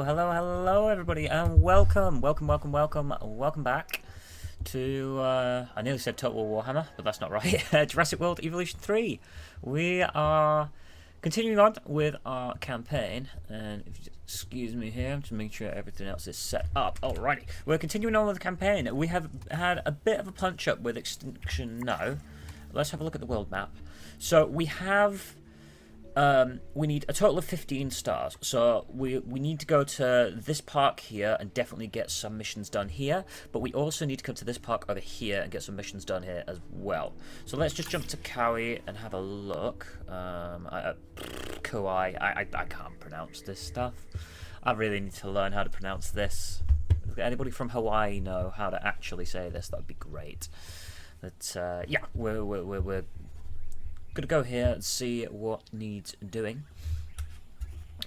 Hello, everybody, and welcome back to, I nearly said Total War Warhammer, but that's not right, Jurassic World Evolution 3. We are continuing on with our campaign, and if you just excuse me here, to make sure everything else is set up. Alrighty, we're continuing on with the campaign. We have had a bit of a punch-up with Extinction Now. Let's have a look at the world map. So, we have... we need a total of 15 stars, so we need to go to this park here and definitely get some missions done here, but we also need to come to this park over here and get some missions done here as well. So let's just jump to Kawi and have a look. Kauai, I can't pronounce this stuff. I really need to learn how to pronounce this. Does anybody from Hawaii know how to actually say this? That would be great. But yeah, we're gonna go here and see what needs doing.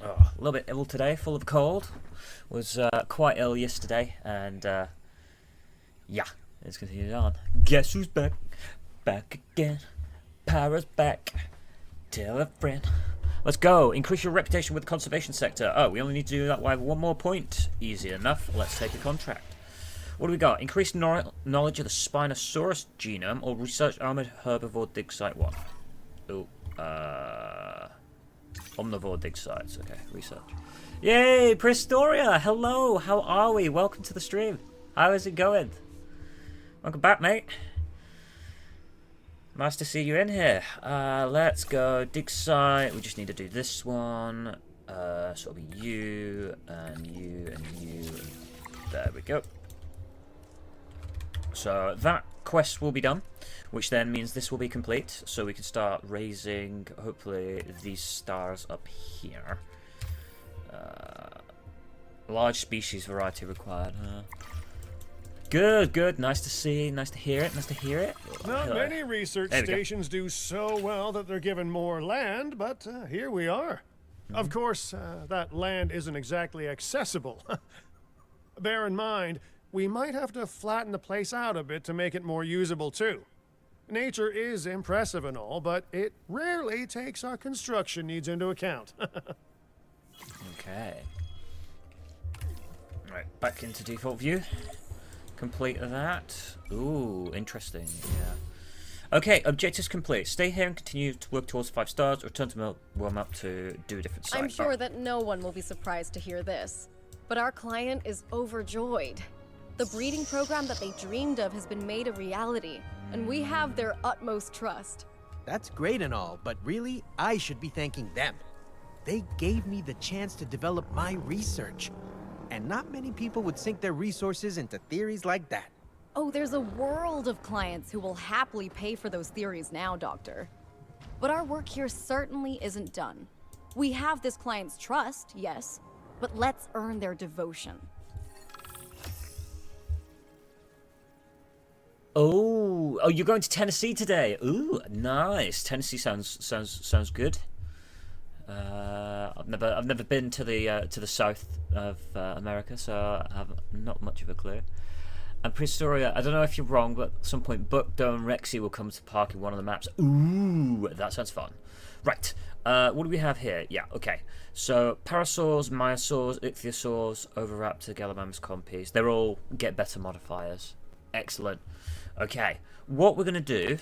Oh, a little bit ill today, full of cold. Was quite ill yesterday, and yeah, let's continue on. Guess who's back? Back again. Para's back. Tell a friend. Let's go. Increase your reputation with the conservation sector. Oh, we only need to do that by one more point. Easy enough. Let's take a contract. What do we got? Increased knowledge of the Spinosaurus genome or research armored herbivore dig site 1. Oh, omnivore dig sites. Okay, research. Yay, Prestoria! Hello, how are we? Welcome to the stream. How is it going? Welcome back, mate. Nice to see you in here. Let's go dig site. We just need to do this one. So it'll be you and you and you. There we go. So that quest will be done, which then means this will be complete, so we can start raising, hopefully, these stars up here. Large species variety required. Good. Nice to see. Nice to hear it. Not many research stations do so well that they're given more land, but here we are. Of course, that land isn't exactly accessible. Bear in mind, we might have to flatten the place out a bit to make it more usable, too. Nature is impressive and all, but it rarely takes our construction needs into account. Okay. Right, back into default view. Complete that. Ooh, interesting. Yeah. Okay, objectives complete. Stay here and continue to work towards 5 stars. Return to warm up to do a different site. I'm sure that no one will be surprised to hear this, but our client is overjoyed. The breeding program that they dreamed of has been made a reality, and we have their utmost trust. That's great and all, but really, I should be thanking them. They gave me the chance to develop my research, and not many people would sink their resources into theories like that. Oh, there's a world of clients who will happily pay for those theories now, Doctor. But our work here certainly isn't done. We have this client's trust, yes, but let's earn their devotion. Oh, you're going to Tennessee today. Ooh, nice. Tennessee sounds good. I've never been to the south of America, so I have not much of a clue. And Prestoria, I don't know if you're wrong, but at some point Buckdo and Rexy will come to park in one of the maps. Ooh, that sounds fun. Right, what do we have here? Yeah, okay. So parasaurs, myosaurs, ichthyosaurs, oviraptor, gallimimus compes. They're all get better modifiers. Excellent. Okay, what we're going to do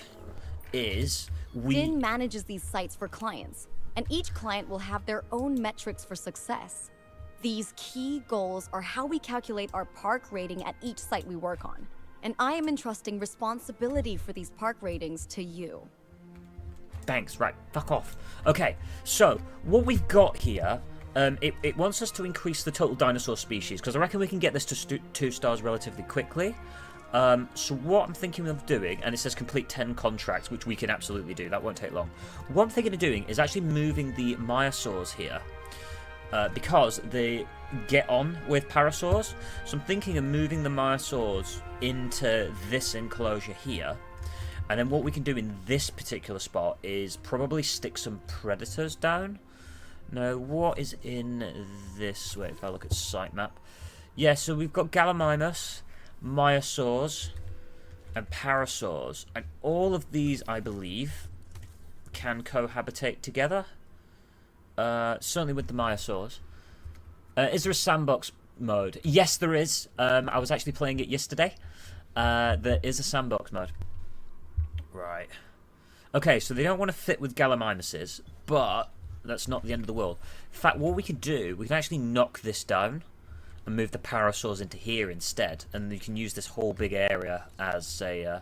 is Din manages these sites for clients, and each client will have their own metrics for success. These key goals are how we calculate our park rating at each site we work on, and I am entrusting responsibility for these park ratings to you. Thanks, right, fuck off. Okay, so what we've got here, it wants us to increase the total dinosaur species, because I reckon we can get this to 2 stars relatively quickly. So what I'm thinking of doing, and it says complete 10 contracts, which we can absolutely do, that won't take long. What I'm thinking of doing is actually moving the myosaurs here, because they get on with parasaurs. So I'm thinking of moving the myosaurs into this enclosure here, and then what we can do in this particular spot is probably stick some predators down. Now, what is in this? Wait, if I look at site map. Yeah, so we've got Gallimimus, myosaurs, and parasaurs, and all of these, I believe, can cohabitate together. Certainly with the myosaurs. Is there a sandbox mode? Yes, there is. I was actually playing it yesterday. There is a sandbox mode. Right. Okay, so they don't want to fit with Gallimimuses, but that's not the end of the world. In fact, what we can do, we can actually knock this down and move the parasaurs into here instead, and you can use this whole big area as a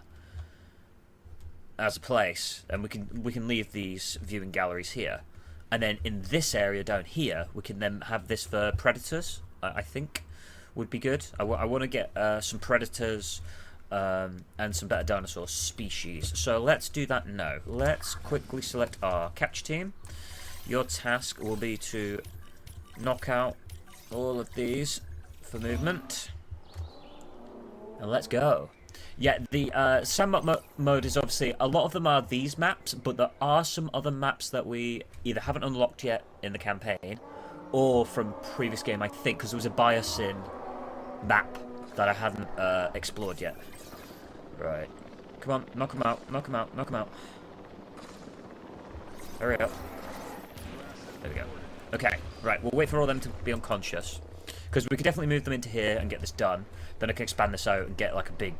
place, and we can leave these viewing galleries here, and then in this area down here, we can then have this for predators. I think would be good. I want to get some predators. And some better dinosaur species. So let's do that now. Let's quickly select our capture team. Your task will be to knock out all of these for movement. And let's go. Yeah, the sandbox mode is obviously, a lot of them are these maps, but there are some other maps that we either haven't unlocked yet in the campaign, or from previous game, I think, because there was a Biosyn map that I hadn't explored yet. Right. Come on, knock him out, knock him out, knock him out. Hurry up. There we go. Okay, right, we'll wait for all them to be unconscious. Because we could definitely move them into here and get this done. Then I can expand this out and get like a big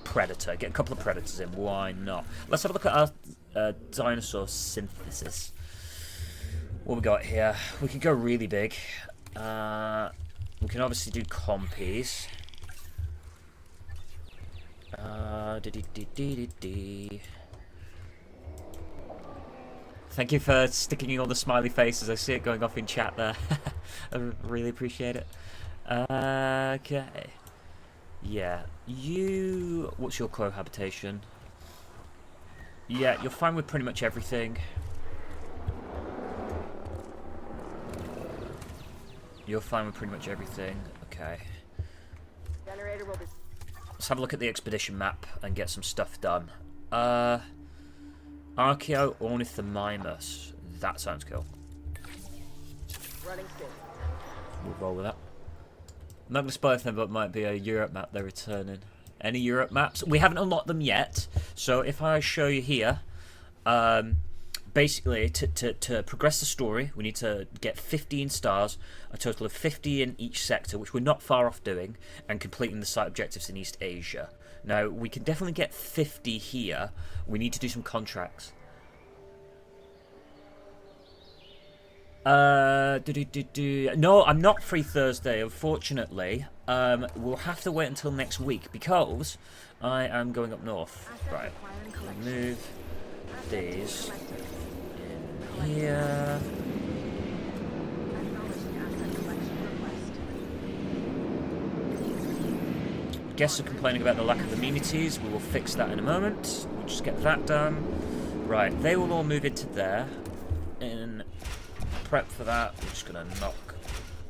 predator. Get a couple of predators in, why not? Let's have a look at our dinosaur synthesis. What we got here? We can go really big. We can obviously do compies. Thank you for sticking in all the smiley faces. I see it going off in chat there. I really appreciate it. Okay. Yeah. What's your cohabitation? Yeah, you're fine with pretty much everything. You're fine with pretty much everything. Okay. Generator will be... Let's have a look at the expedition map and get some stuff done. Archaeornithomimus. That sounds cool. Running soon. We'll roll with that. I'm not going to spoil anything, but it might be a Europe map they're returning. Any Europe maps? We haven't unlocked them yet. So if I show you here, basically to progress the story, we need to get 15 stars, a total of 50 in each sector, which we're not far off doing, and completing the site objectives in East Asia. Now, we can definitely get 50 here. We need to do some contracts. No, I'm not free Thursday, unfortunately. We'll have to wait until next week because I am going up north. Right, move these in here. Guests are complaining about the lack of amenities. We will fix that in a moment. We'll just get that done. Right, they will all move into there. In prep for that, we're just going to knock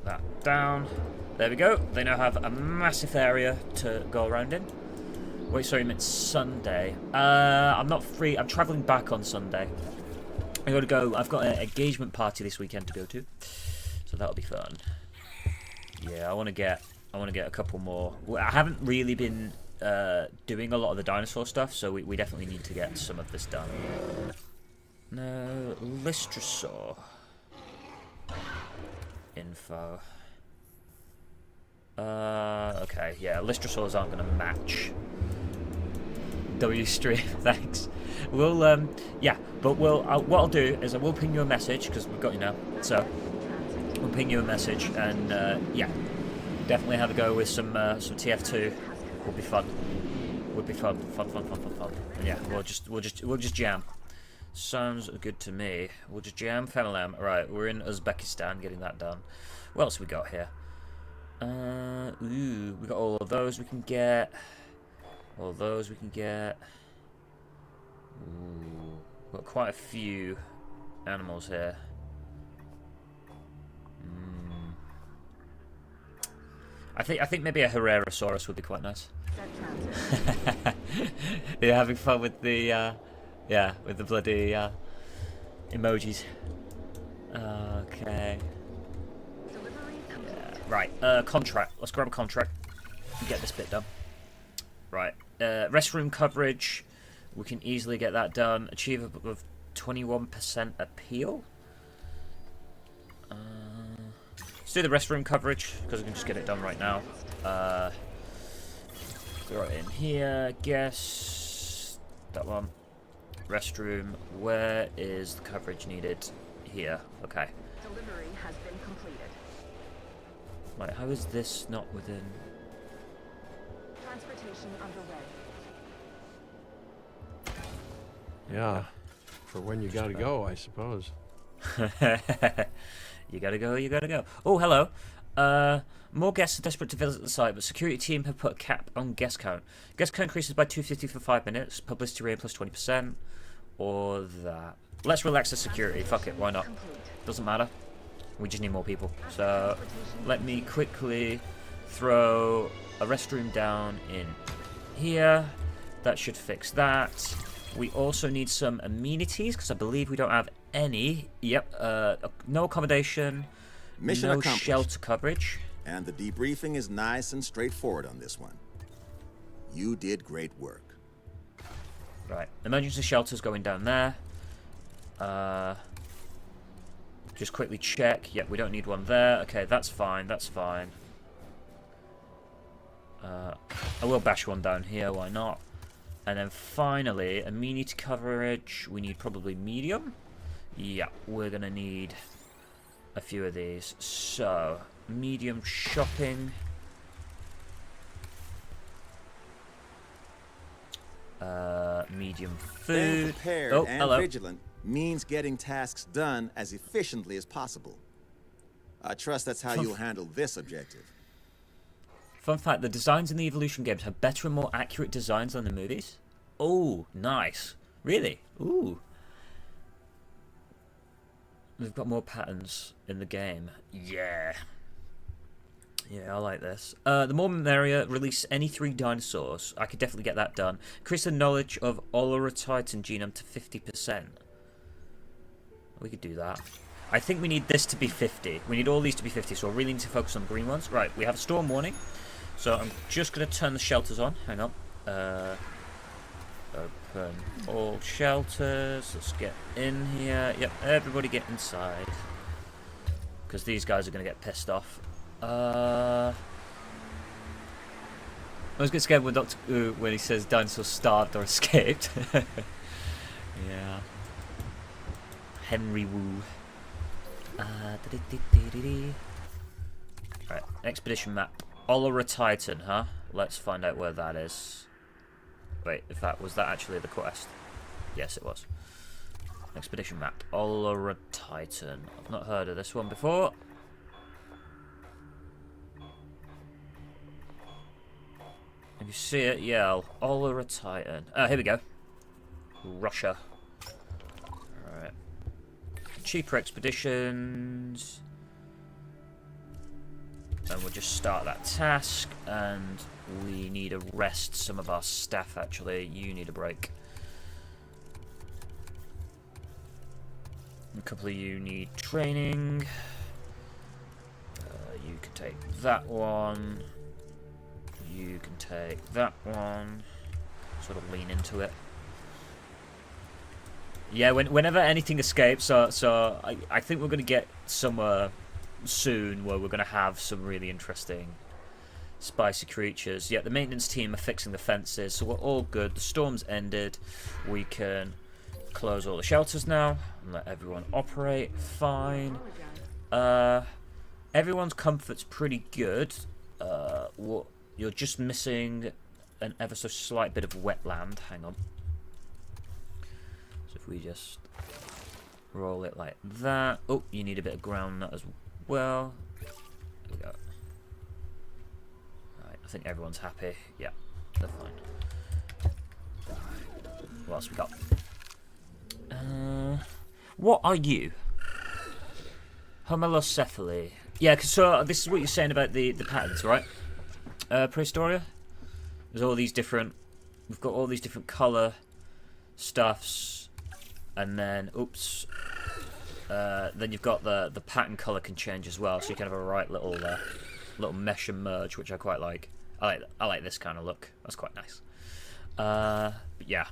that down. There we go. They now have a massive area to go around in. Wait, sorry, you meant Sunday. I'm not free. I'm travelling back on Sunday. I got to go. I've got an engagement party this weekend to go to, so that'll be fun. Yeah, I want to get a couple more. I haven't really been doing a lot of the dinosaur stuff, so we definitely need to get some of this done. No, Lystrosaur info. Okay, yeah, Lystrosaurs aren't going to match W-Stream, thanks. We'll, yeah, but what I'll do is I will ping you a message, because we've got you now, so we'll ping you a message, and, yeah, definitely have a go with some TF2. Would be fun. Would be fun. Fun. And yeah, we'll just jam. Sounds good to me. We'll just jam, fanalam. Right, we're in Uzbekistan, getting that done. What else we got here? Ooh, we got all of those we can get. All of those we can get. Ooh, got quite a few animals here. I think maybe a Herrerasaurus would be quite nice. Yeah, having fun with the yeah, with the bloody emojis. Okay. Yeah. Right, contract. Let's grab a contract and get this bit done. Right, restroom coverage. We can easily get that done. Achieve of 21% appeal. do the restroom coverage, because we can just get it done right now. Throw it in here, guess. That one. Restroom. Where is the coverage needed? Here. Okay. Delivery has been completed. Right, how is this not within... Transportation underway. Yeah, for when you gotta go, I suppose. You gotta go, you gotta go. Oh, hello. More guests are desperate to visit the site, but security team have put a cap on guest count. Guest count increases by 250 for 5 minutes. Publicity rate plus 20%. Or that. Let's relax the security. Fuck it, why not? Doesn't matter. We just need more people. So, let me quickly throw a restroom down in here. That should fix that. We also need some amenities, because I believe we don't have any. Yep, no accommodation, Mission no accomplished. shelter coverage. And the debriefing is nice and straightforward on this one. You did great work. Right, emergency shelter's going down there. Just quickly check. Yep, we don't need one there. Okay, that's fine, that's fine. I will bash one down here, why not? And then finally, amenity coverage. We need probably medium. Yeah, we're gonna need a few of these. So, medium shopping. Medium Being food. prepared Oh, and hello. vigilant means getting tasks done as efficiently as possible. I trust that's how you'll handle this objective. Fun fact, the designs in the Evolution games have better and more accurate designs than the movies. Oh, nice. Really? Ooh. We've got more patterns in the game. Yeah. Yeah, I like this. The more the merrier. Release any 3 dinosaurs. I could definitely get that done. Increase the knowledge of Olorotitan genome to 50%. We could do that. I think we need this to be 50. We need all these to be 50, so I really need to focus on the green ones. Right, we have a storm warning. So I'm just going to turn the shelters on. Hang on. Open all shelters. Let's get in here. Yep, everybody get inside. Because these guys are going to get pissed off. I was getting scared when Doctor Who, when he says dinosaurs starved or escaped. Yeah. Henry Wu. Right, expedition map. Olorotitan, huh? Let's find out where that is. Wait, in fact, was that actually the quest? Yes, it was. Expedition map. Olorotitan. I've not heard of this one before. If you see it, yell. Olorotitan. Oh, here we go. Russia. Alright. Cheaper expeditions. And we'll just start that task. And we need to rest some of our staff, actually. You need a break. A couple of you need training. You can take that one. You can take that one. Sort of lean into it. Yeah, whenever anything escapes, so I think we're going to get somewhere soon where we're going to have some really interesting spicy creatures. Yeah, the maintenance team are fixing the fences, so we're all good. The storm's ended. We can close all the shelters now and let everyone operate. Fine. Everyone's comfort's pretty good. What you're just missing an ever so slight bit of wetland. Hang on. So if we just roll it like that. Oh, you need a bit of ground nut as well. There we go. Alright, I think everyone's happy. Yeah, they're fine. What else we got? What are you? Homelocephaly. Yeah, so this is what you're saying about the patterns, right? Prehistoria? There's all these different... We've got all these different colour stuffs. And then, oops. Then you've got the pattern colour can change as well. So you can have a right little mesh and merge, which I quite like. I like this kind of look. That's quite nice. But yeah.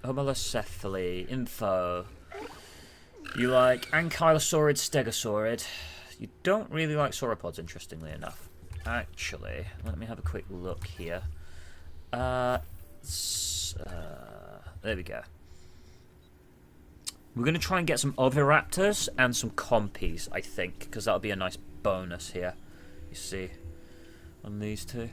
Homelocephaly. Info. You like Ankylosaurid, Stegosaurid. You don't really like sauropods, interestingly enough. Actually, let me have a quick look here. There we go. We're going to try and get some oviraptors and some compies, I think, because that'll be a nice bonus here. You see, on these two.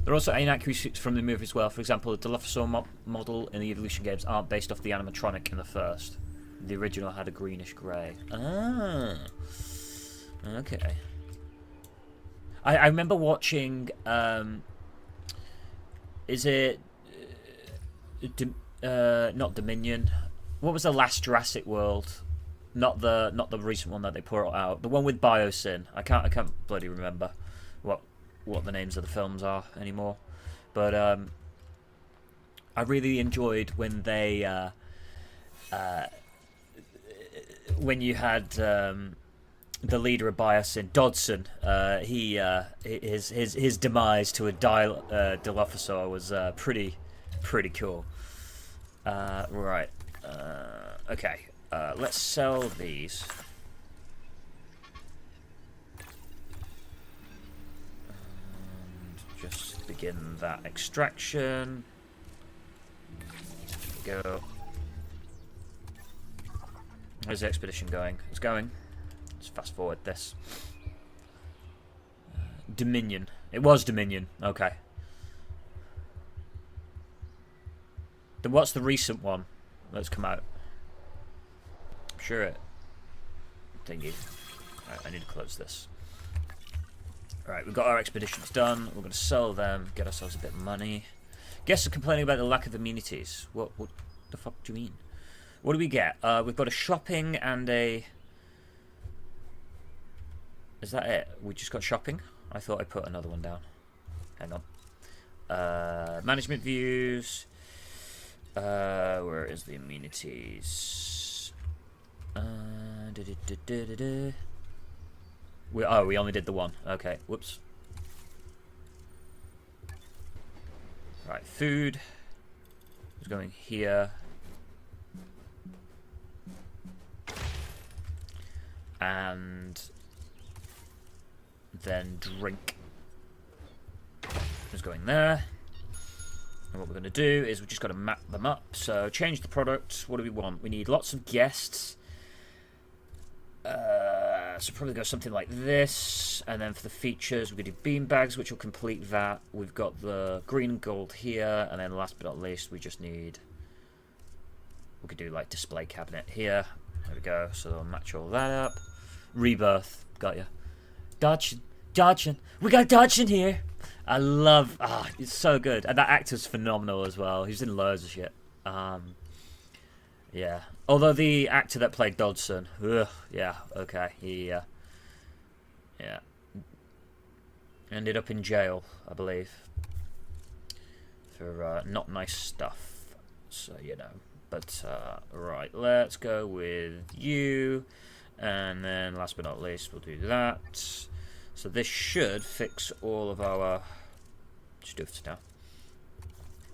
There are also inaccuracies from the movie as well. For example, the Dilophosaur model in the Evolution games aren't based off the animatronic in the first. The original had a greenish grey. Ah. Okay. I remember watching... is it... not Dominion. What was the last Jurassic World? Not the recent one that they put out. The one with Biosyn. I can't bloody remember what the names of the films are anymore. But I really enjoyed when they when you had the leader of Biosyn, Dodson. His demise to a Dilophosaur was pretty cool. Right. Okay. Let's sell these. And just begin that extraction. There we go. How's the expedition going? It's going. Let's fast forward this. Dominion. It was Dominion. Okay. Then what's the recent one that's come out? I'm sure it... Thingy. Right, I need to close this. Right, we've got our expeditions done. We're going to sell them, get ourselves a bit of money. Guests are complaining about the lack of amenities. What the fuck do you mean? What do we get? We've got a shopping and a... Is that it? We just got shopping? I thought I put another one down. Hang on. Management views. Where is the amenities? We only did the one. Okay, whoops. Right, food is going here. And then drink is going there. And what we're going to do is we've just got to map them up. So change the product. What do we want? We need lots of guests. So probably go something like this. And then for the features, we're going to do beanbags, which will complete that. We've got the green and gold here. And then last but not least, we just need... We could do like display cabinet here. There we go. So I'll match all that up. Rebirth. Got you. Dodging. We got Dodging here. I love... it's so good. And that actor's phenomenal as well. He's in loads of shit. Yeah. Although the actor that played Dodson... yeah, okay. He... yeah. Ended up in jail, I believe. For not nice stuff. So, you know. But, right. Let's go with you. And then, last but not least, we'll do that. So this should fix all of our stuffs now.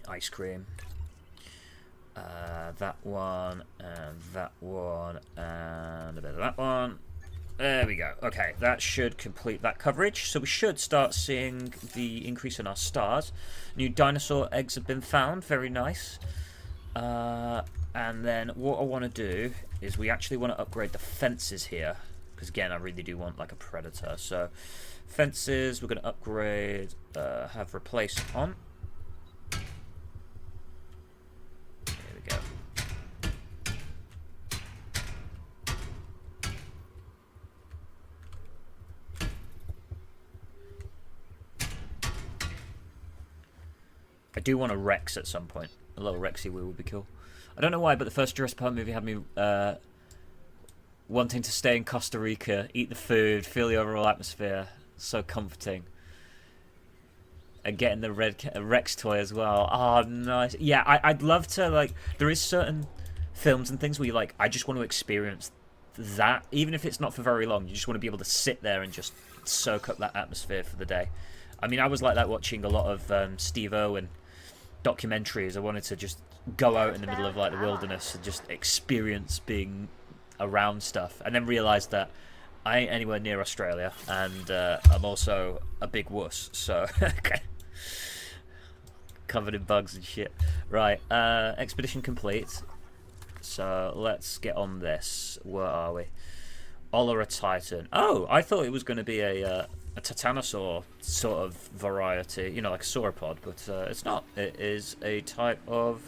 Ice cream. That one, and that one, and a bit of that one. There we go. Okay, that should complete that coverage. So we should start seeing the increase in our stars. New dinosaur eggs have been found. Very nice. And then what I want to do is we actually want to upgrade the fences here. Because again, I really do want like a predator. So fences, we're going to upgrade, have replace on. There we go. I do want a Rex at some point. A little Rexy wheel would be cool. I don't know why, but the first Jurassic Park movie had me wanting to stay in Costa Rica, eat the food, feel the overall atmosphere. So comforting. And getting the Rex toy as well. Oh, nice. Yeah, I'd love to, like... There is certain films and things where you like, I just want to experience that. Even if it's not for very long. You just want to be able to sit there and just soak up that atmosphere for the day. I mean, I was like that watching a lot of Steve-O and documentaries. I wanted to just go out in the middle of like the wilderness and just experience being around stuff, and then realised that I ain't anywhere near Australia, and I'm also a big wuss, so covered in bugs and shit. Right, expedition complete. So let's get on this. Where are we? Olera Titan. Oh, I thought it was going to be a titanosaur sort of variety, you know, like a sauropod, but it's not. It is a type of...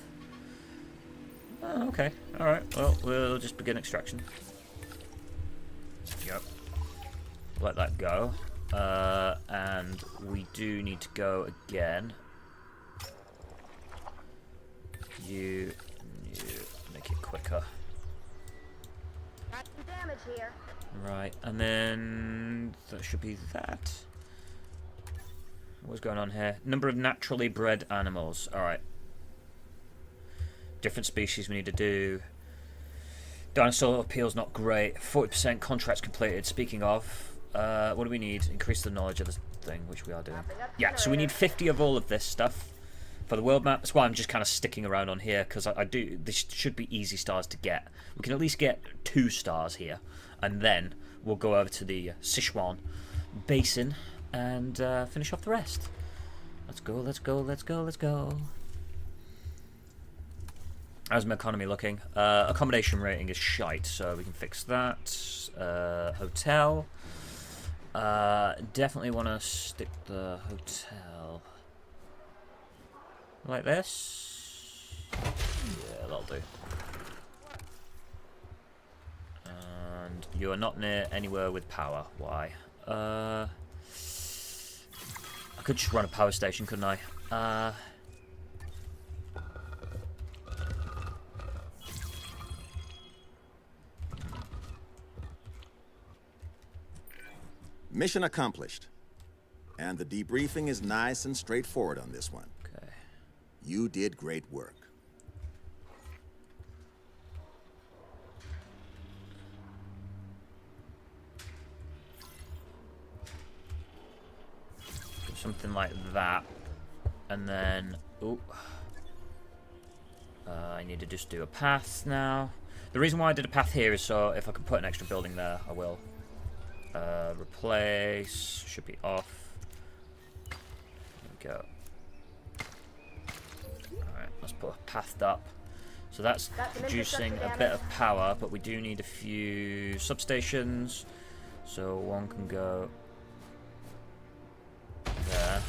Oh, okay. Alright, well, we'll just begin extraction. Yep. Let that go. And we do need to go again. You make it quicker. Got some damage here. Right, and then that should be that. What's going on here? Number of naturally bred animals. Alright. Different species we need to do. Dinosaur appeal's not great. 40% contracts completed. Speaking of, what do we need? Increase the knowledge of the thing, which we are doing. Yeah, so we need 50 of all of this stuff for the world map. That's why I'm just kind of sticking around on here, because I do. This should be easy stars to get. We can at least get 2 stars here, and then we'll go over to the Sichuan Basin and finish off the rest. Let's go, let's go, let's go, let's go. How's my economy looking? Accommodation rating is shite, so we can fix that. Hotel. Definitely want to stick the hotel like this. Yeah, that'll do. And you are not near anywhere with power. Why? I could just run a power station, couldn't I? Mission accomplished. And the debriefing is nice and straightforward on this one. Okay. You did great work. Something like that. And then... Ooh. I need to just do a path now. The reason why I did a path here is so if I can put an extra building there, I will. Replace. Should be off. There we go. Alright, let's put a path up. So that's producing a bit of power, but we do need a few substations. So one can go there.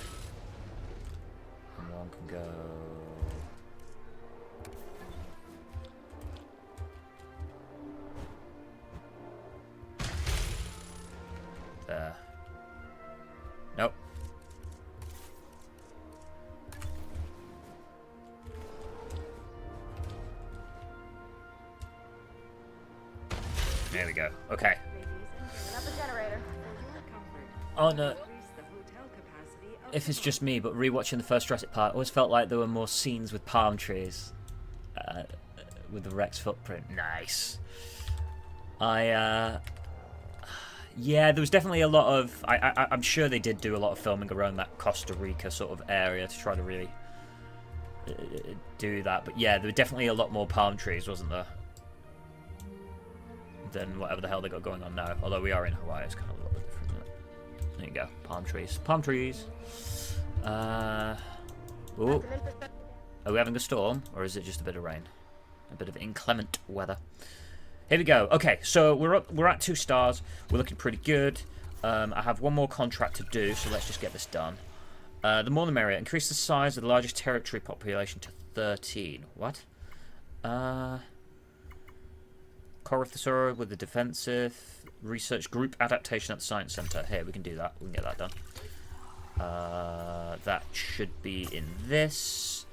And one can go there. Nope. There we go. Okay. Oh no. If it's just me, but rewatching the first Jurassic Park, I always felt like there were more scenes with palm trees. With the Rex footprint. Nice. Yeah, there was definitely a lot of... I'm sure they did do a lot of filming around that Costa Rica sort of area to try to really do that. But yeah, there were definitely a lot more palm trees, wasn't there? Than whatever the hell they got going on now. Although we are in Hawaii, it's kind of a little bit different, isn't it? There you go. Palm trees. Palm trees. Ooh. Are we having a storm? Or is it just a bit of rain? A bit of inclement weather. Here we go. Okay, so we're at 2 stars. We're looking pretty good. I have one more contract to do, so let's just get this done. The more the merrier. Increase the size of the largest territory population to 13. What? Corythosaur with the defensive. Research group adaptation at the science center. Here, we can do that. We can get that done. That should be in this.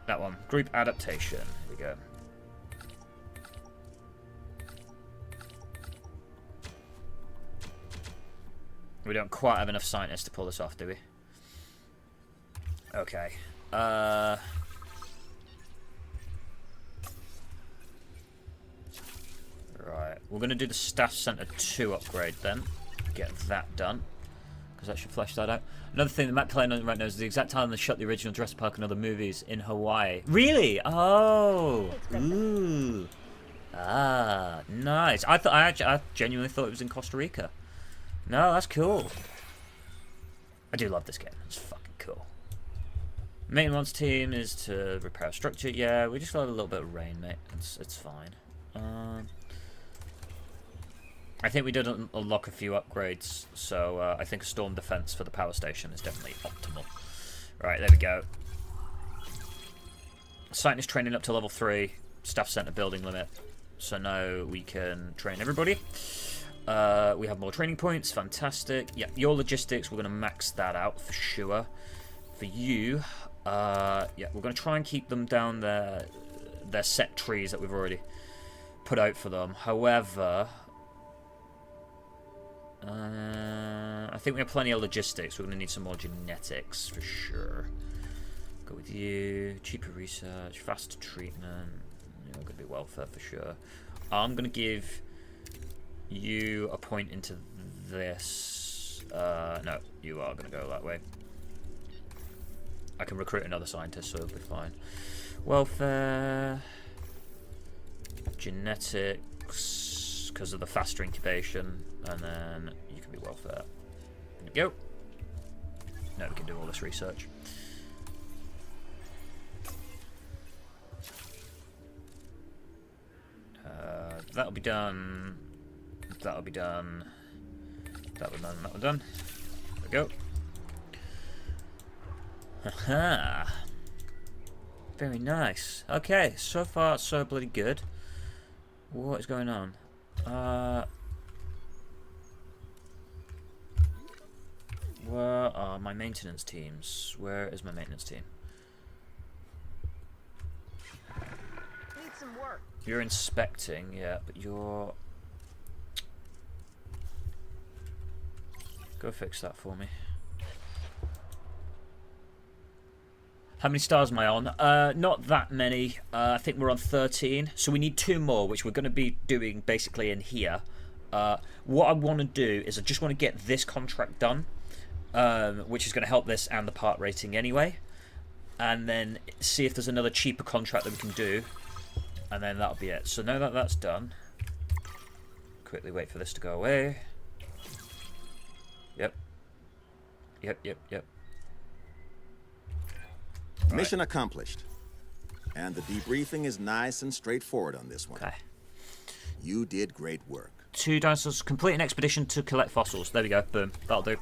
That one. Group adaptation. Here we go. We don't quite have enough scientists to pull this off, do we? Okay. Right. We're going to do the staff center 2 upgrade then. Get that done. because that should flesh that out. Another thing that Matt playing on right now is the exact time they shut the original Jurassic Park and other movies in Hawaii. Really? Oh. Ooh. Ah, nice. I genuinely thought it was in Costa Rica. No, that's cool. I do love this game. It's fucking cool. Maintenance team is to repair structure. Yeah, we just got a little bit of rain, mate. It's fine. I think we did unlock a few upgrades, so I think a storm defense for the power station is definitely optimal. Right, there we go. Scientist training up to level 3. Staff center building limit. So now we can train everybody. We have more training points. Fantastic. Yeah, your logistics, we're going to max that out for sure. For you, yeah, we're going to try and keep them down their set trees that we've already put out for them. However, I think we have plenty of logistics. We're going to need some more genetics for sure. Go with you. Cheaper research, faster treatment. You're going to be welfare for sure. I'm going to give you a point into this. No, you are going to go that way. I can recruit another scientist, so it'll be fine. Welfare, genetics, because of the faster incubation, and then you can be welfare. There we go. Now we can do all this research. That'll be done. That'll be done. That one done. That one done. There we go. Haha. Very nice. Okay, so far so bloody good. What is going on? Where are my maintenance teams? Where is my maintenance team? Need some work. You're inspecting, yeah, but you're... Go fix that for me. How many stars am I on? Not that many. I think we're on 13. So we need 2 more, which we're going to be doing basically in here. What I want to do is I just want to get this contract done, which is going to help this and the part rating anyway. And then see if there's another cheaper contract that we can do. And then that'll be it. So now that that's done, quickly wait for this to go away. Yep. Yep. Mission accomplished. And the debriefing is nice and straightforward on this one. Okay. You did great work. 2 dinosaurs. Complete an expedition to collect fossils. There we go. Boom. That'll do.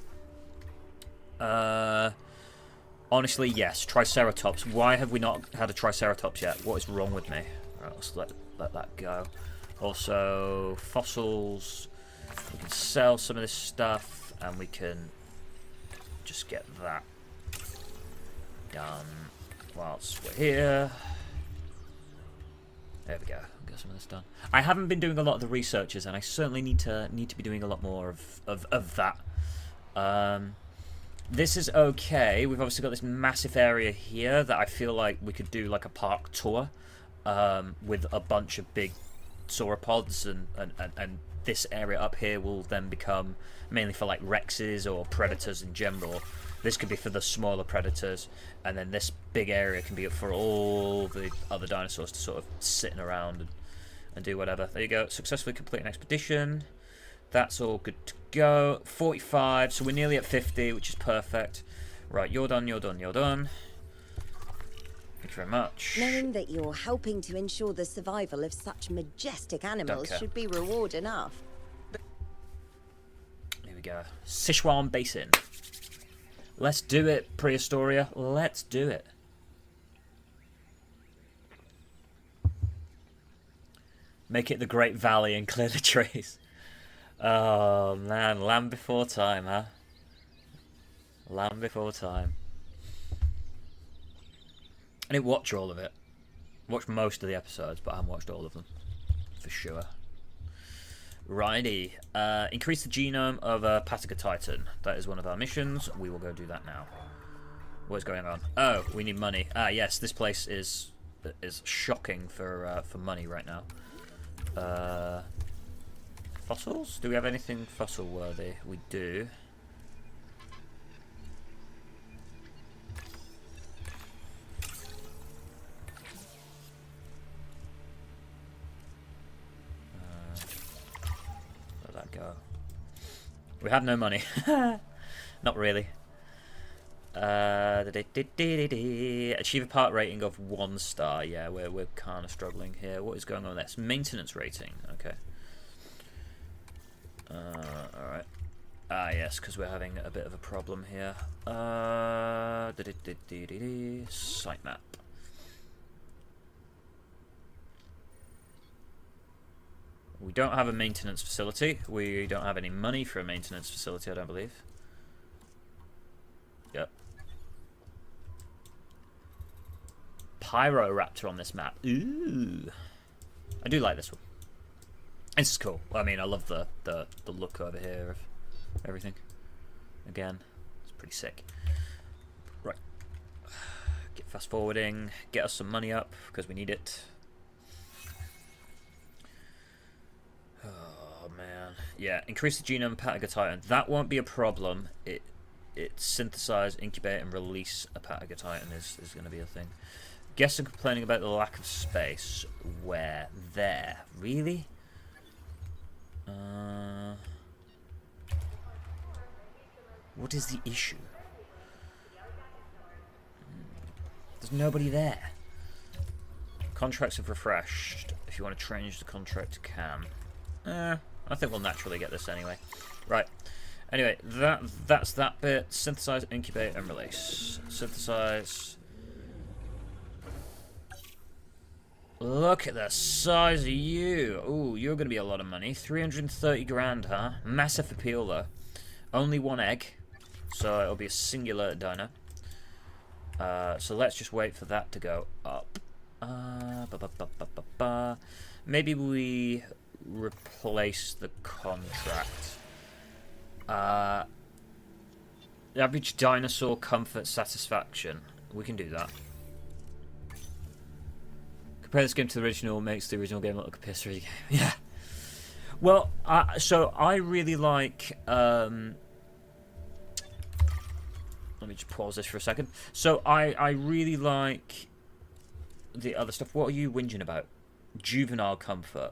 Honestly, yes. Triceratops. Why have we not had a Triceratops yet? What is wrong with me? Right, let's let that go. Also, fossils. We can sell some of this stuff, and we can just get that done whilst we're here. There we go. Get some of this done. I haven't been doing a lot of the researches, and I certainly need to be doing a lot more of that. This is okay. We've obviously got this massive area here that I feel like we could do like a park tour with a bunch of big sauropods, and this area up here will then become mainly for like rexes or predators in general. This could be for the smaller predators, and then this big area can be for all the other dinosaurs to sort of sitting around and do whatever. There you go. Successfully complete an expedition. That's all good to go. 45, so we're nearly at 50, which is perfect. Right, you're done. Thank you very much. Knowing that you're helping to ensure the survival of such majestic animals should be reward enough. Here we go. Sichuan Basin. Let's do it, Prehistoria. Let's do it. Make it the Great Valley and clear the trees. Oh, man. Land before time, huh? Land before time. I didn't watch all of it. Watched most of the episodes, but I haven't watched all of them. For sure. Righty. Increase the genome of a Patagotitan. That is one of our missions. We will go do that now. What's going on? Oh, we need money. Ah, yes, this place is shocking for money right now. Fossils? Do we have anything fossil worthy? We do. We have no money. Not really. Achieve a part rating of 1 star. Yeah, we're kind of struggling here. What is going on there? It's maintenance rating. Okay. Alright. Ah, yes, because we're having a bit of a problem here. Site map. We don't have a maintenance facility. We don't have any money for a maintenance facility, I don't believe. Yep. Pyroraptor on this map. Ooh. I do like this one. This is cool. I mean, I love the look over here of everything. Again, it's pretty sick. Right. Get fast forwarding. Get us some money up, because we need it. Oh, man. Yeah, increase the genome of Patagotitan. That won't be a problem. It synthesize, incubate, and release a Patagotitan is going to be a thing. Guests are complaining about the lack of space. Where? There. Really? What is the issue? There's nobody there. Contracts have refreshed. If you want to change the contract, you can. I think we'll naturally get this anyway. Right. Anyway, that's that bit. Synthesize, incubate, and release. Synthesize. Look at the size of you. Ooh, you're going to be a lot of money. 330 grand, huh? Massive appeal, though. Only 1 egg. So it'll be a singular dino. So let's just wait for that to go up. Maybe we replace the contract. The average dinosaur comfort satisfaction. We can do that. Compare this game to the original, makes the original game look like a PS3 game. Yeah. Well, so I really like... let me just pause this for a second. So I really like the other stuff. What are you whinging about? Juvenile comfort.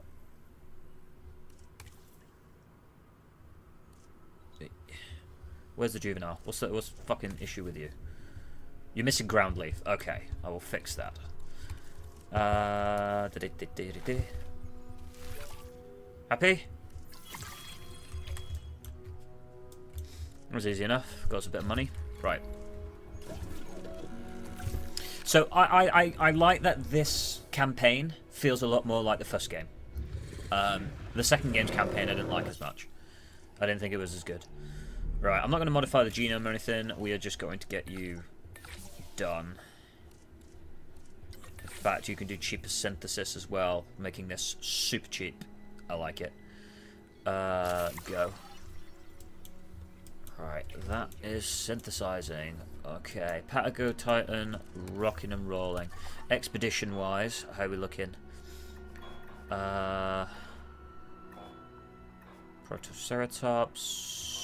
Where's the juvenile? What's the fucking issue with you? You're missing ground leaf. Okay, I will fix that. Happy? That was easy enough. Got us a bit of money. Right. So I like that this campaign feels a lot more like the first game. The second game's campaign I didn't like as much. I didn't think it was as good. Right, I'm not going to modify the genome or anything. We are just going to get you done. In fact, you can do cheaper synthesis as well, making this super cheap. I like it. Go. Alright, that is synthesizing. Okay, Patagotitan, rocking and rolling. Expedition-wise, how are we looking? Protoceratops.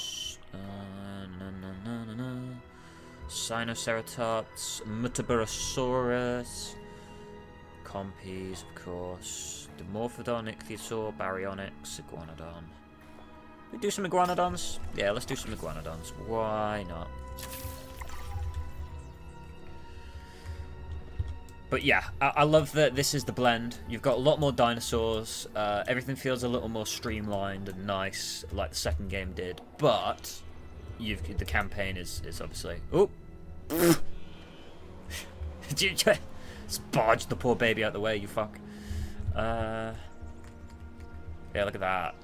Sinoceratops. Muttaburrasaurus. Compies, of course. Dimorphodon, Ichthyosaur, Baryonyx, Iguanodon. We do some Iguanodons? Yeah, let's do some Iguanodons. Why not? But yeah, I love that this is the blend. You've got a lot more dinosaurs. Everything feels a little more streamlined and nice, like the second game did. But the campaign is obviously... Oh! Just barge the poor baby out the way, you fuck. Yeah, look at that.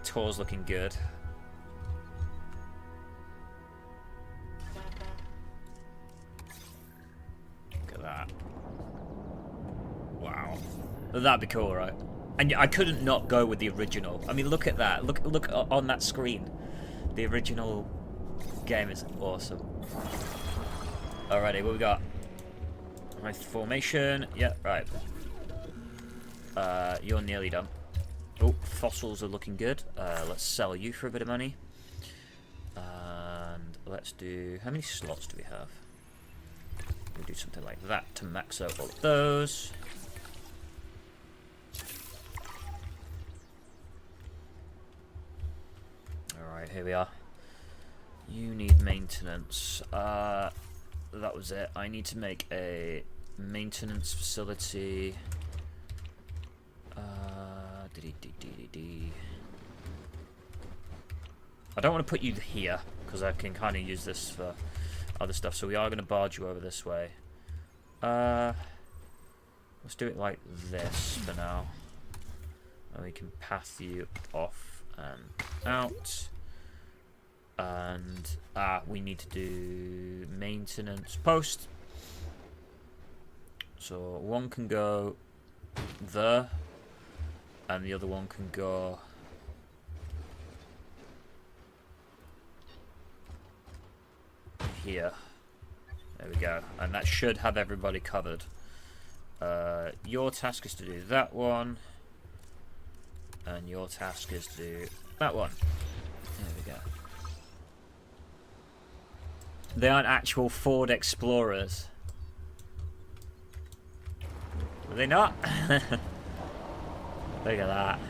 Tour's looking good. Look at that. Wow. That'd be cool, right? And I couldn't not go with the original. I mean, look at that. Look on that screen. The original game is awesome. Alrighty, what we got? Nice formation. Yeah, right. You're nearly done. Oh, fossils are looking good. Let's sell you for a bit of money. And let's do... How many slots do we have? We'll do something like that to max out all of those. here we are. You need maintenance. That was it. I need to make a maintenance facility. I don't want to put you here because I can kind of use this for other stuff. So we are going to barge you over this way. Let's do it like this for now. And we can path you off and out. And we need to do maintenance post. So one can go there, and the other one can go here. There we go. And that should have everybody covered. Your task is to do that one. And your task is to do that one. There we go. They aren't actual Ford Explorers. Are they not? Look at that.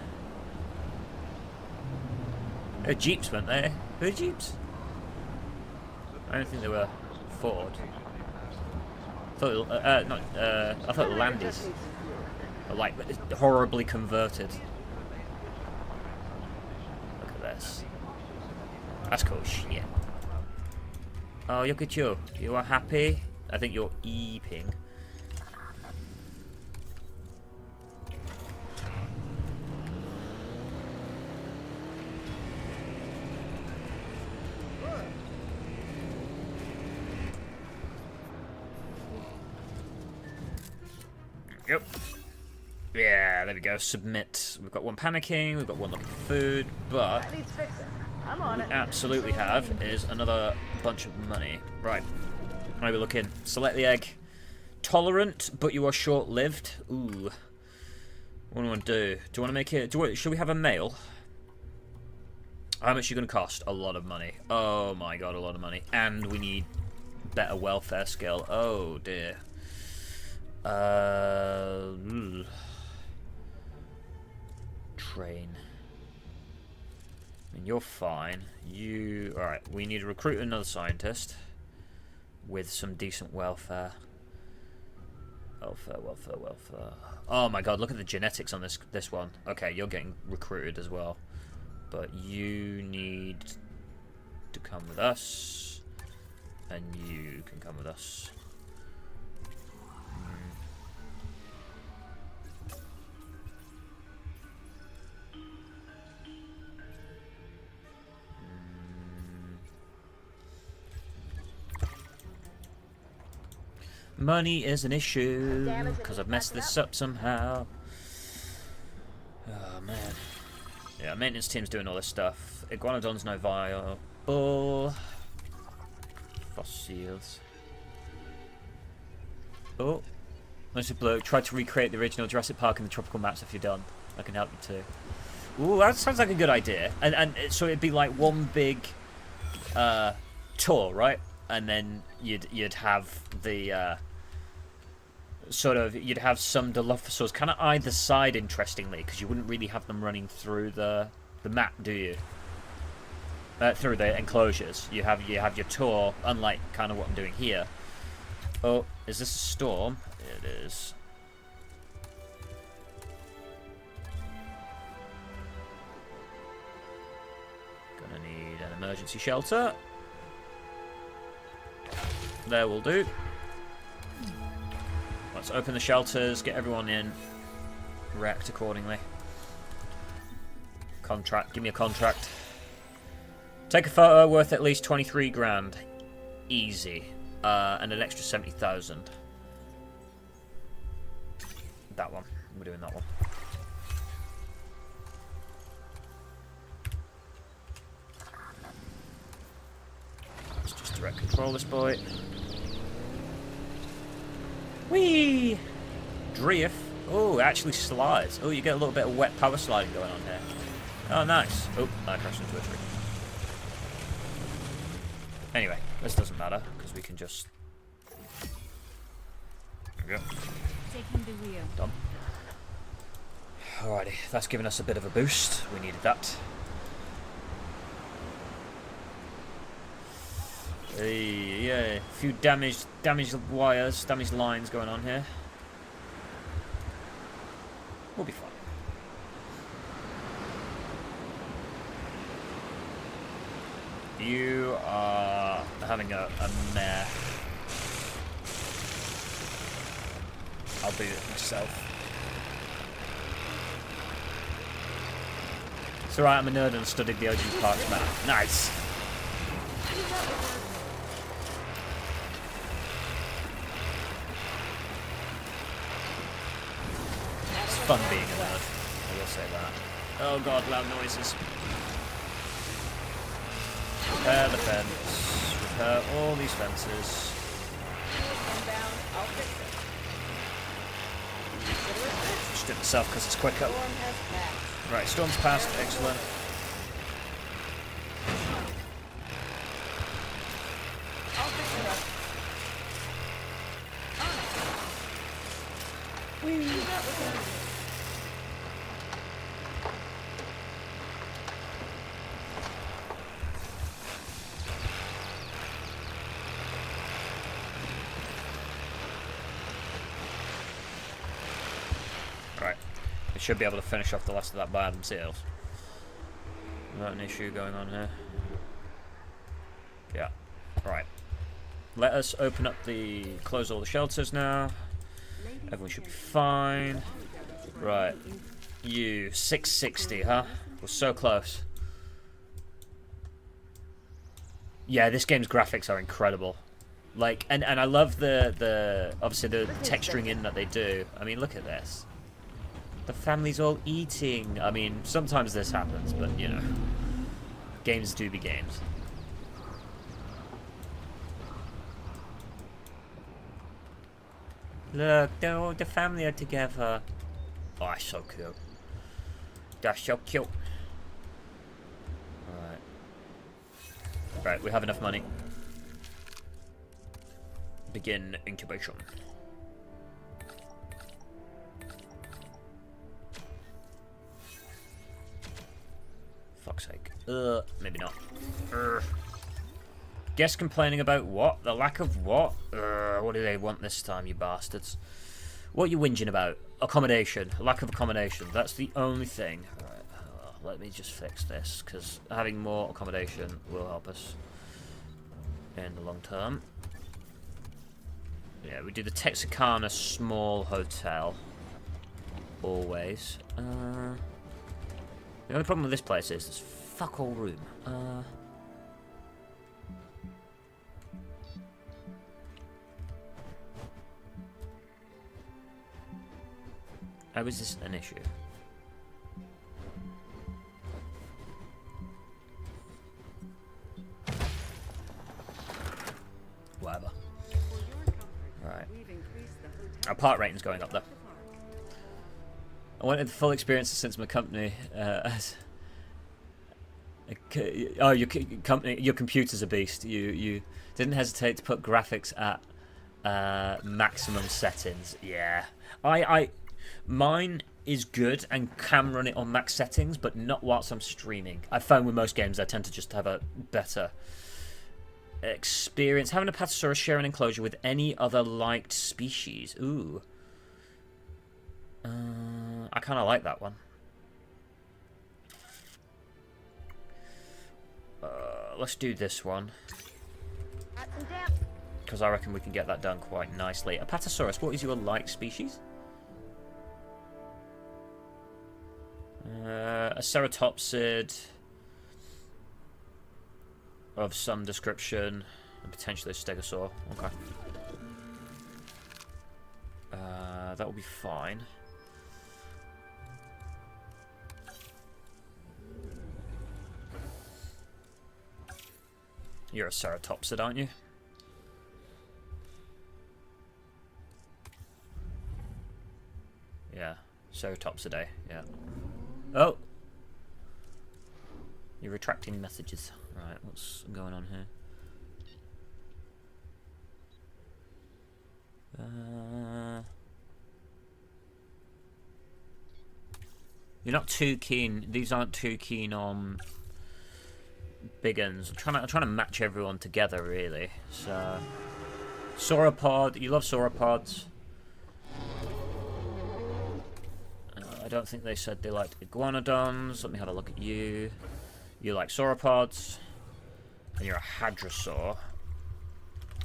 They're Jeeps, weren't they? Who are Jeeps? I don't think they were Ford. I thought I thought Landis. Like horribly converted. Look at this. That's cool shit. Oh, look at you. You are happy? I think you're eeping. Yep. Yeah, there we go. Submit. We've got one panicking, we've got one looking for food, but That needs fixing. I'm on it. absolutely have is another bunch of money. Right. How are we looking? Select the egg. Tolerant, but you are short-lived. Ooh. What do I want to do? Do you want to make it... should we have a male? How much are you going to cost? A lot of money. Oh my god, a lot of money. And we need better welfare skill. Oh dear. Train. I mean, you're fine. You... Alright, we need to recruit another scientist with some decent welfare. Welfare. Oh my god, look at the genetics on this one. Okay, you're getting recruited as well. But you need to come with us. And you can come with us. Money is an issue, because I've messed this up somehow. Oh, man. Yeah, maintenance team's doing all this stuff. Iguanodon's no viable. Fossils. Oh. Nice bloke. Tried to recreate the original Jurassic Park and the tropical maps if you're done. I can help you too. Ooh, that sounds like a good idea. And so it'd be like one big tour, right? And then you'd have the you'd have some Dilophosaurs kind of either side, interestingly, because you wouldn't really have them running through the map, do you? Through the enclosures. You have your tour, unlike kind of what I'm doing here. Oh, is this a storm? It is. Gonna need an emergency shelter. There will do. Let's open the shelters, get everyone in, wrecked accordingly. Contract, give me a contract. Take a photo worth at least 23 grand. Easy. And an extra 70,000. That one. We're doing that one. Let's just direct control this boy. Whee! Drift. Oh, it actually slides. Oh, you get a little bit of wet power sliding going on here. Oh, nice. Oh, I crashed into a tree. Anyway, this doesn't matter, because we can just... There we go. Taking the wheel. Done. Alrighty, that's given us a bit of a boost. We needed that. Yeah, a few damaged wires, damaged lines going on here. We'll be fine. You are having a mare. I'll do it myself. It's alright, I'm a nerd and studied the OG Parks map. Nice! It's fun being a nerd, I will say that. Oh god, loud noises. Repair the fence. Repair all these fences. Just do it myself because it's quicker. Right, storm's passed. Excellent. Should be able to finish off the last of that by themselves. Not an issue going on here. Yeah. Right. Let us open up close all the shelters now. Everyone should be fine. Right. You 660, huh? We're so close. Yeah, this game's graphics are incredible. Like, and I love the obviously the texturing in that they do. I mean, look at this. The family's all eating. I mean, sometimes this happens, but you know, games do be games. Look, the family are together. Oh, that's so cute. That's so cute. Alright. Right, we have enough money. Begin incubation. Fuck's sake. Maybe not. Guests complaining about what? The lack of what? What do they want this time, you bastards? What are you whinging about? Accommodation. Lack of accommodation. That's the only thing. Right, let me just fix this, because having more accommodation will help us in the long term. Yeah, we do the Texarkana small hotel. Always. The only problem with this place is there's fuck all room. How is this an issue? Whatever. Right. Our part rating's going up though. I wanted the full experience since my company as your computer's a beast. You didn't hesitate to put graphics at maximum settings. Yeah, mine is good and can run it on max settings, but not whilst I'm streaming. I found with most games I tend to just have a better experience. Having a Patasaurus share an enclosure with any other liked species. Ooh. I kind of like that one. Let's do this one. Because I reckon we can get that done quite nicely. A Patasaurus, what is your liked species? A ceratopsid of some description, and potentially a stegosaur. Okay. That will be fine. You're a ceratopsid, aren't you? Yeah, ceratopsidae, yeah. Oh! You're retracting messages. Right, what's going on here? You're not too keen, these aren't too keen on big uns. I'm trying to match everyone together, really. So, sauropod. You love sauropods. I don't think they said they liked iguanodons. Let me have a look at you. You like sauropods, and you're a hadrosaur.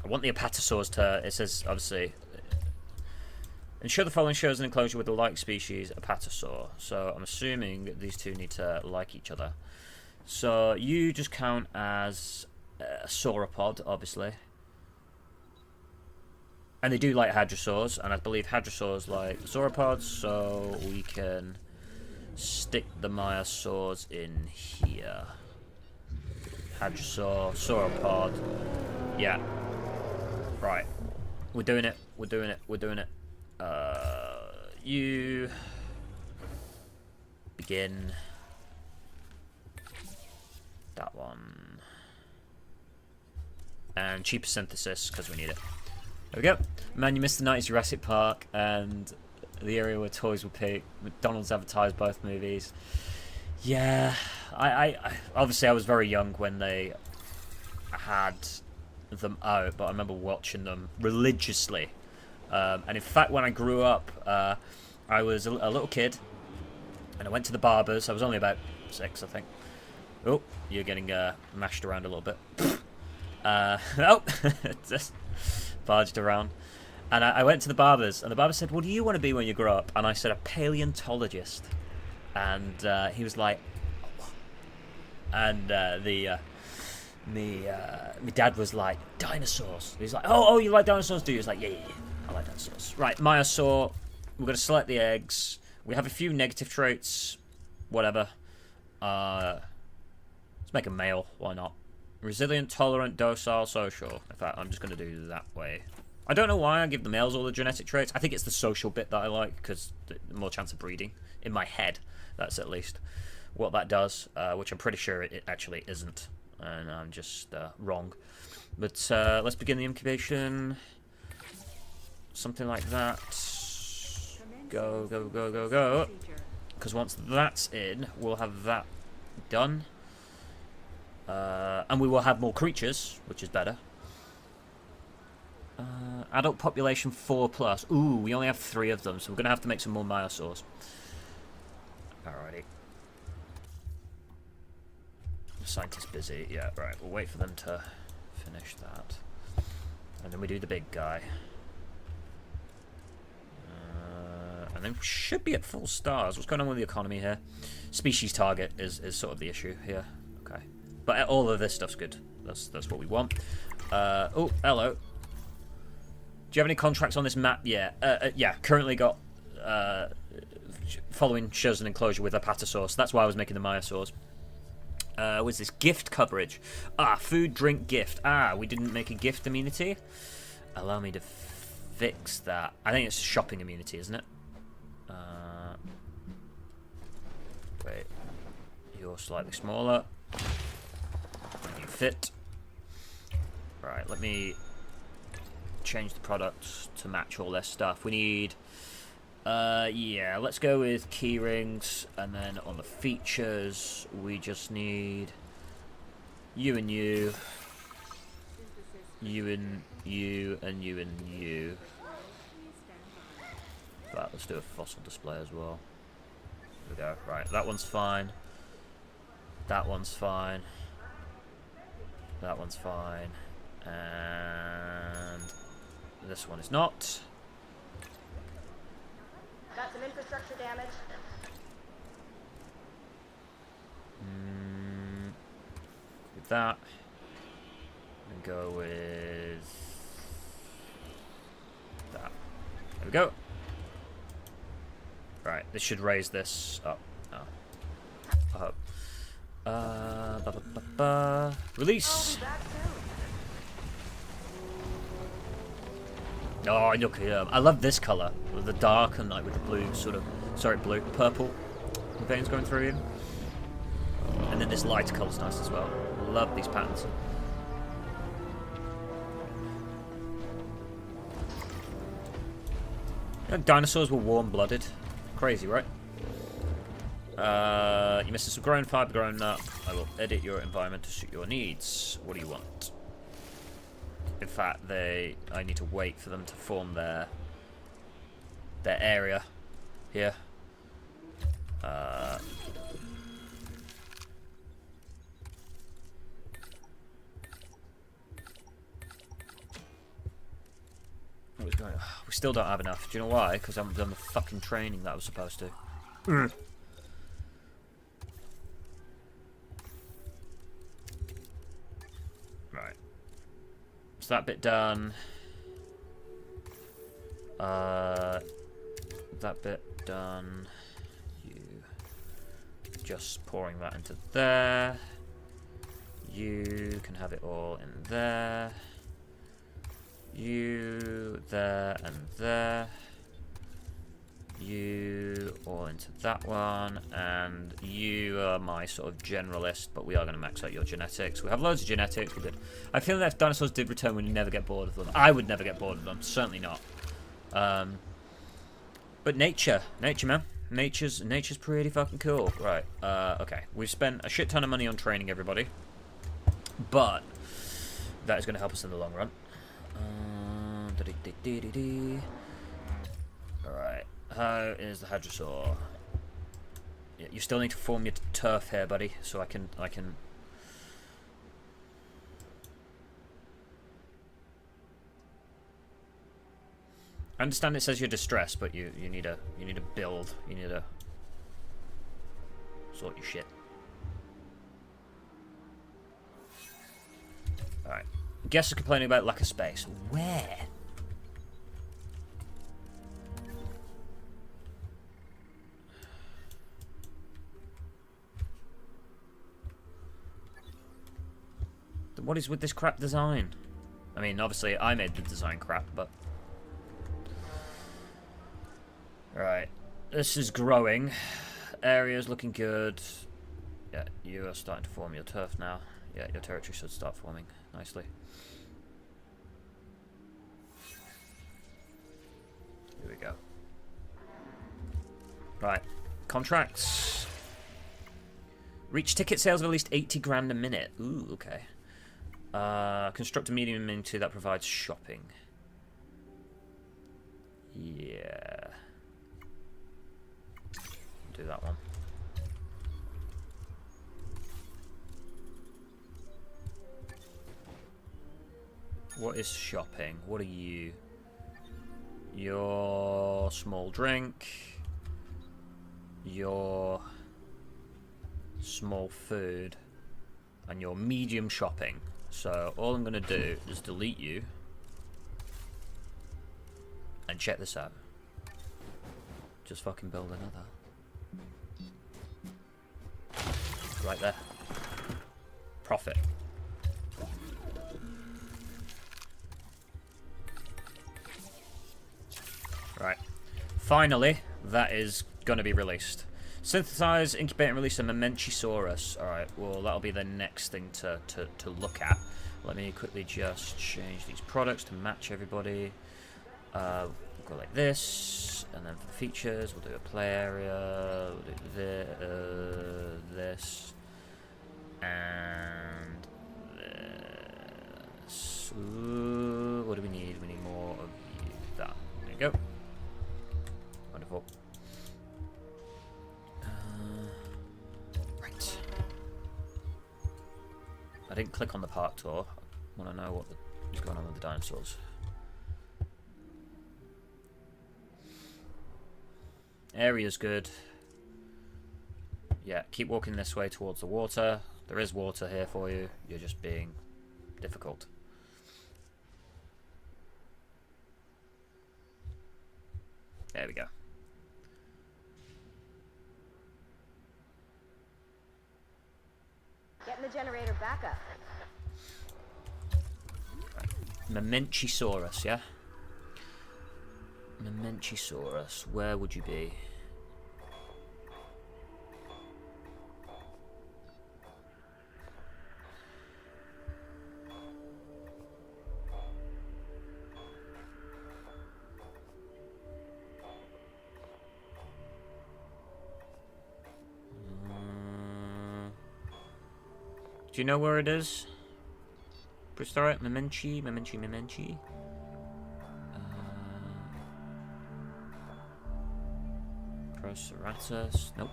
I want the apatosaurs to. It says obviously. Ensure the following shows an enclosure with a like species apatosaur. So I'm assuming these two need to like each other. So you just count as a sauropod, obviously. And they do like hadrosaurs, and I believe hadrosaurs like sauropods, so we can stick the myosaurs in here. Hadrosaur, sauropod. Yeah. Right. We're doing it. We're doing it. We're doing it. You begin. That one. And cheaper synthesis, because we need it. There we go. Man, you missed the 90s Jurassic Park and the area where toys were picked. McDonald's advertised both movies. Yeah, I obviously I was very young when they had them out, but I remember watching them religiously. And in fact, when I grew up, I was a little kid, and I went to the barbers. I was only about 6, I think. Oh, you're getting mashed around a little bit. Oh, just barged around. And I went to the barbers, and the barber said, "What do you want to be when you grow up?" And I said, "A paleontologist." And he was like, "What?" And my dad was like, "Dinosaurs." He was like, "Oh, you like dinosaurs, do you?" He was like, "Yeah, I like dinosaurs." Right, Myosaur. We're going to select the eggs. We have a few negative traits. Whatever. Let's make a male. Why not? Resilient, tolerant, docile, social. In fact, I'm just going to do that way. I don't know why I give the males all the genetic traits. I think it's the social bit that I like, because more chance of breeding. In my head, that's at least what that does, which I'm pretty sure it actually isn't. And I'm just wrong. But let's begin the incubation. Something like that. Go, go, go, go, go. Because once that's in, we'll have that done. And we will have more creatures, which is better. Adult population 4+. Ooh, we only have 3 of them, so we're going to have to make some more myosaurs. Alrighty. The scientist's busy. Yeah, right. We'll wait for them to finish that. And then we do the big guy. And then we should be at full stars. What's going on with the economy here? Species target is sort of the issue here. Okay. But all of this stuff's good. That's what we want. Oh, hello. Do you have any contracts on this map? Yeah. Yeah, currently got following shows an enclosure with apatosaurs. So that's why I was making the myosaurs. What's this? Gift coverage. Food, drink, gift. We didn't make a gift immunity. Allow me to fix that. I think it's shopping immunity, isn't it? Wait. You're slightly smaller. You fit. Right, let me change the products to match all their stuff. We need... yeah, let's go with key rings, and then on the features, we just need you and you, you and you, and you and you. Right, let's do a fossil display as well. There we go. Right, that one's fine. That one's fine. That one's fine. And this one is not. Got some infrastructure damage. With that. And go with that. There we go. Right, this should raise this up. I hope. Release. Oh, look here. I love this colour. With the dark and like with the blue sort of... Sorry, purple veins going through him. And then this lighter colour's nice as well. I love these patterns. You know, dinosaurs were warm-blooded. Crazy, right? You're missing some grown fiber, grown nut. I will edit your environment to suit your needs. What do you want? In fact, I need to wait for them to form their area here. What's going on? We still don't have enough. Do you know why? Because I haven't done the fucking training that I was supposed to. Right. Is that bit done? That bit done. You just pouring that into there. You can have it all in there. You there and there. You all into that one, and you are my sort of generalist, but we are going to max out your genetics. We have loads of genetics. We're good. I feel that if dinosaurs did return, we'd never get bored of them. I would never get bored of them. Certainly not. But nature, man. Nature's pretty fucking cool. Right. Okay. We've spent a shit ton of money on training everybody, but that is going to help us in the long run. Alright. How is the hadrosaur? Yeah, you still need to form your turf here, buddy, so I can I understand it says you're distressed, but you need a build. You need to sort your shit. Alright. Guests are complaining about lack of space. Where? What is with this crap design? I mean, obviously I made the design crap, but... Right. This is growing. Area's looking good. Yeah, you are starting to form your turf now. Yeah, your territory should start forming nicely. Here we go. Right. Contracts. Reach ticket sales of at least 80 grand a minute. Ooh, okay. Construct a medium amenity that provides shopping. Yeah. Do that one. What is shopping? What are you? Your small drink. Your small food. And your medium shopping. So all I'm going to do is delete you. And check this out. Just fucking build another. Right there. Profit. Right. Finally, that is going to be released. Synthesize, incubate, and release a Memenchisaurus. Alright, well, that'll be the next thing to look at. Let me quickly just change these products to match everybody. We'll go like this, and then for the features, we'll do a play area, we'll do this, and this. Ooh, what do we need? We need more of you. That. There you go. Wonderful. Right. I didn't click on the park tour. I want to know what's going on with the dinosaurs. Area's good. Yeah, keep walking this way towards the water. There is water here for you. You're just being difficult. There we go. Getting the generator back up. Right. Memenchisaurus, yeah? Memenchisaurus, where would you be? Do you know where it is? Prehistoric, Memenci. Proceratus, nope.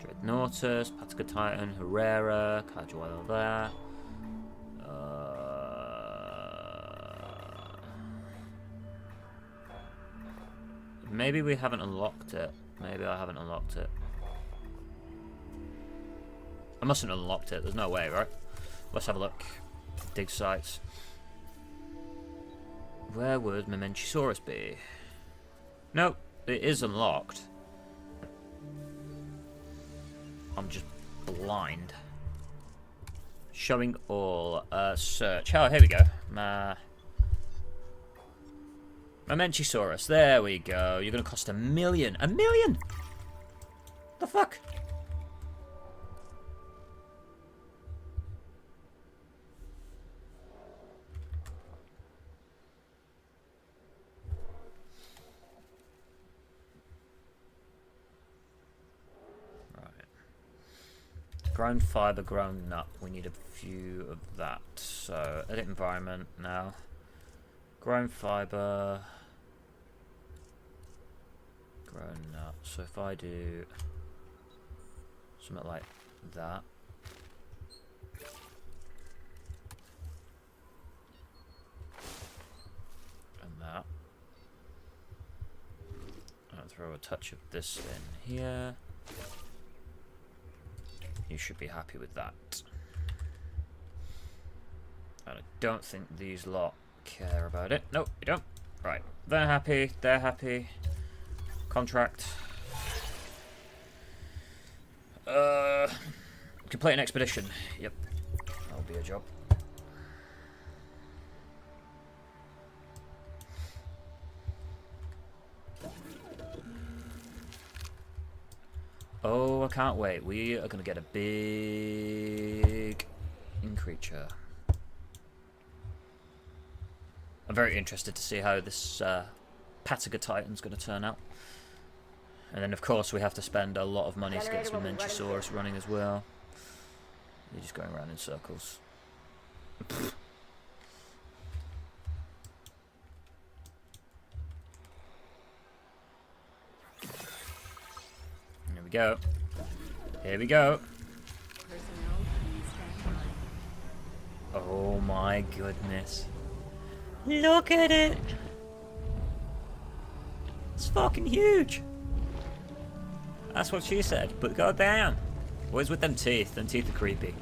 Dreadnoughtus, Patagotitan, Herrera, Cajuelo there. Maybe we haven't unlocked it. Maybe I haven't unlocked it. I mustn't have unlocked it. There's no way, right? Let's have a look. Dig sites. Where would Memenchisaurus be? Nope, it is unlocked. I'm just blind. Showing all. Search. Oh, here we go. Memenchisaurus. There we go. You're going to cost $1 million. $1 million? The fuck? Ground fiber, ground nut. We need a few of that. So, edit environment now. Ground fiber. Ground nut. So if I do something like that. And that. I'll throw a touch of this in here. You should be happy with that. And I don't think these lot care about it. Nope, you don't. Right, they're happy. They're happy. Contract. Complete an expedition. Yep, that'll be a job. Oh, I can't wait. We are going to get a big creature. I'm very interested to see how this Patagotitan's going to turn out. And then, of course, we have to spend a lot of money to get some Memenchisaurus running as well. You're just going around in circles. Here we go. Here we go. Oh my goodness. Look at it! It's fucking huge! That's what she said, but goddamn! What is with them teeth? Them teeth are creepy.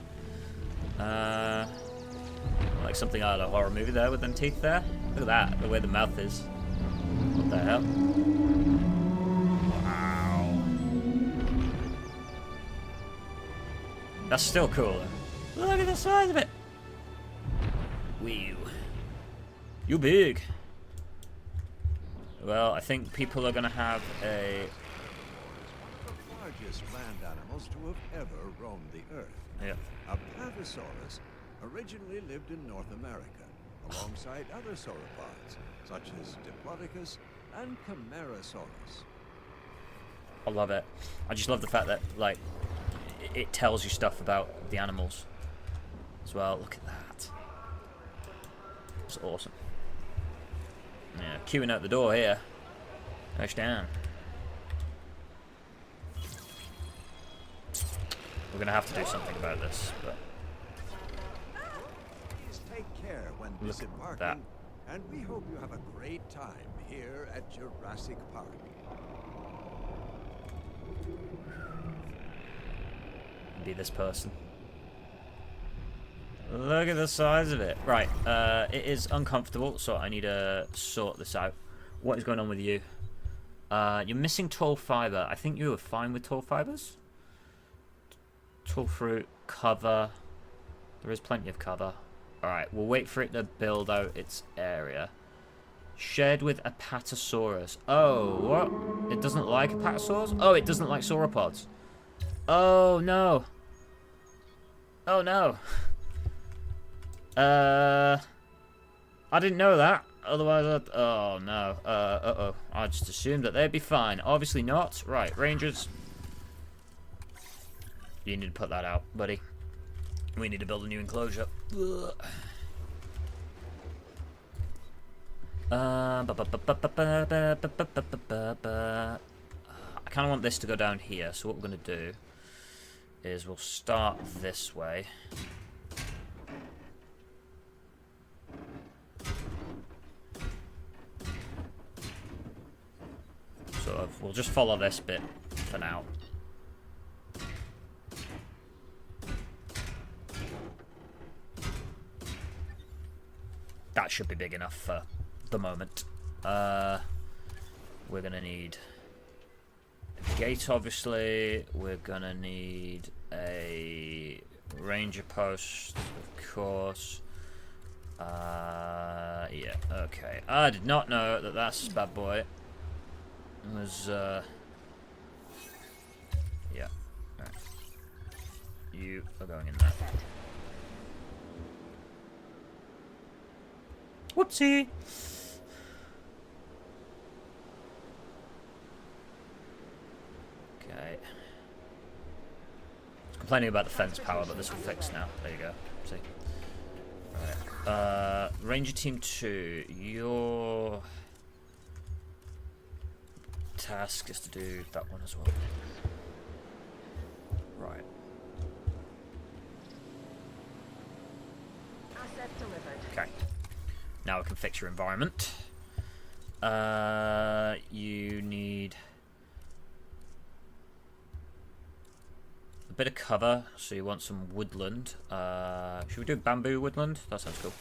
Like something out of a horror movie there with them teeth there. Look at that, the way the mouth is. What the hell? Wow. That's still cool. Look at the size of it! Whew. You big. Well, I think people are gonna have a... The largest land animals to have ever roamed the earth. Yeah. Apatosaurus originally lived in North America, alongside other sauropods, such as Diplodocus and Camarasaurus. I love it. I just love the fact that, like, it tells you stuff about the animals as well. Look at that. It's awesome. Yeah, queuing out the door here. Push down. We're gonna have to do something about this, but Please take care when look at disembarking, that. and we hope you have a great time here at Jurassic Park. Be this person. Look at the size of it. Right, it is uncomfortable, so I need to sort this out. What is going on with you? You're missing tall fiber. I think you were fine with tall fibers. Tall fruit, cover. There is plenty of cover. Alright, we'll wait for it to build out its area. Shared with Apatosaurus. Oh, what? It doesn't like Apatosaurs? Oh, it doesn't like sauropods. Oh, no. Oh, no. I didn't know that. Otherwise, oh no. Uh-oh. I just assumed that they'd be fine. Obviously not. Right, Rangers. You need to put that out, buddy. We need to build a new enclosure. I kind of want this to go down here, so what we're going to do is we'll start this way. Sort of, we'll just follow this bit for now. That should be big enough for the moment. We're gonna need a gate, obviously. We're gonna need a ranger post, of course. Yeah, okay. I did not know that that's bad boy. It was, yeah. Right. You are going in there. Whoopsie! Okay. Complaining about the fence power, but this will fix now. There you go. See? Alright. Ranger Team 2, your task is to do that one as well. Right. Asset delivered. Okay. Now we can fix your environment. You need a bit of cover, so you want some woodland. Should we do bamboo woodland? That sounds cool.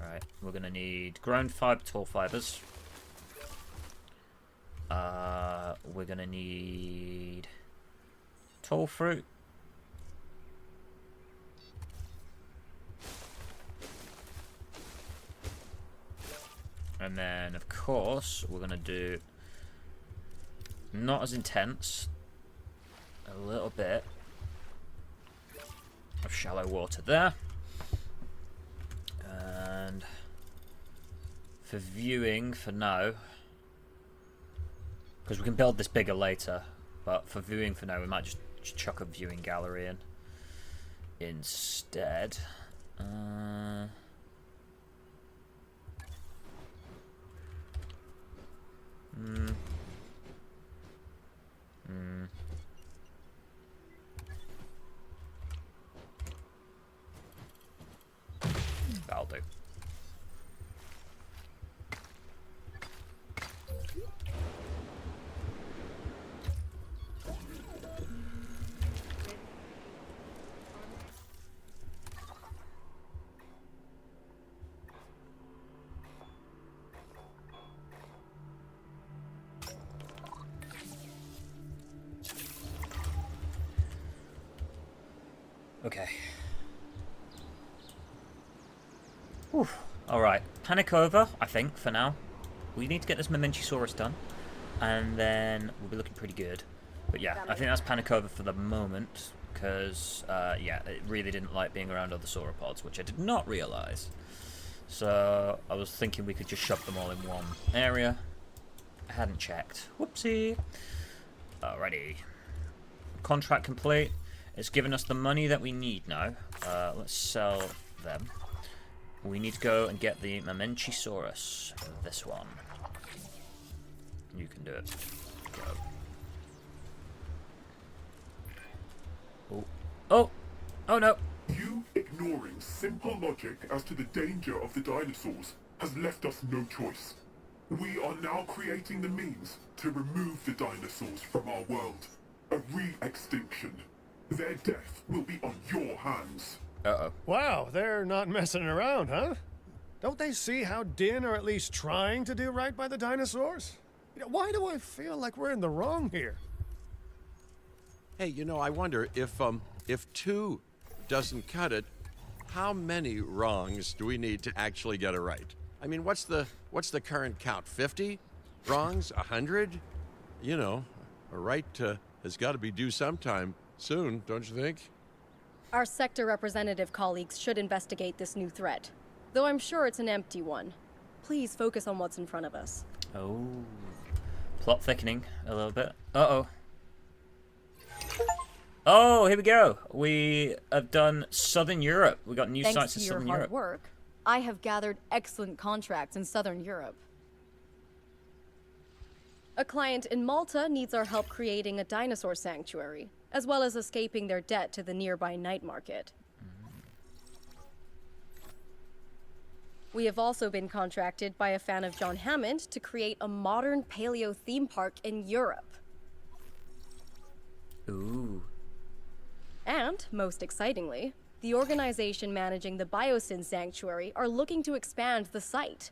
Alright, we're gonna need ground fibre, tall fibres. We're gonna need tall fruit. And then, of course, we're going to do not as intense, a little bit of shallow water there. And for viewing for now, because we can build this bigger later, but for viewing for now, we might just chuck a viewing gallery in instead. That'll do. Okay. Alright. Panic over, I think, for now. We need to get this Mamenchisaurus done. And then we'll be looking pretty good. But yeah, I think that's panic over for the moment. Because, yeah, it really didn't like being around other sauropods, which I did not realise. So, I was thinking we could just shove them all in one area. I hadn't checked. Whoopsie. Alrighty. Contract complete. It's given us the money that we need now. Let's sell them. We need to go and get the Mamenchisaurus. This one. You can do it. Go. Oh. Oh! Oh no! You ignoring simple logic as to the danger of the dinosaurs has left us no choice. We are now creating the means to remove the dinosaurs from our world. A re-extinction. Their death will be on your hands. Uh-oh. Wow, they're not messing around, huh? Don't they see how Din are at least trying to do right by the dinosaurs? You know, why do I feel like we're in the wrong here? Hey, you know, I wonder if 2 doesn't cut it, how many wrongs do we need to actually get it right? I mean, what's the current count? 50 wrongs? 100? You know, a right has got to be due sometime soon, don't you think? Our sector representative colleagues should investigate this new threat, though I'm sure it's an empty one. Please focus on what's in front of us. Oh. Plot thickening a little bit. Uh-oh. Oh, here we go. We have done Southern Europe. We got new Thanks sites to in your Southern hard Europe. work, I have gathered excellent contracts in Southern Europe. A client in Malta needs our help creating a dinosaur sanctuary, as well as escaping their debt to the nearby night market. We have also been contracted by a fan of John Hammond to create a modern paleo theme park in Europe. Ooh. And, most excitingly, the organization managing the Biosyn Sanctuary are looking to expand the site.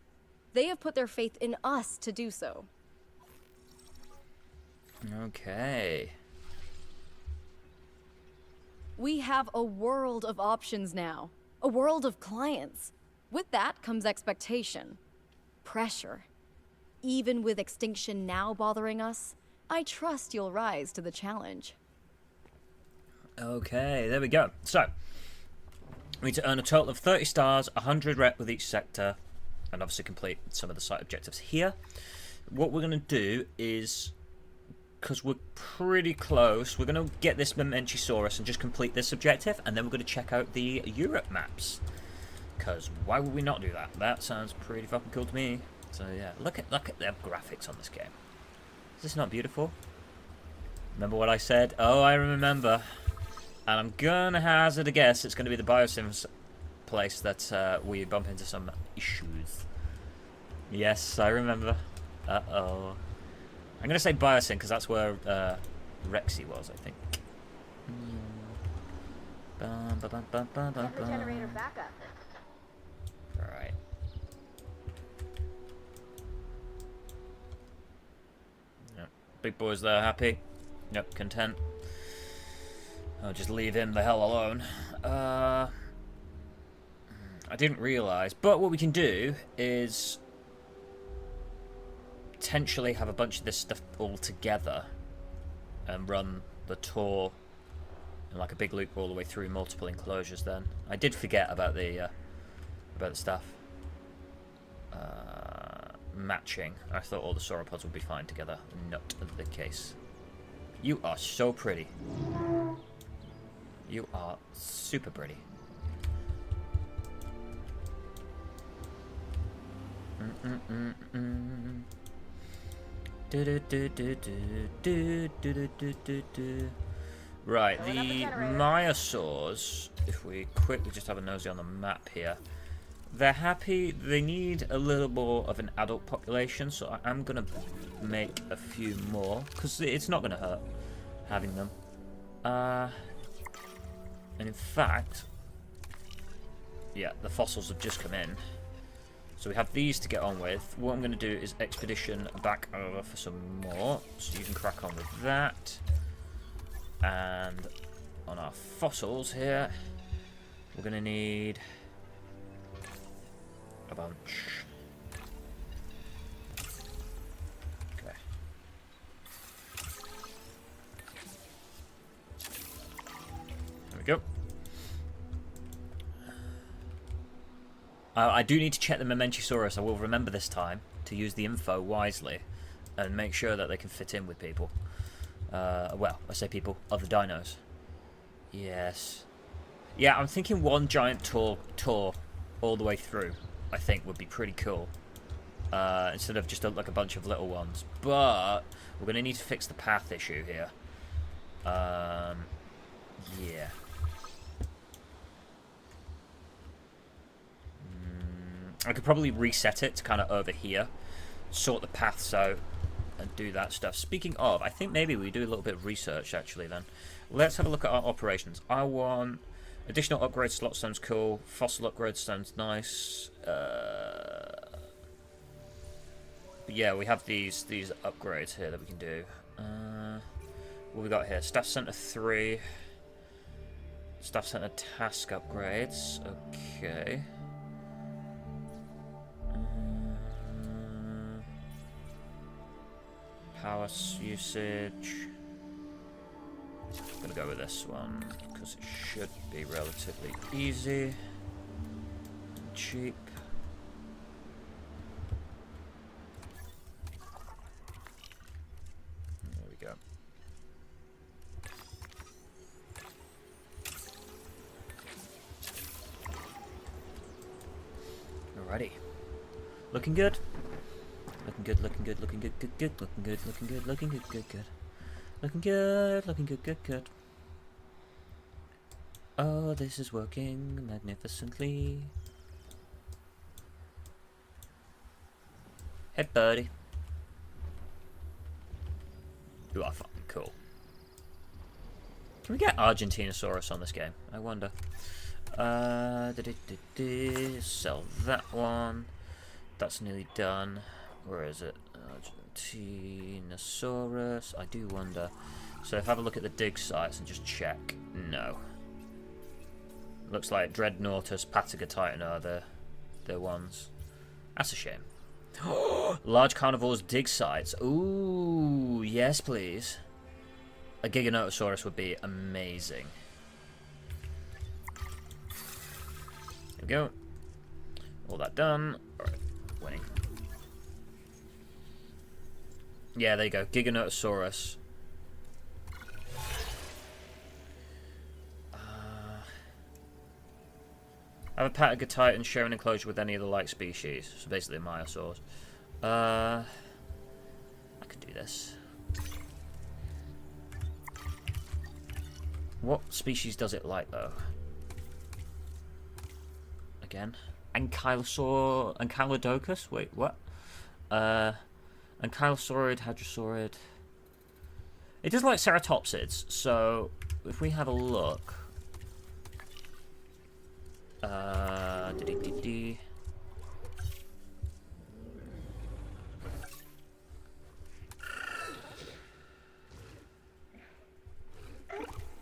They have put their faith in us to do so. Okay. We have a world of options now. A world of clients. With that comes expectation. Pressure. Even with extinction now bothering us, I trust you'll rise to the challenge. Okay, there we go. So, we need to earn a total of 30 stars, 100 rep with each sector, and obviously complete some of the site objectives here. What we're going to do is, because we're pretty close, we're going to get this Memenchisaurus and just complete this objective, and then we're going to check out the Europe maps. Because why would we not do that? That sounds pretty fucking cool to me. So yeah, look at the graphics on this game. Is this not beautiful? Remember what I said? Oh, I remember. And I'm gonna hazard a guess it's gonna be the Biosims place that we bump into some issues. Yes, I remember. Uh-oh. I'm gonna say Biosim because that's where Rexy was, I think. Get the generator back up. Alright. Yep. Big boy's there, happy. Yep, content. I'll just leave him the hell alone. I didn't realise, but what we can do is potentially have a bunch of this stuff all together and run the tour in like a big loop all the way through multiple enclosures then. I did forget about the stuff. Matching. I thought all the sauropods would be fine together. Not the case. You are so pretty. You are super pretty. Right, the Myosaurs, if we quickly just have a nosy on the map here, they're happy. They need a little more of an adult population, so I am going to make a few more, because it's not going to hurt having them. And in fact, yeah, the fossils have just come in. So we have these to get on with. What I'm going to do is expedition back over for some more, so you can crack on with that. And on our fossils here, we're going to need a bunch. Okay. There we go. I do need to check the Memenchisaurus. I will remember this time to use the info wisely and make sure that they can fit in with people. Well, I say people, other dinos. Yes. Yeah, I'm thinking one giant tour all the way through, I think, would be pretty cool. Instead of just like a bunch of little ones. But we're going to need to fix the path issue here. Yeah. I could probably reset it to kind of over here, sort the paths out, and do that stuff. Speaking of, I think maybe we do a little bit of research actually then. Let's have a look at our operations. I want additional upgrade slot sounds cool. Fossil upgrade sounds nice. But yeah, we have these upgrades here that we can do. What we got here? Staff Center 3. Staff Center task upgrades. Okay. Power usage. I'm gonna go with this one because it should be relatively easy, cheap. There we go. Looking good. Looking good, looking good, looking good, good, good, looking good, looking good, looking good, good, good. Looking good, looking good, good, good. Oh, this is working magnificently. Hey, buddy. You are fucking cool. Can we get Argentinosaurus on this game? I wonder. Sell that one. That's nearly done. Where is it? Argentinosaurus. I do wonder. So if I have a look at the dig sites and just check. No. Looks like Dreadnoughtus, Patagotitan are the ones. That's a shame. Large carnivores dig sites. Ooh, yes please. A Giganotosaurus would be amazing. There we go. All that done. Alright, winning. Yeah, there you go. Giganotosaurus. Have a Patagotitan share an enclosure with any of the like species. So basically a Myosaurs. I could do this. What species does it like though? Again? Ankylodocus? Wait, what? Ankylosaurid, Hadrosaurid. It does like ceratopsids, so if we have a look.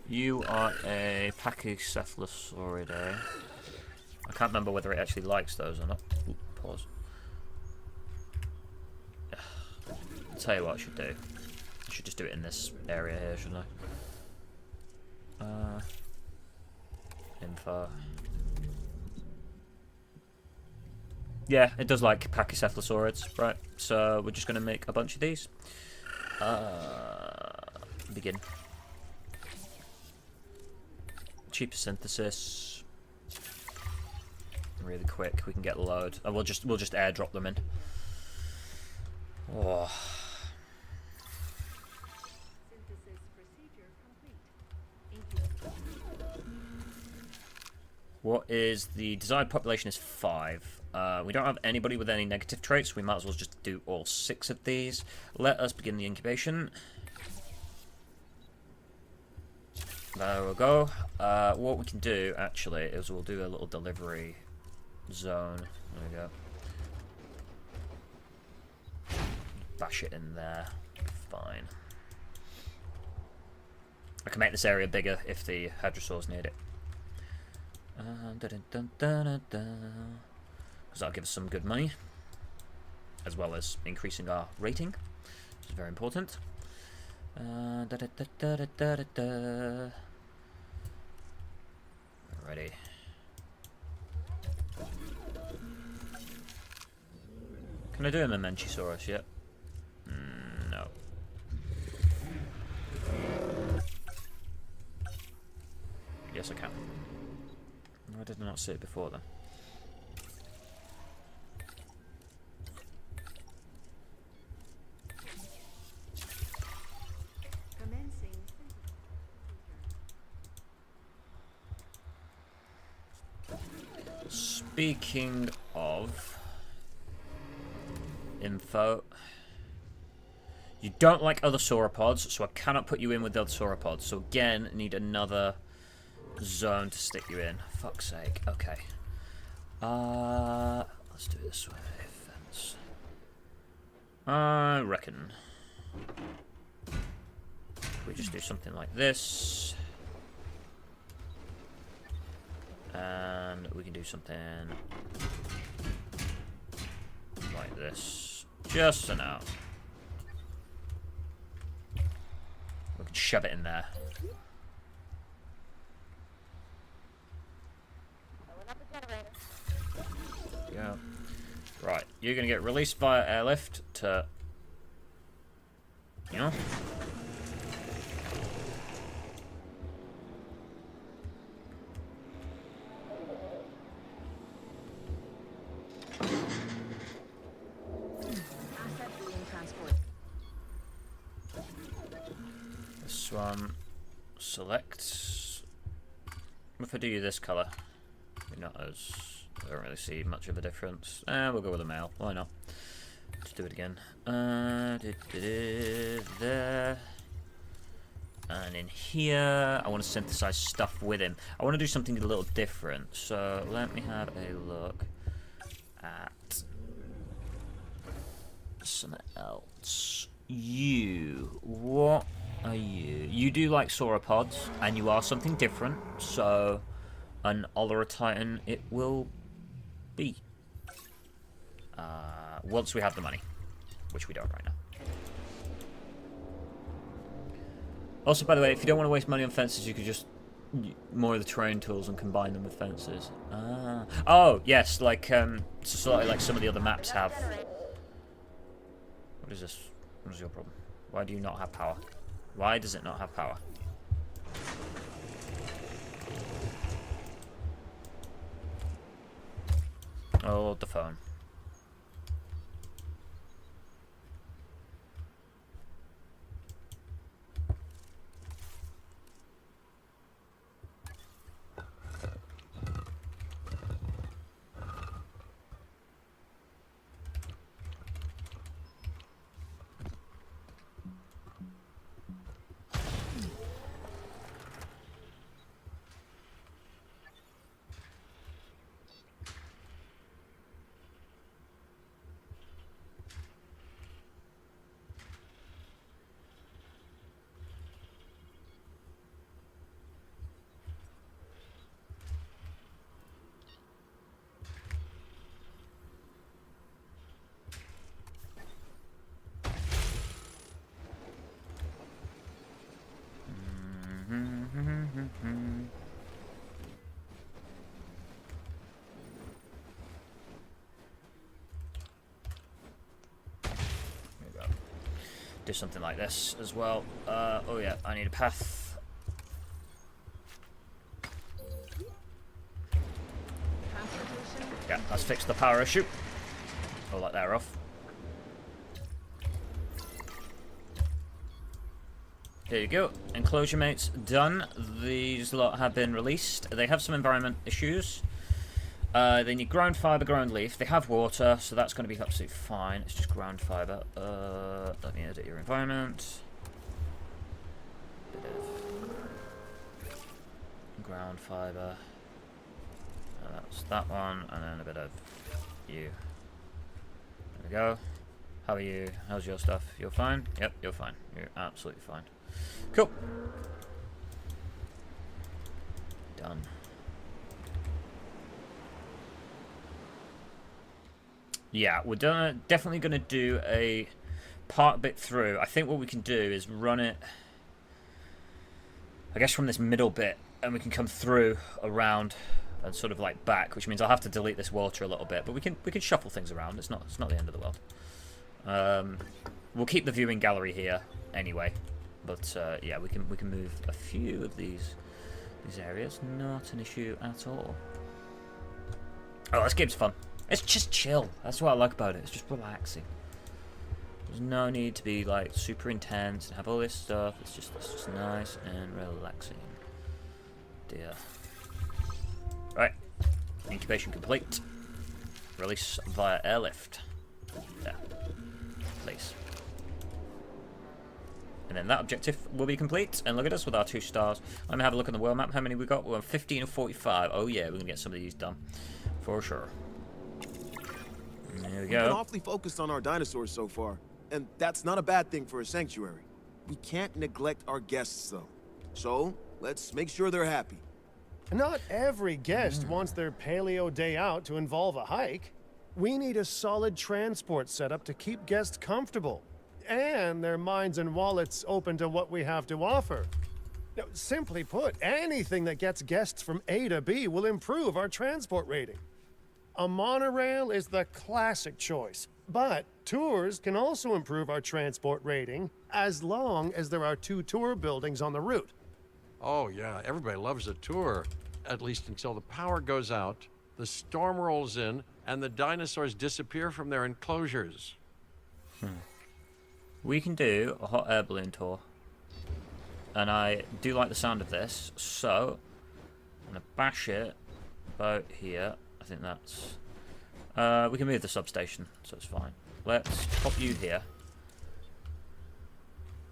You are a Pachycephalosauridae. I can't remember whether it actually likes those or not. Ooh, pause. I'll tell you what I should do. I should just do it in this area here, shouldn't I? Info. Yeah, it does like Pachycephalosaurids, right? So we're just going to make a bunch of these. Begin. Cheaper synthesis. Really quick, we can get a load. And we'll just airdrop them in. Oh. What is the desired population is 5. We don't have anybody with any negative traits, so we might as well just do all 6 of these. Let us begin the incubation. There we go. What we can do, actually, is we'll do a little delivery zone. There we go. Bash it in there. Fine. I can make this area bigger if the hadrosaurs need it. Because that'll give us some good money, as well as increasing our rating, which is very important. Ready. Can I do a Mamenchisaurus yet? No. Yes, I can. Why did I not see it before then? Speaking of info, you don't like other sauropods, so I cannot put you in with the other sauropods. So again, need another zone to stick you in. Fuck's sake. Okay. Let's do it this way. Fence. I reckon we just do something like this. And we can do something like this. Just so now. We can shove it in there. Yeah. Right, you're gonna get released via airlift to, you know. this one. Select. If I do you this colour, you're not as. I don't really see much of a difference. We'll go with a male. Why not? Let's do it again. There. And in here, I want to synthesize stuff with him. I want to do something a little different. So let me have a look at something else. You. What are you? You do like sauropods, and you are something different. So an Olera Titan it will be. Once we have the money, which we don't right now. Also, by the way, if you don't want to waste money on fences, you could just more of the terrain tools and combine them with fences. Oh, yes, like sort of like some of the other maps have. What is this? What is your problem? Why do you not have power? Why does it not have power? Oh, the phone. Do something like this as well. Oh yeah, I need a path. Yeah, let's fix the power issue. I'll let that off. There you go. Enclosure mates done. These lot have been released. They have some environment issues. They need ground fiber, ground leaf. They have water, so that's going to be absolutely fine. It's just ground fiber. Let me edit your environment. Bit of ground fiber. That's that one, and then a bit of you. There we go. How are you? How's your stuff? You're fine? Yep, you're fine. You're absolutely fine. Cool. Done. Yeah, we're definitely going to do a part bit through. I think what we can do is run it, I guess, from this middle bit, and we can come through around and sort of like back, which means I'll have to delete this water a little bit, but we can shuffle things around. It's not the end of the world. We'll keep the viewing gallery here anyway, but yeah, we can move a few of these areas. Not an issue at all. Oh, this game's fun. It's just chill. That's what I like about it. It's just relaxing. There's no need to be like super intense and have all this stuff. It's just nice and relaxing. Dear. Right. Incubation complete. Release via airlift. There. Please. And then that objective will be complete. And look at us with our 2 stars. Let me have a look at the world map. How many we got? We're on 15 and 45. Oh yeah, we're going to get some of these done. For sure. There we We've go. been awfully focused on our dinosaurs so far, and that's not a bad thing for a sanctuary. We can't neglect our guests, though. So, let's make sure they're happy. Not every guest wants their paleo day out to involve a hike. We need a solid transport setup to keep guests comfortable, and their minds and wallets open to what we have to offer. Now, simply put, anything that gets guests from A to B will improve our transport rating. A monorail is the classic choice, but tours can also improve our transport rating as long as there are 2 tour buildings on the route. Oh yeah, everybody loves a tour, at least until the power goes out, the storm rolls in, and the dinosaurs disappear from their enclosures. We can do a hot air balloon tour. and I do like the sound of this, so I'm going to bash it about here. I think that's... we can move the substation, so it's fine. Let's pop you here.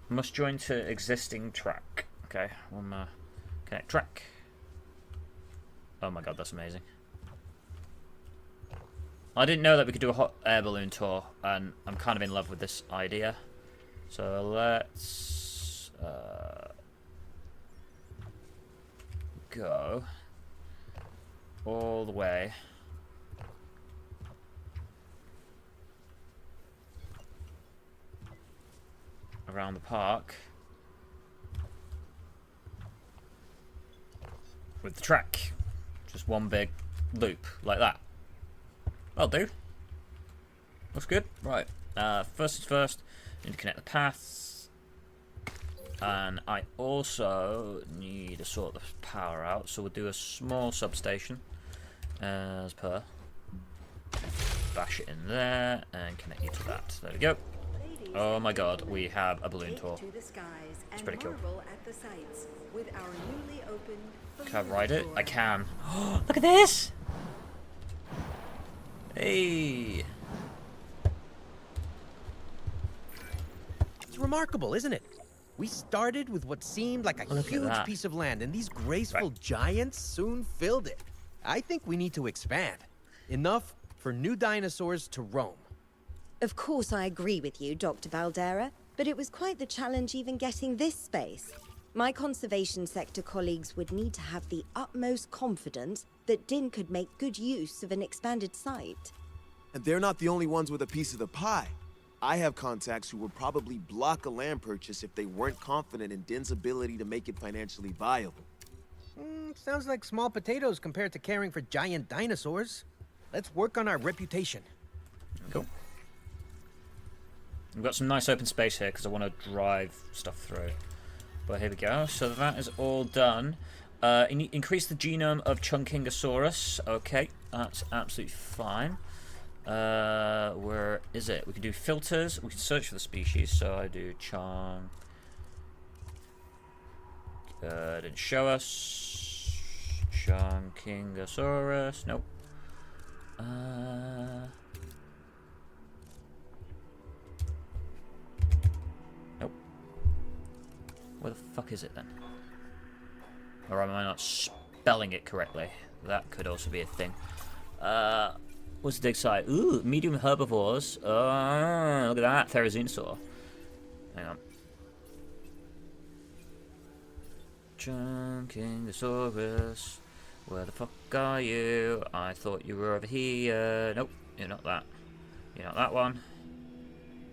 Must join to existing track. Okay, one more. Connect track. Oh my god, that's amazing. I didn't know that we could do a hot air balloon tour, and I'm kind of in love with this idea. So let's go all the way around the park with the track. Just one big loop like that. That'll do. Looks good. Right. First things first, need to connect the paths. And I also need to sort the power out, so we'll do a small substation as per. Bash it in there and connect you to that. There we go. Oh my god, we have a balloon tour. It's pretty cool. Can I ride it? I can. Look at this! Hey! It's remarkable, isn't it? We started with what seemed like a huge piece of land, and these graceful giants soon filled it. I think we need to expand. Enough for new dinosaurs to roam. Of course I agree with you, Dr. Valdera, but it was quite the challenge even getting this space. My conservation sector colleagues would need to have the utmost confidence that Din could make good use of an expanded site. And they're not the only ones with a piece of the pie. I have contacts who would probably block a land purchase if they weren't confident in Din's ability to make it financially viable. Sounds like small potatoes compared to caring for giant dinosaurs. Let's work on our reputation. Cool. We've got some nice open space here because I want to drive stuff through. But here we go. So that is all done. Increase the genome of Chunkingosaurus. Okay, that's absolutely fine. Where is it? We can do filters. We can search for the species. So I do Chung. Didn't show us. Chunkingosaurus. Nope. Nope. Where the fuck is it then? Or am I not spelling it correctly? That could also be a thing. What's the dig site? Ooh, medium herbivores. Oh, look at that. Therizinosaur. Hang on. Chunkingosaurus. Where the fuck are you? I thought you were over here. Nope, you're not that. You're not that one.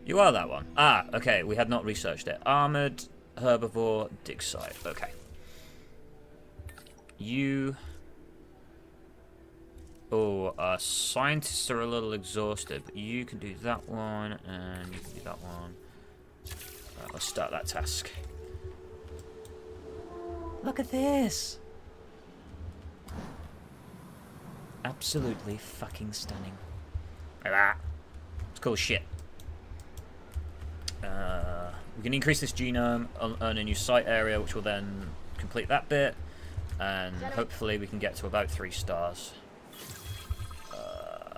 You are that one. Ah, okay. We had not researched it. Armored herbivore dig site. Okay. You... Oh, scientists are a little exhausted, but you can do that one, and you can do that one. Right, let's start that task. Look at this! Absolutely fucking stunning. Like that. It's cool as shit. We can increase this genome, earn a new site area, which will then complete that bit, and hopefully we can get to about 3 stars.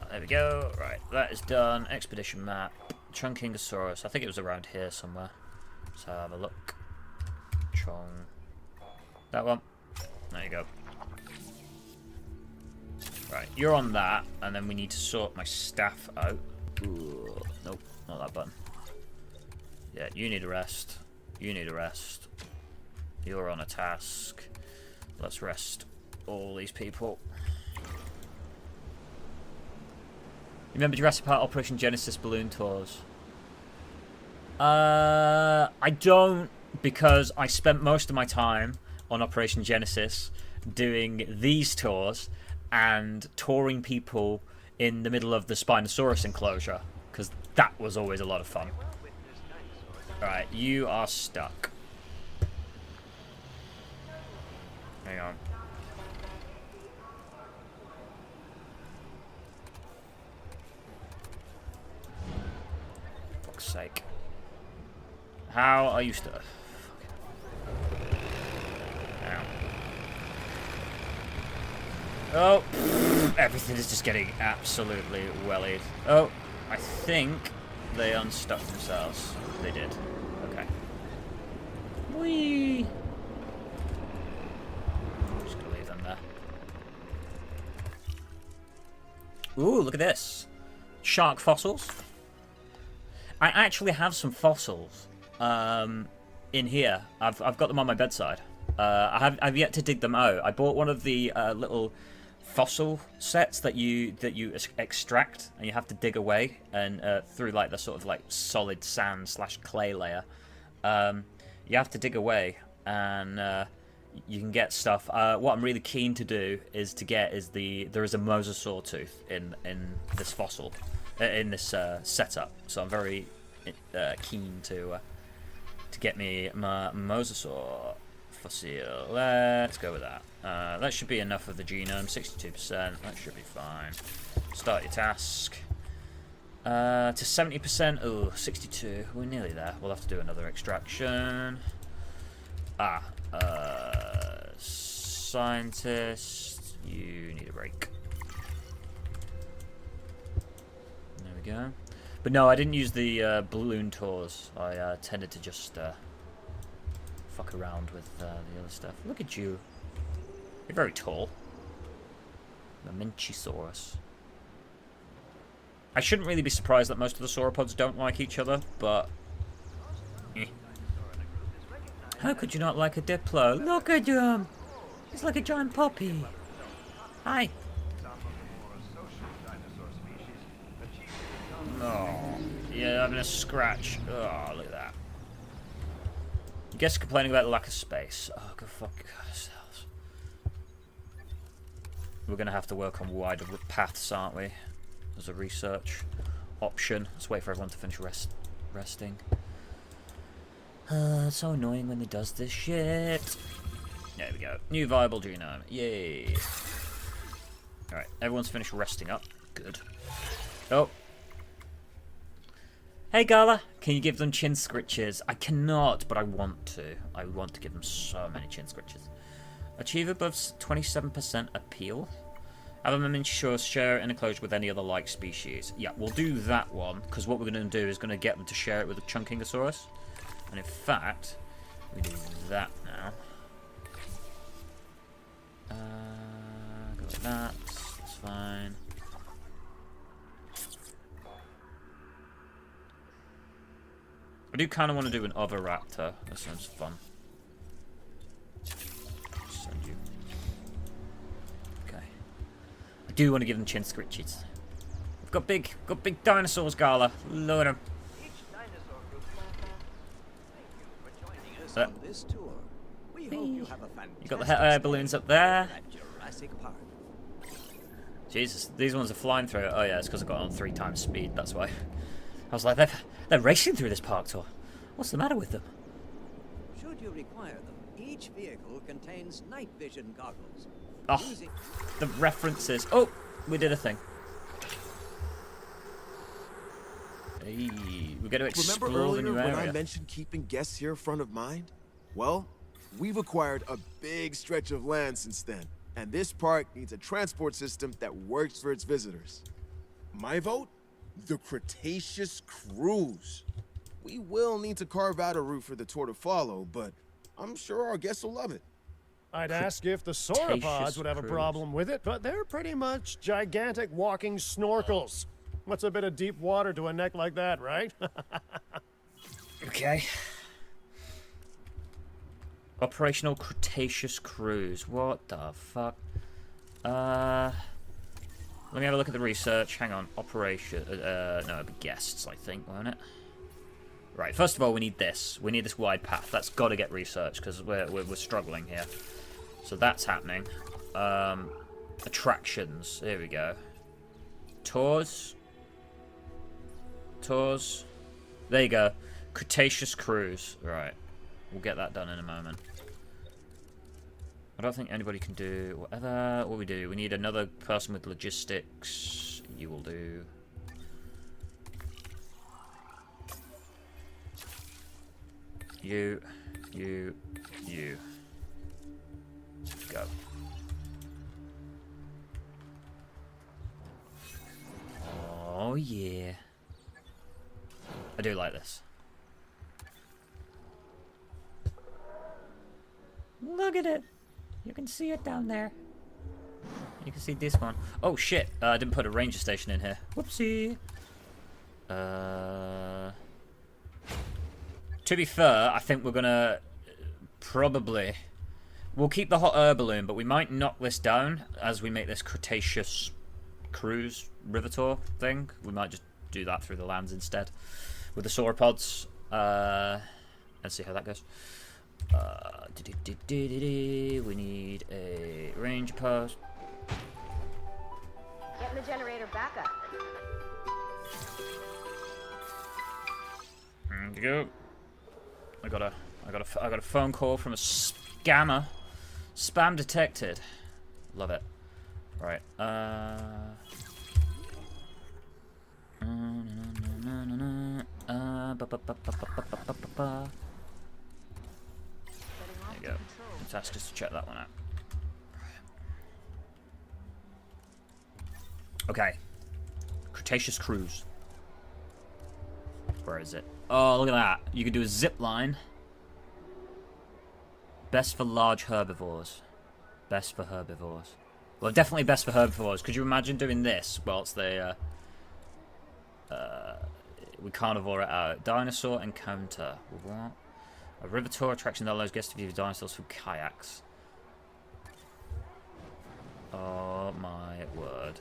There we go. Right, that is done. Expedition map. Chunkingosaurus. I think it was around here somewhere. Let's have a look. Chung. That one. There you go. Right, you're on that, and then we need to sort my staff out. Ooh, nope, not that button. Yeah, you need a rest. You need a rest. You're on a task. Let's rest all these people. Remember Jurassic Park Operation Genesis balloon tours? I don't, because I spent most of my time on Operation Genesis doing these tours and touring people in the middle of the Spinosaurus enclosure, because that was always a lot of fun. Right, you are stuck. Hang on. Fuck's sake. How are you still... Oh, everything is just getting absolutely wellied. Oh, I think they unstuck themselves. They did. Okay. Whee! Just gonna leave them there. Ooh, look at this. Shark fossils. I actually have some fossils in here. I've got them on my bedside. I've yet to dig them out. I bought one of the little fossil sets that you extract, and you have to dig away and through like the sort of like solid sand / clay layer. You have to dig away, and you can get stuff. What I'm really keen to do is there is a mosasaur tooth in this fossil, in this setup. So I'm very keen to get me my mosasaur fossil. Let's go with that. That should be enough of the genome. 62%. That should be fine. Start your task. To 70%. Oh, 62. We're nearly there. We'll have to do another extraction. Scientist, you need a break. There we go. But no, I didn't use the balloon tours. I tended to just fuck around with the other stuff. Look at you. You're very tall. The Minchisaurus. I shouldn't really be surprised that most of the sauropods don't like each other, but... How could you not like a Diplo? Look at him! He's like a giant puppy. Hi. Oh, yeah, having a scratch. Oh, look at that. I guess complaining about the lack of space. Oh, go fuck yourselves. We're going to have to work on wider paths, aren't we? As a research option. Let's wait for everyone to finish resting. It's so annoying when he does this shit. There we go. New viable genome. Yay. Alright, everyone's finished resting up. Good. Oh. Hey, Gala. Can you give them chin scritches? I cannot, but I want to. I want to give them so many chin scritches. Achieve above 27% appeal. Have them ensure share an enclosure with any other like species. Yeah, we'll do that one, because what we're going to do is going to get them to share it with a Chunkingosaurus. And in fact, we do that now. Go like that. That's fine. I do kind of want to do an Oviraptor. That sounds fun. Send you. Okay. I do want to give them chin scritches. We've got big dinosaurs, Gala. Load them. This tour. We hope you have a You got the air balloons up there. Jurassic Park. Jesus, these ones are flying through it. Oh yeah, it's because I've got on 3 times speed, that's why. I was like, they're racing through this park tour. What's the matter with them? Should you require them, each vehicle contains night vision goggles. Oh, the references. Oh, we did a thing. Hey, we're going to explore Remember the new earlier when area. I mentioned keeping guests here front of mind? Well, we've acquired a big stretch of land since then, and this park needs a transport system that works for its visitors. My vote? The Cretaceous Cruise. We will need to carve out a route for the tour to follow, but I'm sure our guests will love it. I'd ask if the sauropods would have a problem with it, but they're pretty much gigantic walking snorkels. What's a bit of deep water to a neck like that, right? Okay. Operational Cretaceous Cruise. What the fuck? Let me have a look at the research. Hang on. Operation. No, it'd be guests, I think, won't it? Right. First of all, we need this. We need this wide path. That's got to get researched because we're struggling here. So that's happening. Attractions. Here we go. Tours. Tours. There you go. Cretaceous Cruise. Right. We'll get that done in a moment. I don't think anybody can do whatever. What we do? We need another person with logistics. You will do. You. Go. yeah. I do like this. Look at it. You can see it down there. You can see this one. Oh shit! I didn't put a ranger station in here. Whoopsie. To be fair, I think we're gonna probably we'll keep the hot air balloon, but we might knock this down as we make this Cretaceous cruise river tour thing. We might just do that through the lands instead with the sauropods. Let's see how that goes. We need a range post. Getting the generator back up. There you go. I got a phone call from a scammer. Spam detected. Love it. Right. There you go. Let's ask us to check that one out. Okay. Cretaceous cruise. Where is it? Oh, look at that. You can do a zip line. Best for large herbivores. Best for herbivores. Well, definitely best for herbivores. Could you imagine doing this whilst they, we carnivore it out. Dinosaur encounter. What? A river tour attraction that allows guests to view dinosaurs from kayaks. Oh my word.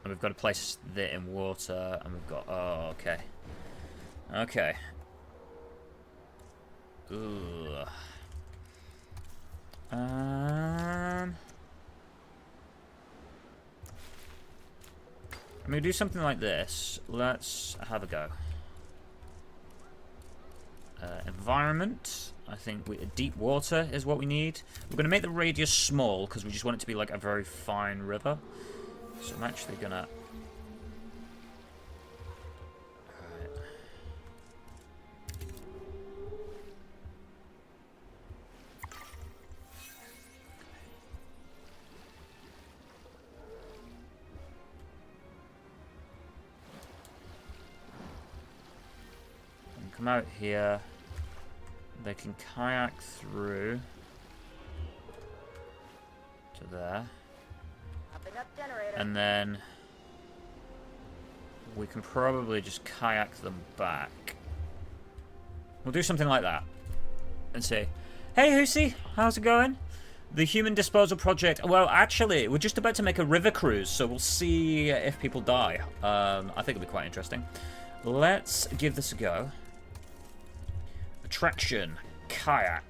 And we've got to place that in water, and we've got... Oh, okay. Okay. Ugh. I'm going to do something like this. Let's have a go. Environment. I think deep water is what we need. We're going to make the radius small, because we just want it to be like a very fine river. So I'm actually gonna... Alright. And come out here. They can kayak through to there. And then we can probably just kayak them back. We'll do something like that. And say, hey Hussey, how's it going? The human disposal project. Well, actually, we're just about to make a river cruise, so we'll see if people die. I think it'll be quite interesting. Let's give this a go. Attraction. Kayak.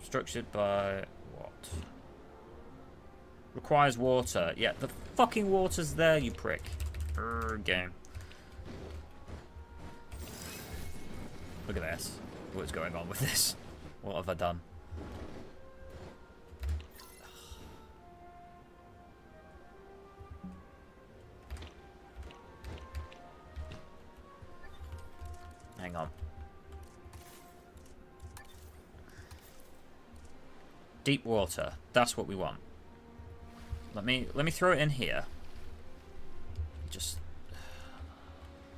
Structured by what? Requires water. Yeah, the fucking water's there, you prick. Game. Look at this. What's going on with this? What have I done? Hang on. Deep water. That's what we want. Let me throw it in here.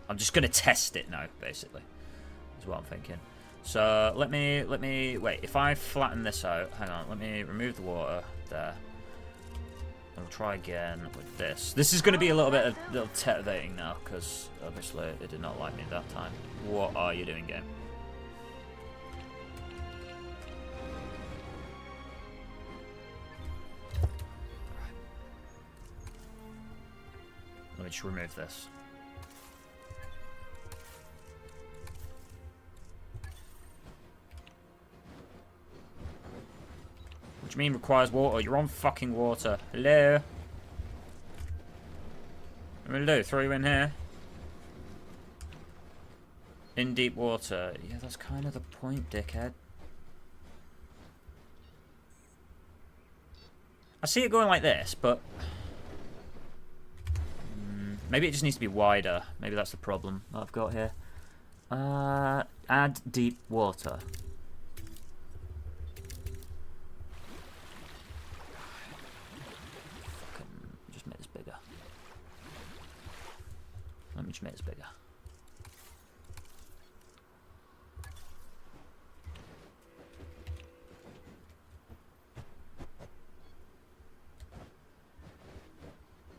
I'm just gonna test it now, basically. Is what I'm thinking. So let me wait. If I flatten this out, hang on. Let me remove the water there. And we'll try again with this. This is going to be a little titivating now, because obviously it did not like me that time. What are you doing, game? Let me just remove this. What do you mean requires water? You're on fucking water. Hello? What am I do? Throw you in here? In deep water. Yeah, that's kind of the point, dickhead. I see it going like this, but... maybe it just needs to be wider. Maybe that's the problem that I've got here. Add deep water. me just make this bigger.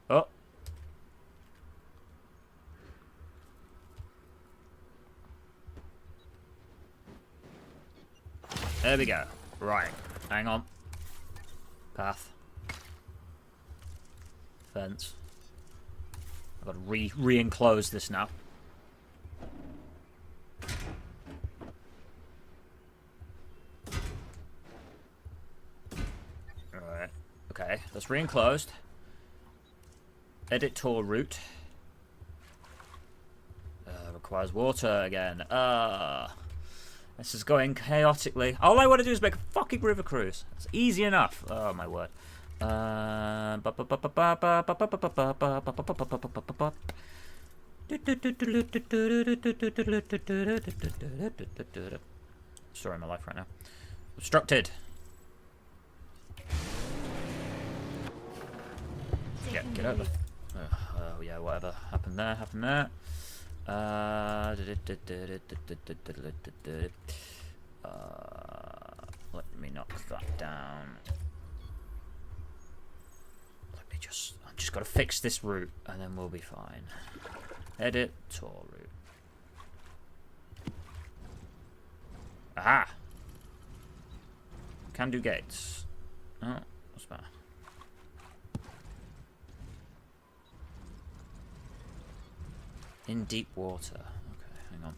Oh. There we go. Right. Hang on. Path. Fence. I've got to re-enclose this now. Alright. Okay, that's re-enclosed. Edit tour route. Requires water again. This is going chaotically. All I want to do is make a fucking river cruise. It's easy enough. Oh my word. Story of my life right now. Obstructed. Yeah, get over. Oh yeah, whatever happened there, happened there. Let me knock that down. I'm just gotta fix this route and then we'll be fine. Edit tour route. Aha! Can do gates. Oh, what's that? In deep water. Okay, hang on.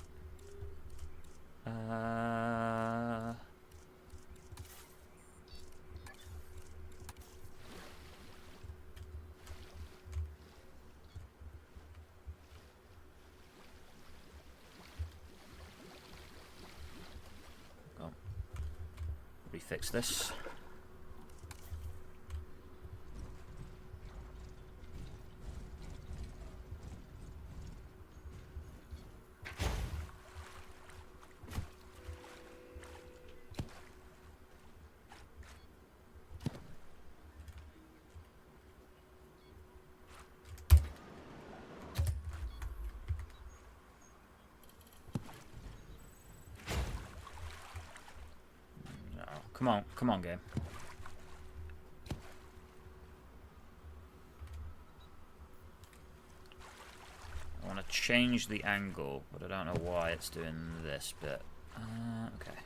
Refix this. Come on, game. I want to change the angle, but I don't know why it's doing this bit. Okay.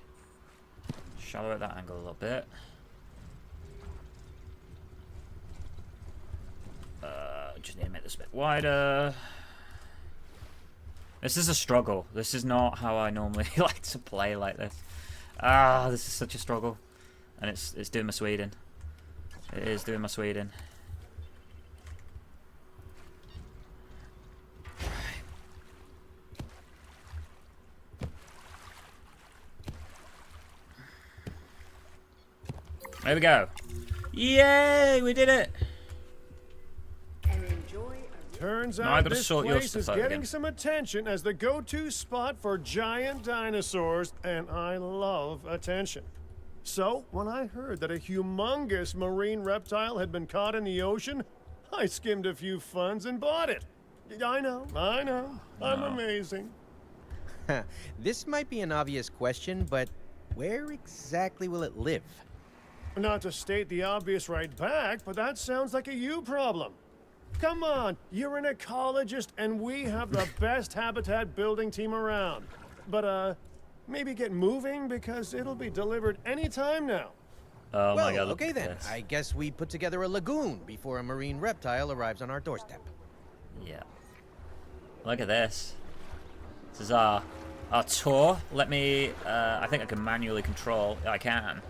Shallow at that angle a little bit. Just need to make this a bit wider. This is a struggle. This is not how I normally like to play like this. This is such a struggle. And it's doing my Sweden. It is doing my Sweden. There we go. Yay, we did it. Turns out this place is getting some attention as the go-to spot for giant dinosaurs, and I love attention. So, when I heard that a humongous marine reptile had been caught in the ocean, I skimmed a few funds and bought it. I know. I'm amazing. This might be an obvious question, but where exactly will it live? Not to state the obvious right back, but that sounds like a you problem. Come on, you're an ecologist, and we have the best habitat building team around. But, maybe get moving, because it'll be delivered anytime now. Oh well, my god. Okay then. I guess we put together a lagoon before a marine reptile arrives on our doorstep. Yeah. Look at this. This is our tour. Let me, I think I can manually control. I can.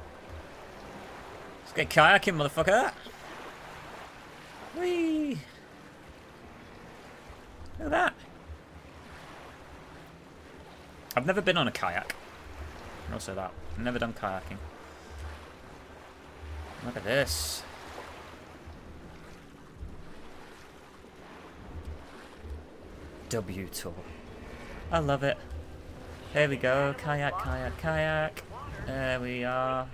Let's get kayaking, motherfucker. Whee! Look at that. I've never been on a kayak. And also that. I've never done kayaking. Look at this. W tour. I love it. Here we go. Kayak, kayak, kayak. There we are.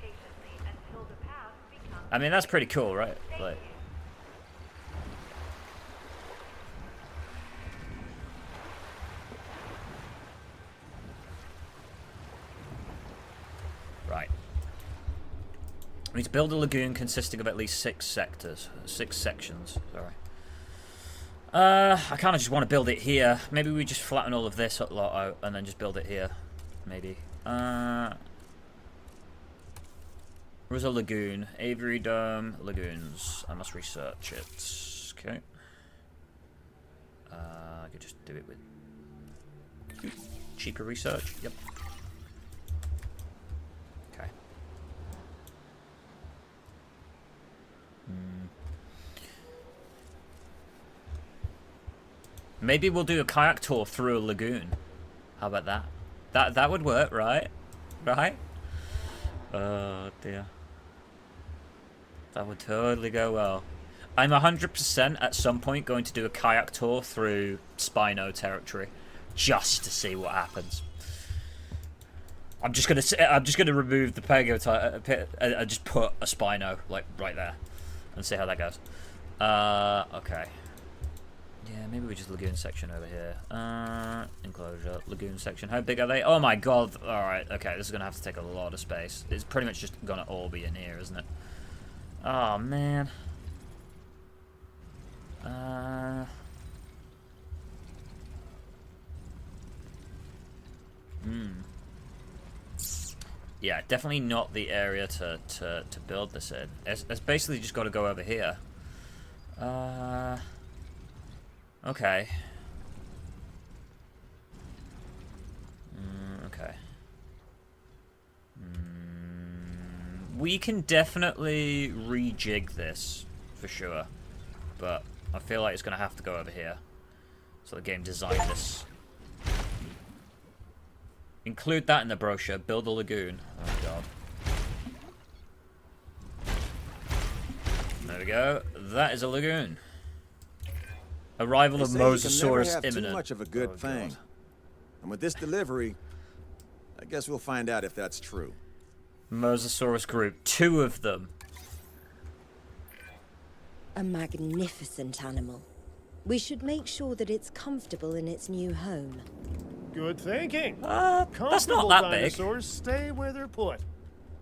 I mean, that's pretty cool, right? Like, We need to build a lagoon consisting of at least 6 sectors. 6 sections, sorry. I kind of just want to build it here. Maybe we just flatten all of this a lot out and then just build it here. Maybe. Where's a lagoon? Aviary Dome, lagoons. I must research it. Okay. I could just do it with cheaper research. Yep. Okay. Maybe we'll do a kayak tour through a lagoon. How about that? That would work, right? Right? Oh dear. That would totally go well. I'm 100% at some point going to do a kayak tour through Spino territory, just to see what happens. I'm just gonna remove the Pego type and just put a Spino like right there, and see how that goes. Okay. Yeah, maybe we just lagoon section over here. Enclosure, lagoon section. How big are they? Oh my god. Alright, okay, this is gonna have to take a lot of space. It's pretty much just gonna all be in here, isn't it? Oh man. Yeah, definitely not the area to build this in. It's basically just got to go over here. Okay. Okay. We can definitely rejig this, for sure. But I feel like it's going to have to go over here. So the game designed this. Include that in the brochure. Build a lagoon. Oh god. There we go. That is a lagoon. Arrival of Mosasaurus imminent. Too much of a good thing. God. And with this delivery, I guess we'll find out if that's true. Mosasaurus group. 2 of them. A magnificent animal. We should make sure that it's comfortable in its new home. Good thinking. That's not that dinosaurs stay where they're put.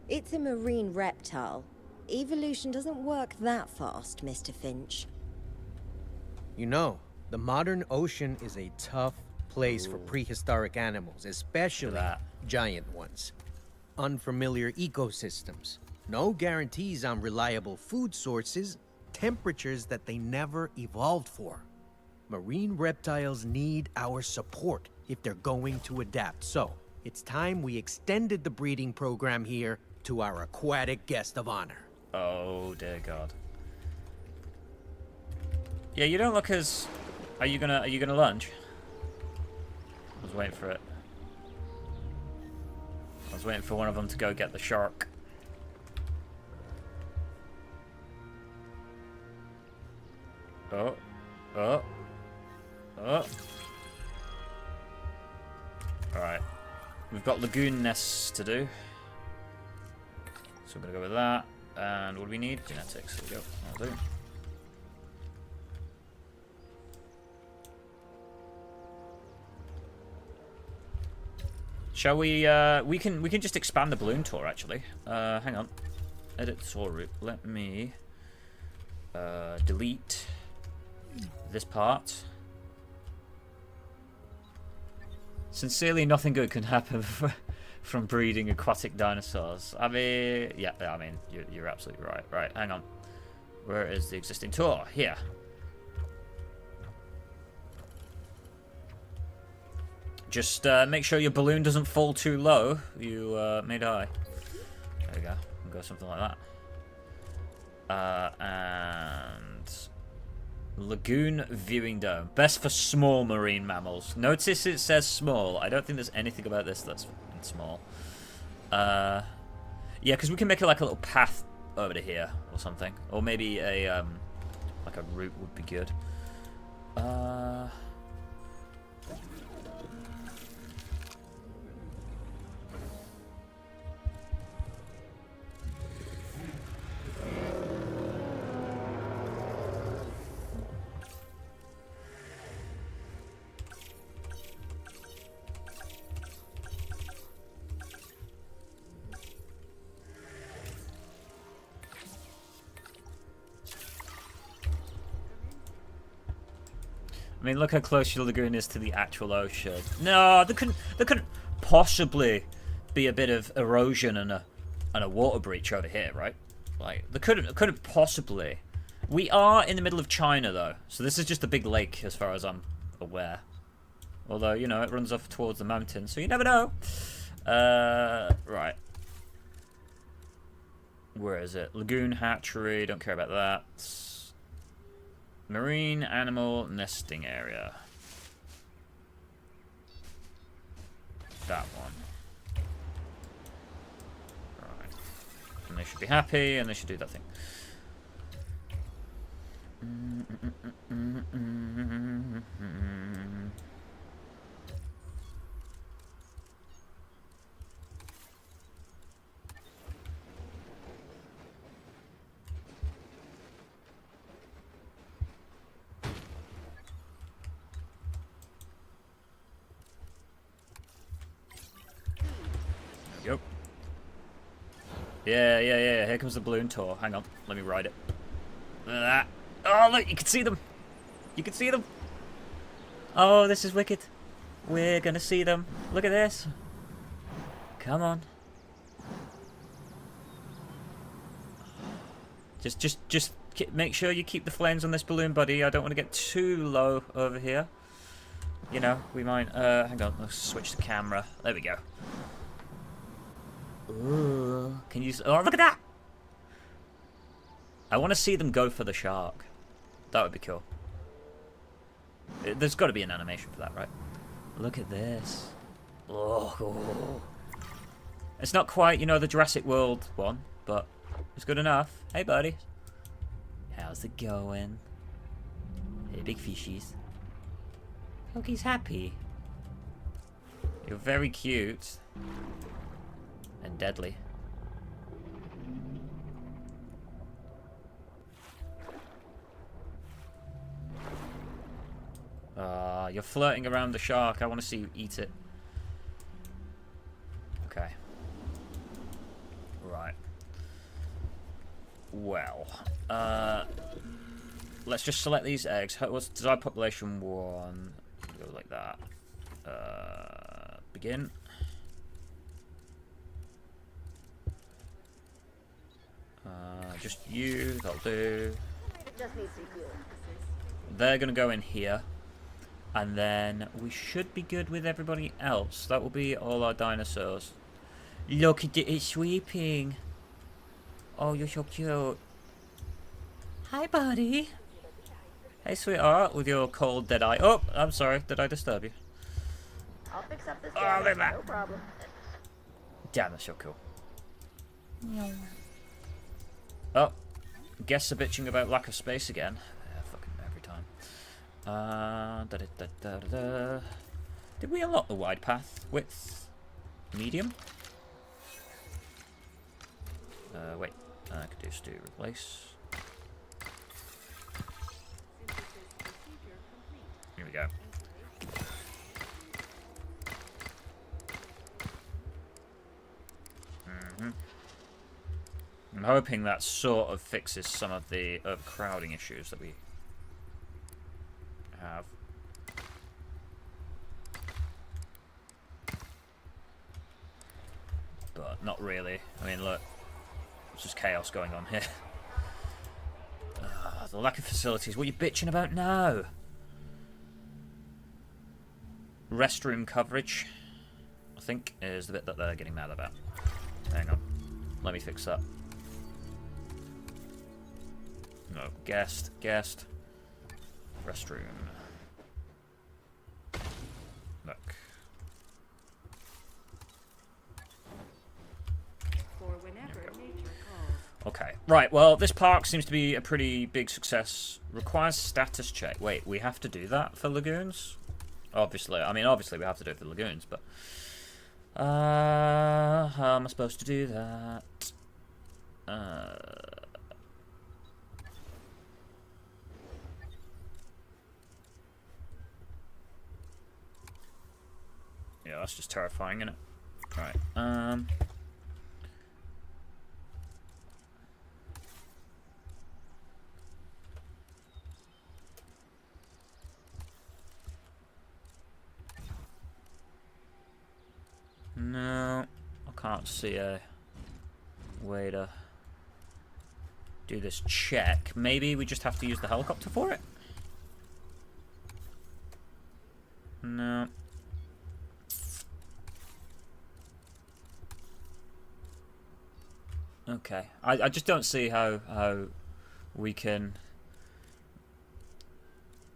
It's a marine reptile. Evolution doesn't work that fast, Mr. Finch. You know, the modern ocean is a tough place for prehistoric animals, especially giant ones. Unfamiliar ecosystems, no guarantees on reliable food sources, temperatures that they never evolved for. Marine reptiles need our support if they're going to adapt. So, it's time we extended the breeding program here to our aquatic guest of honor. Oh dear god. Yeah, you don't look as... Are you gonna lunge? I was waiting for it. I was waiting for one of them to go get the shark. Oh. Oh. Oh. Alright. We've got lagoon nests to do. So we're gonna go with that. And what do we need? Genetics. There we go. That'll do. Shall we, we can just expand the balloon tour, actually. Hang on. Edit tour route. Let me, delete this part. Sincerely, nothing good can happen from breeding aquatic dinosaurs. I mean, yeah, I mean, you're absolutely right. Right, hang on. Where is the existing tour? Here. Just make sure your balloon doesn't fall too low. You may die. There we go. We'll go something like that. And lagoon viewing dome. Best for small marine mammals. Notice it says small. I don't think there's anything about this that's small. Yeah, because we can make it like a little path over to here or something, or maybe a like a route would be good. I mean, look how close your lagoon is to the actual ocean. No, there couldn't possibly be a bit of erosion and a water breach over here, right? Like, there couldn't possibly. We are in the middle of China, though, so this is just a big lake as far as I'm aware. Although, you know, it runs off towards the mountain, so you never know. Right. Where is it? Lagoon hatchery, don't care about that. Marine animal nesting area. That one. Right. And they should be happy, and they should do that thing. Yep. Yeah. Here comes the balloon tour. Hang on. Let me ride it. Look at that. Oh, look. You can see them. You can see them. Oh, this is wicked. We're going to see them. Look at this. Come on. Just make sure you keep the flames on this balloon, buddy. I don't want to get too low over here. You know, we might... hang on. Let's switch the camera. There we go. Ooh, can you... Oh, look at that! I want to see them go for the shark. That would be cool. There's got to be an animation for that, right? Look at this. Oh. It's not quite, you know, the Jurassic World one, but it's good enough. Hey, buddy. How's it going? Hey, big fishies. Look, he's happy. You're very cute. And deadly. You're flirting around the shark. I want to see you eat it. Okay. Right. Well. Let's just select these eggs. What's desired population 1? Go like that. Begin. Just you, that'll do. They're gonna go in here. And then we should be good with everybody else. That will be all our dinosaurs. Look at it, it's sweeping. Oh, you're so cute. Hi, buddy. Hey, sweetheart, with your cold dead eye. Oh, I'm sorry, did I disturb you? I'll fix up this look at that. No problem. Damn, that's so cool. Oh, guests are bitching about lack of space again. Yeah, fucking every time. Did we unlock the wide path? Width? Medium? Wait. I could just do replace. Here we go. I'm hoping that sort of fixes some of the overcrowding issues that we have. But not really. I mean, look. There's just chaos going on here. The lack of facilities. What are you bitching about now? Restroom coverage, I think, is the bit that they're getting mad about. Hang on. Let me fix that. No, guest. Restroom. Look. Okay, right, well, this park seems to be a pretty big success. Requires status check. Wait, we have to do that for lagoons? Obviously, I mean, obviously we have to do it for lagoons, but... how am I supposed to do that? Yeah, that's just terrifying, isn't it? Right, can't see a way to do this check. Maybe we just have to use the helicopter for it? No. Okay. I just don't see how we can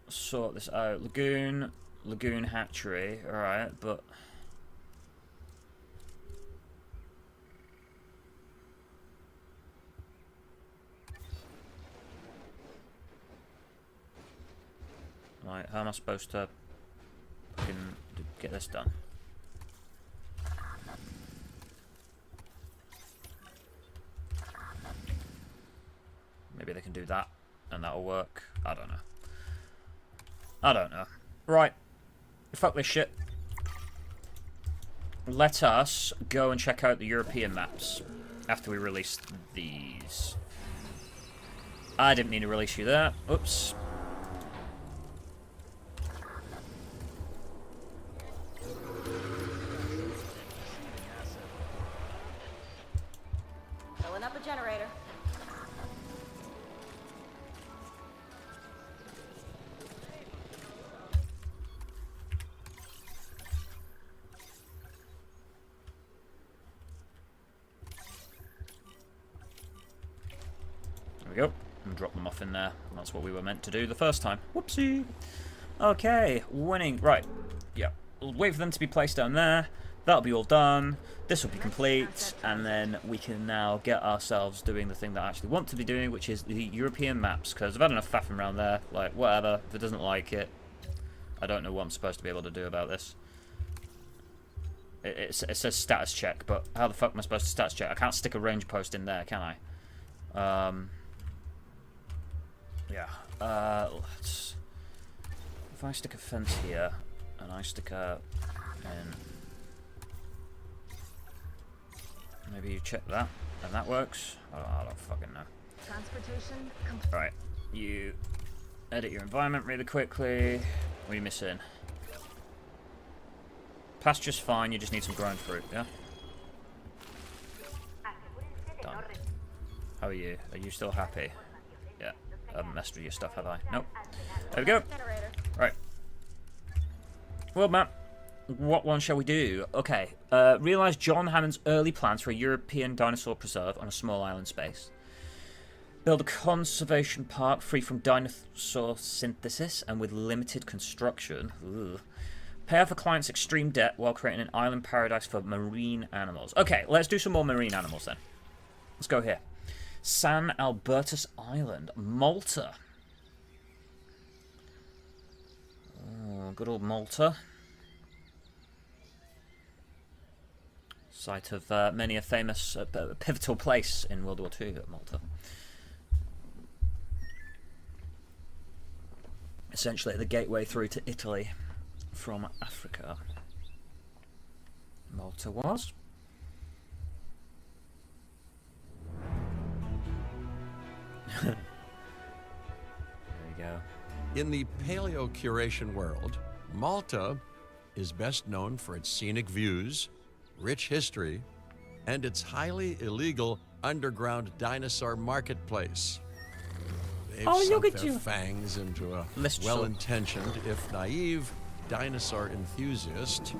sort this out. Lagoon hatchery, alright, but right, how am I supposed to get this done? Maybe they can do that and that'll work. I don't know. Right. Fuck this shit. Let us go and check out the European maps after we release these. I didn't mean to release you there. Oops. Filling up a generator. There we go. And drop them off in there. That's what we were meant to do the first time. Whoopsie. Okay, winning. Right. Yeah. We'll wait for them to be placed down there. That'll be all done. This will be complete. And then we can now get ourselves doing the thing that I actually want to be doing, which is the European maps. Because I've had enough faffing around there. Like, whatever. If it doesn't like it, I don't know what I'm supposed to be able to do about this. It says status check, but how the fuck am I supposed to status check? I can't stick a range post in there, can I? Yeah. Let's... If I stick a fence here, and I stick a... And maybe you check that, and that works? Oh, I don't fucking know. Transportation Right. You edit your environment really quickly. What are you missing? Pasture's fine, you just need some grown fruit, yeah? Done. How are you? Are you still happy? Yeah. I haven't messed with your stuff, have I? Nope. There we go. Right. World map. What one shall we do? Okay. Realise John Hammond's early plans for a European dinosaur preserve on a small island space. Build a conservation park free from dinosaur synthesis and with limited construction. Ooh. Pay off a client's extreme debt while creating an island paradise for marine animals. Okay, let's do some more marine animals then. Let's go here. San Albertus Island, Malta. Oh, good old Malta. Site of many a famous pivotal place in World War II at Malta. Essentially the gateway through to Italy from Africa. Malta was. There we go. In the paleo-curation world, Malta is best known for its scenic views, rich history, and its highly illegal underground dinosaur marketplace. They've sunk their fangs into a well-intentioned, if naive, dinosaur enthusiast,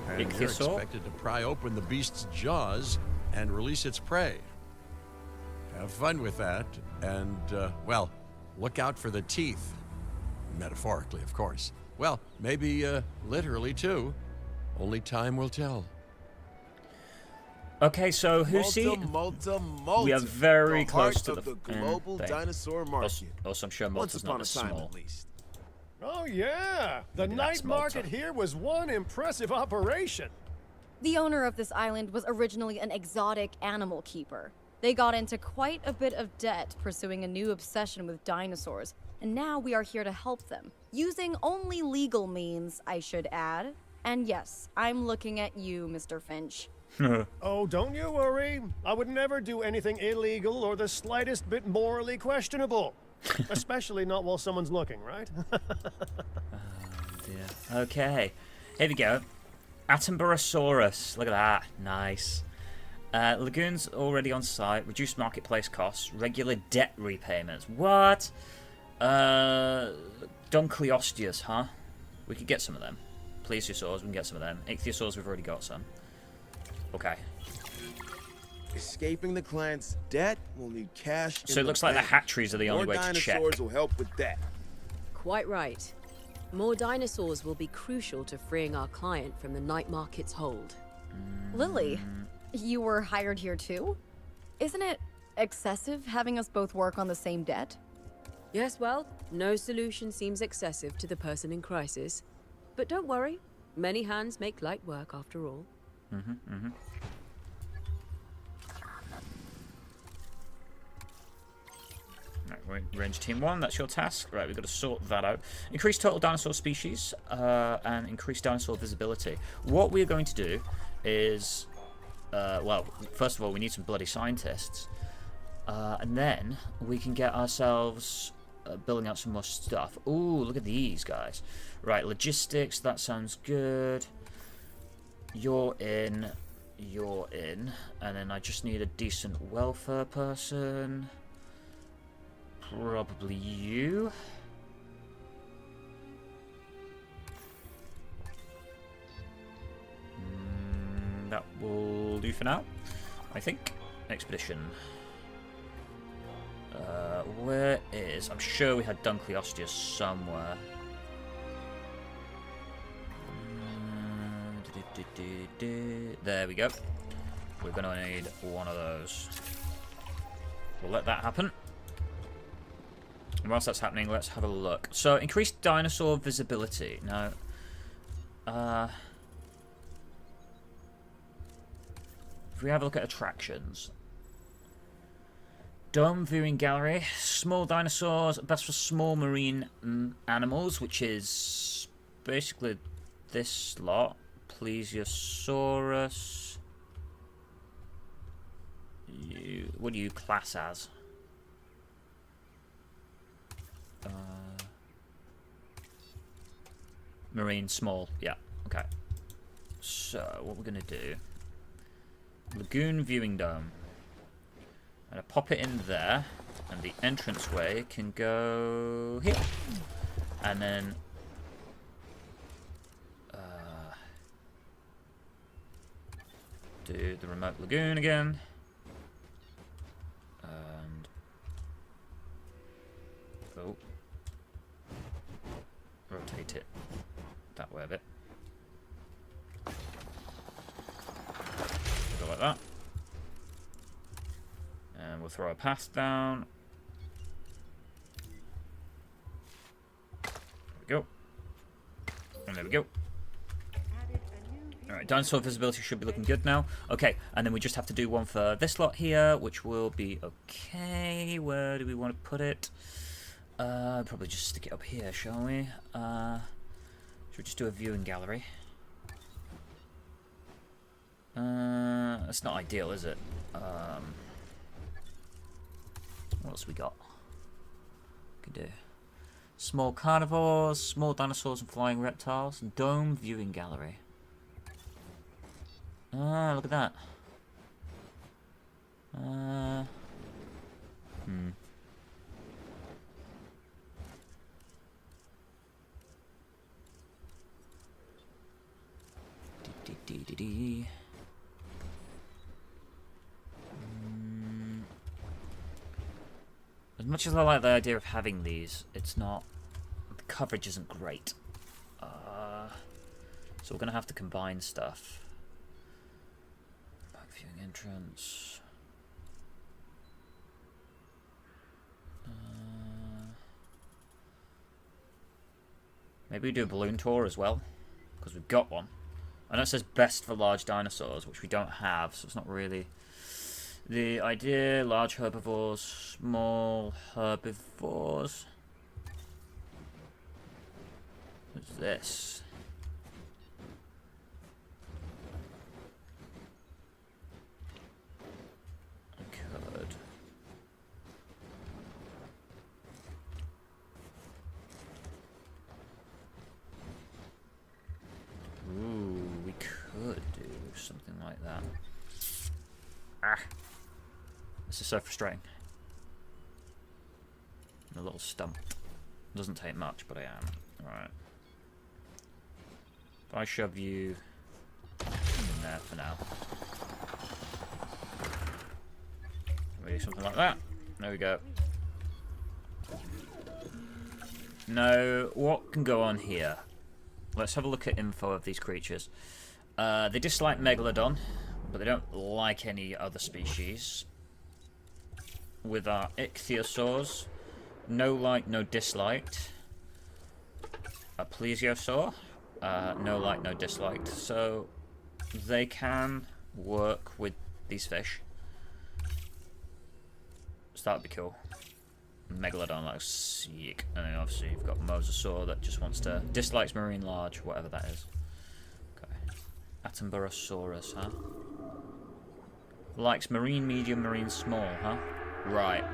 and they're expected to pry open the beast's jaws and release its prey. Have fun with that, and, well, look out for the teeth. Metaphorically, of course. Well, maybe, literally, too. Only time will tell. Okay, so Malta. We are very close to the global dinosaur market. Also, I'm sure Malta's not as small. At least. Oh, yeah. The night market here was one impressive operation. The owner of this island was originally an exotic animal keeper. They got into quite a bit of debt pursuing a new obsession with dinosaurs, and now we are here to help them. Using only legal means, I should add. And yes, I'm looking at you, Mr. Finch. Oh, don't you worry. I would never do anything illegal or the slightest bit morally questionable. Especially not while someone's looking, right? Oh, dear. Okay. Here we go. Attenborosaurus. Look at that. Nice. Lagoons already on site. Reduced marketplace costs. Regular debt repayments. What? Dunkleosteus, huh? We could get some of them. Plesiosaurs, we can get some of them. Ichthyosaurs, we've already got some. Okay. Escaping the client's debt will need cash. So it looks like the hatcheries are the only way to check. More dinosaurs will help with that. Quite right. More dinosaurs will be crucial to freeing our client from the night market's hold. Lily, you were hired here too? Isn't it excessive having us both work on the same debt? Yes, well, no solution seems excessive to the person in crisis. But don't worry, many hands make light work after all. Right, range team 1, that's your task. Right, we've got to sort that out. Increase total dinosaur species and increase dinosaur visibility. What we're going to do is, well, first of all, we need some bloody scientists. And then we can get ourselves building out some more stuff. Ooh, look at these guys. Right, logistics, that sounds good. You're in. And then I just need a decent welfare person. Probably you. That will do for now, I think. Expedition. Where is... I'm sure we had Dunkleosteus somewhere. There we go. We're going to need one of those. We'll let that happen. And whilst that's happening, let's have a look. So, increased dinosaur visibility. Now, if we have a look at attractions. Dome viewing gallery. Small dinosaurs. Best for small marine animals, which is basically this lot. Plesiosaurus. What do you class as? Marine small. Yeah, okay. So, what we're going to do... Lagoon viewing dome. I'm going to pop it in there, and the entranceway can go here. And then... do the remote lagoon again. And... oh. Rotate it that way a bit. Go like that. And we'll throw a path down. There we go. And there we go. Alright, dinosaur visibility should be looking good now. Okay, and then we just have to do one for this lot here, which will be okay. Where do we want to put it? Probably just stick it up here, shall we? Should we just do a viewing gallery? That's not ideal, is it? What else we got? We can do small carnivores, small dinosaurs and flying reptiles, and dome viewing gallery. Ah, look at that. As much as I like the idea of having these, it's not... the coverage isn't great. So we're going to have to combine stuff. Back viewing entrance. Maybe we do a balloon tour as well, because we've got one. I know it says best for large dinosaurs, which we don't have, so it's not really the idea. Large herbivores, small herbivores. What's this? I could. Ooh, we could do something like that. Ah. This is so frustrating. A little stump. Doesn't take much, but I am. Alright. If I shove you in there for now. Maybe something like that. There we go. Now, what can go on here? Let's have a look at info of these creatures. They dislike Megalodon, but they don't like any other species. With our ichthyosaurs, no like, no disliked. A plesiosaur, no like, no disliked. So they can work with these fish. So that'd be cool. Megalodon looks sick. And then obviously you've got Mosasaur that just wants to... dislikes marine large, whatever that is. Okay. Attenborosaurus, huh? Likes marine medium, marine small, huh? Right.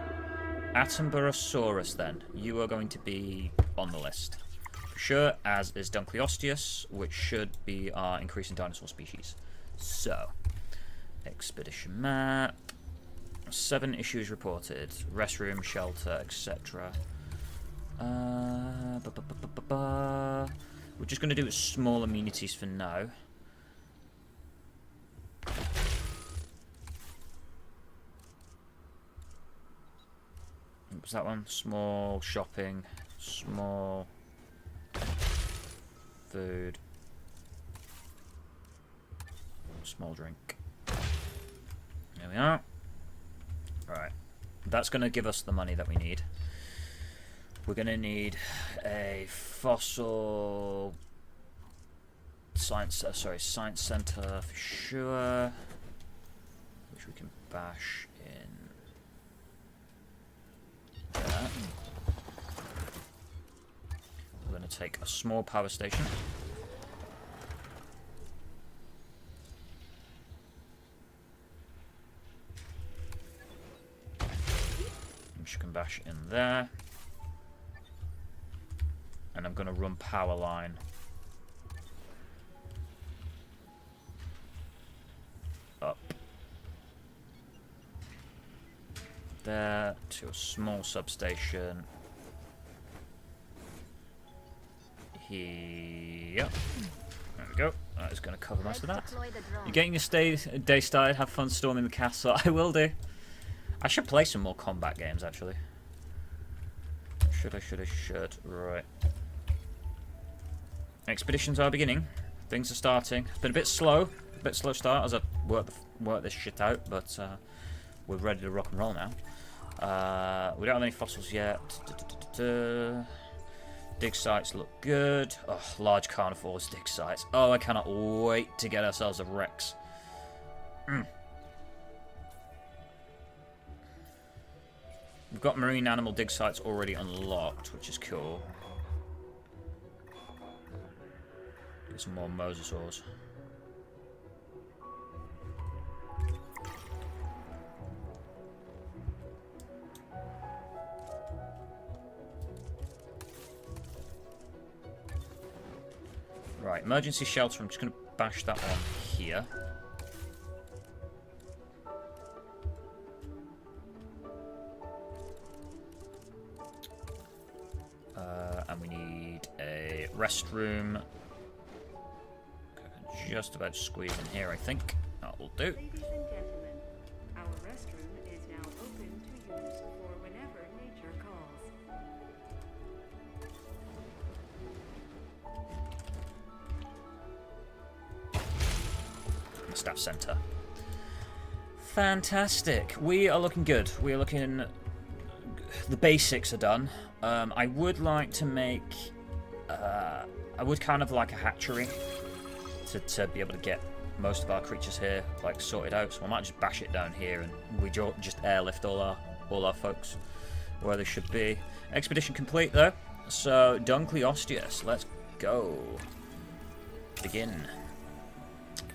Attenborosaurus then. You are going to be on the list. For sure, as is Dunkleosteus, which should be our increasing dinosaur species. So. Expedition map. 7 issues reported. Restroom, shelter, etc. We're just going to do small amenities for now. What was that one? Small shopping, small food, small drink. There we are. Right, that's going to give us the money that we need. We're going to need a fossil science, science center for sure, which we can bash in there. We're going to take a small power station. Which can bash in there. And I'm going to run power line up there to a small substation here. There we go. That is going to cover most of that. You're getting your day started. Have fun storming the castle. I will do. I should play some more combat games, actually. Should. Right. Expeditions are beginning. Things are starting. It's been a bit slow start as I work this shit out, but we're ready to rock and roll now. We don't have any fossils yet. Dig sites look good. Oh, large carnivores, dig sites. Oh, I cannot wait to get ourselves a Rex. We've got marine animal dig sites already unlocked, which is cool. Get some more mosasaurs. Right, emergency shelter. I'm just going to bash that on here. And we need a restroom. Just about squeeze in here, I think. That will do. Ladies and gentlemen, our restroom is now open to use for whenever nature calls. Staff center. Fantastic. We are looking good. We are looking... The basics are done. I would like to make... I would kind of like a hatchery to be able to get most of our creatures here like sorted out. So I might just bash it down here and we just airlift all our folks where they should be. Expedition complete though. So Dunkleosteus, let's go. Begin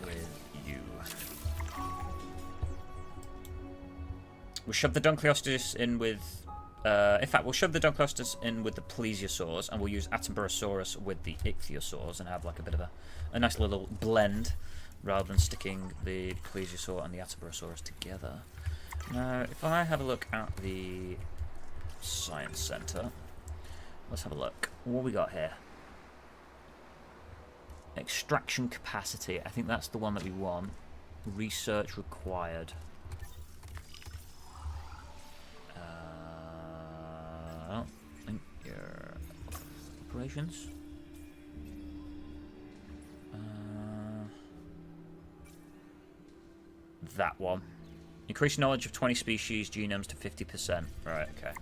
with you. We'll shove the Dunkleosteus in with... in fact, we'll shove the Dunkleosteus in with the plesiosaurs, and we'll use Attenborosaurus with the ichthyosaurs, and have like a bit of a nice little blend. rather than sticking the plesiosaur and the Atabarosaurus together. Now, if I have a look at the Science Center, let's have a look. What we got here? Extraction capacity. I think that's the one that we want. Research required. I don't think your operations. That one. Increase knowledge of 20 species genomes to 50%. Right, okay.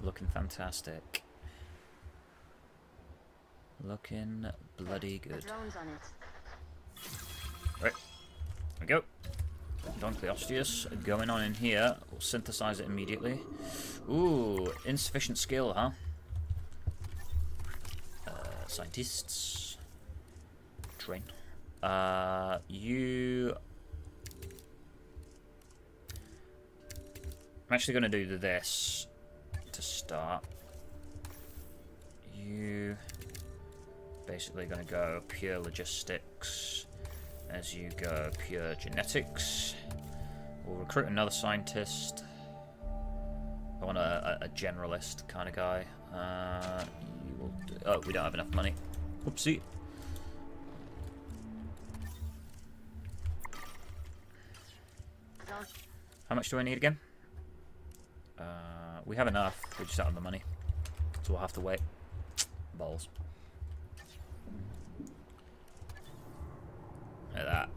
Looking fantastic. Looking bloody good. Right. There we go. Doncleosteus going on in here. We'll synthesize it immediately. Ooh, insufficient skill, huh? Scientists. Train. You... I'm actually going to do this to start. You... basically going to go pure logistics as you go pure genetics. We'll recruit another scientist. I want a generalist kind of guy. You will do, oh, we don't have enough money. Oopsie. How much do I need again? We have enough. We just don't have the money. So we'll have to wait. Balls. Look at that.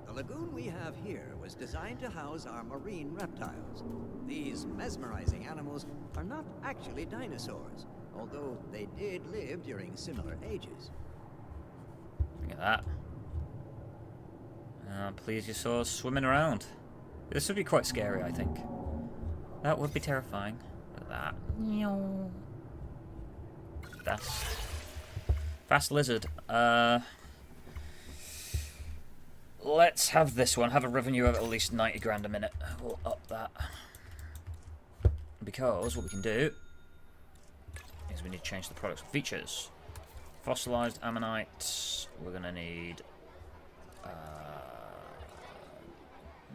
The lagoon we have here was designed to house our marine reptiles. These mesmerizing animals are not actually dinosaurs, although they did live during similar ages. Look at that. Plesiosaurs swimming around. This would be quite scary, I think. That would be terrifying. Look at that. That's fast lizard. Let's have this one. Have a revenue of at least 90 grand a minute. We'll up that. Because what we can do is we need to change the products and features. Fossilized ammonite. We're going to need...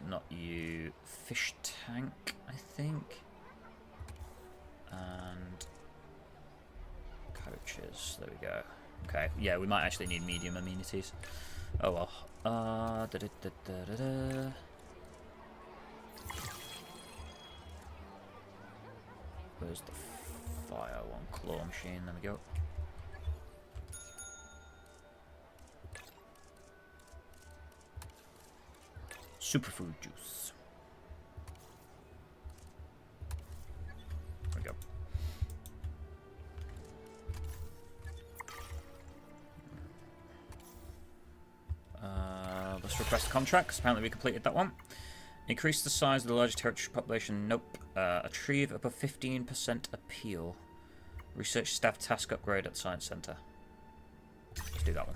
not you. Fish tank, I think. And... coaches. There we go. Okay. Yeah, we might actually need medium amenities. Oh well. Where's the fire one? Claw machine. There we go. Superfood juice. There we go. Let's request a contract, because apparently we completed that one. Increase the size of the largest territory population. Nope. Achieve above 15% appeal. Research staff task upgrade at Science Center. Let's do that one.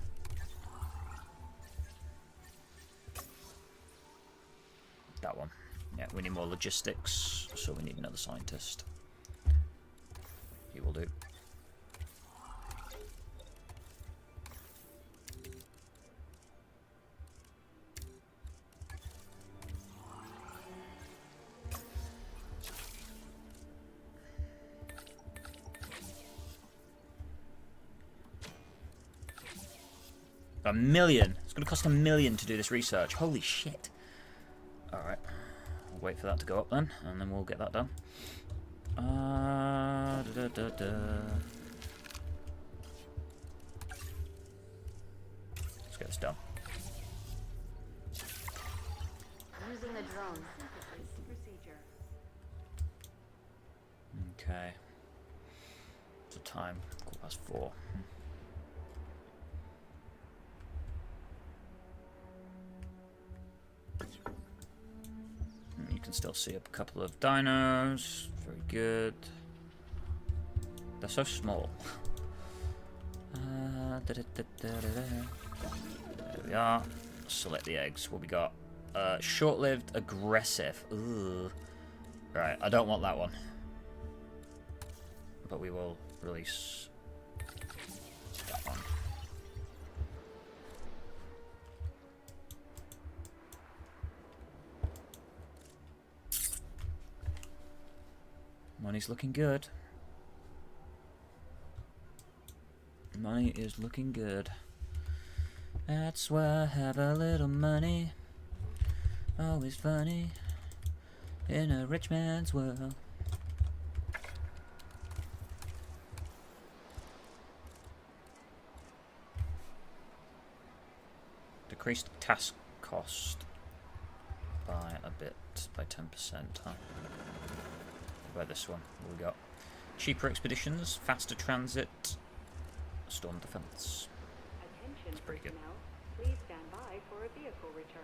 That one. Yeah, we need more logistics, so we need another scientist. He will do. $1 million. It's going to cost $1 million to do this research. Holy shit. Alright. We'll wait for that to go up then, and then we'll get that done. Let's get this done. Using the drone. Procedure. Okay. What's the time? 4:15. You can still see a couple of dinos. Very good. They're so small. There we are. Select the eggs. What we got? Short-lived, aggressive. Ooh. Right, I don't want that one. But we will release Money's looking good. Money is looking good. That's why I have a little money. Always funny in a rich man's world. Decreased task cost by a bit, by 10%. Huh? What about this one? What we got? Cheaper expeditions, faster transit, storm defense. That's pretty good. Please stand by for a vehicle return.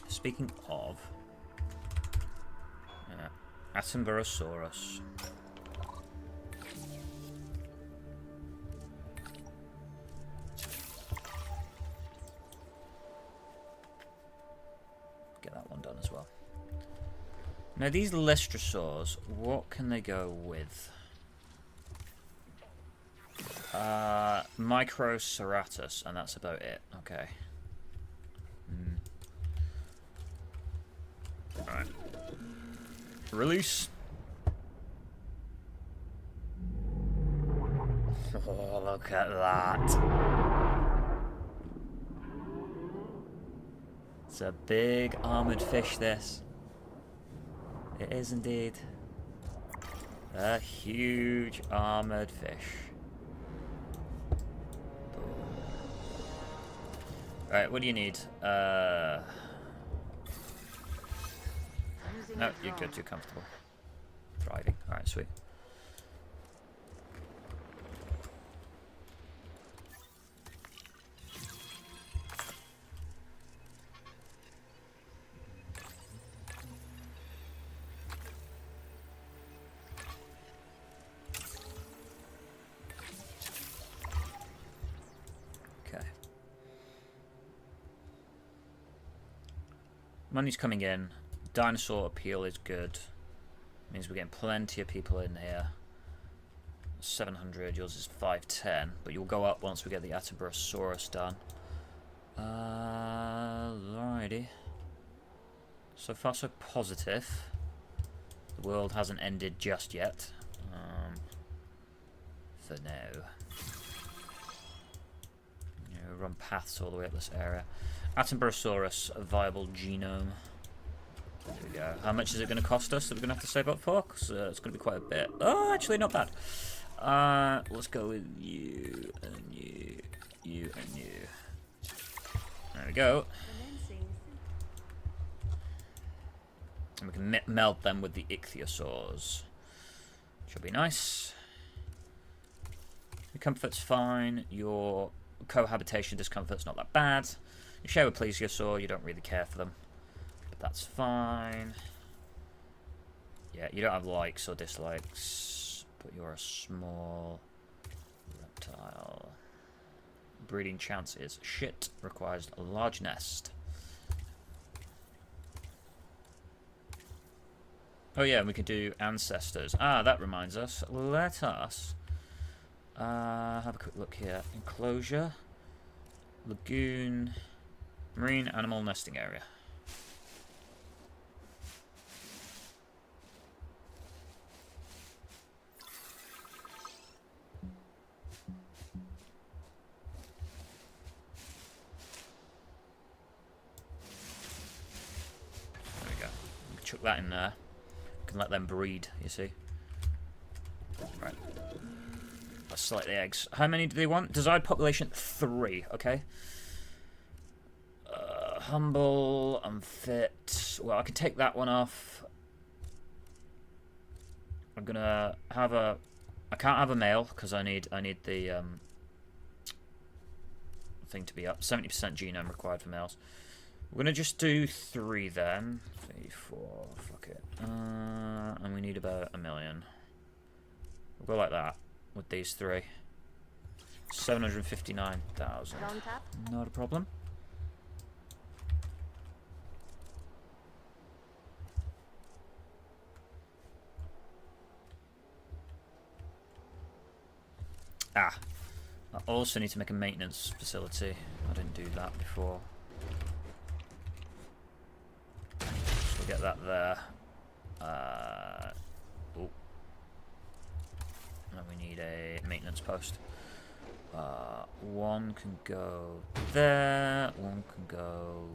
Speaking of, Attenborough-saurus. Get that one done as well. Now these Lestrosaurs, what can they go with? Microceratus, and that's about it. Okay. Alright. Release. Oh, look at that. It's a big armored fish, this. It is indeed. A huge armored fish. Right, what do you need? No, you're good, you're comfortable. Thriving. Alright, sweet. Money's coming in. Dinosaur appeal is good. Means we're getting plenty of people in here. 700, yours is 510, but you'll go up once we get the Attenborough-saurus done. Alrighty. So far so positive. The world hasn't ended just yet. For now. Run paths all the way up this area. Attenborough-saurus, a viable genome. There we go. How much is it going to cost us that we're going to have to save up for? Because it's going to be quite a bit. Oh, actually, not bad. Let's go with you and you, you and you. There we go. And we can meld them with the ichthyosaurs. Should be nice. Your comfort's fine. Your cohabitation discomfort's not that bad. You share with plesiosaur, you don't really care for them. But that's fine. Yeah, you don't have likes or dislikes, but you're a small reptile. Breeding chance is shit. Requires a large nest. Oh yeah, and we could do ancestors. Ah, that reminds us. Let us have a quick look here. Enclosure. Lagoon. Marine animal nesting area. There we go. We can chuck that in there. We can let them breed, you see. Right. Let's select the eggs. How many do they want? Desired population 3, okay. Humble, unfit. Well, I could take that one off. I'm gonna have a. I can't have a male because I need the thing to be up. 70% genome required for males. We're gonna just do 3 then. 3, 4. Fuck it. And we need about 1 million. We'll go like that with these 3. 759,000. Not a problem. I also need to make a maintenance facility. I didn't do that before. Get that there. Oh. And we need a maintenance post. One can go there, one can go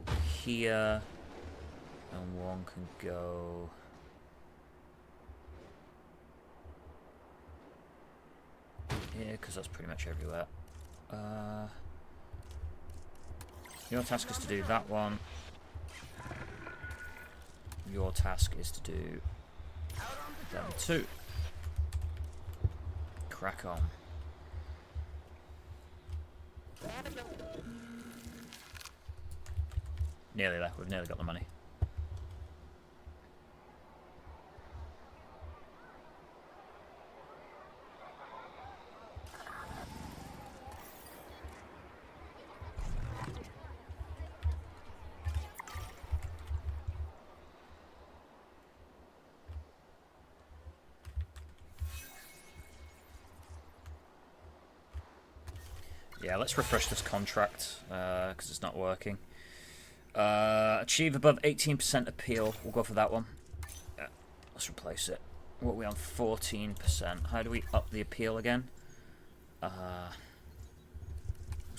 here, and one can go... here, because that's pretty much everywhere. Your task is to do that one. Your task is to do them two. Crack on. Nearly there. We've nearly got the money. Yeah, let's refresh this contract, because it's not working. Achieve above 18% appeal. We'll go for that one. Yeah, let's replace it. What are we on? 14%. How do we up the appeal again? What's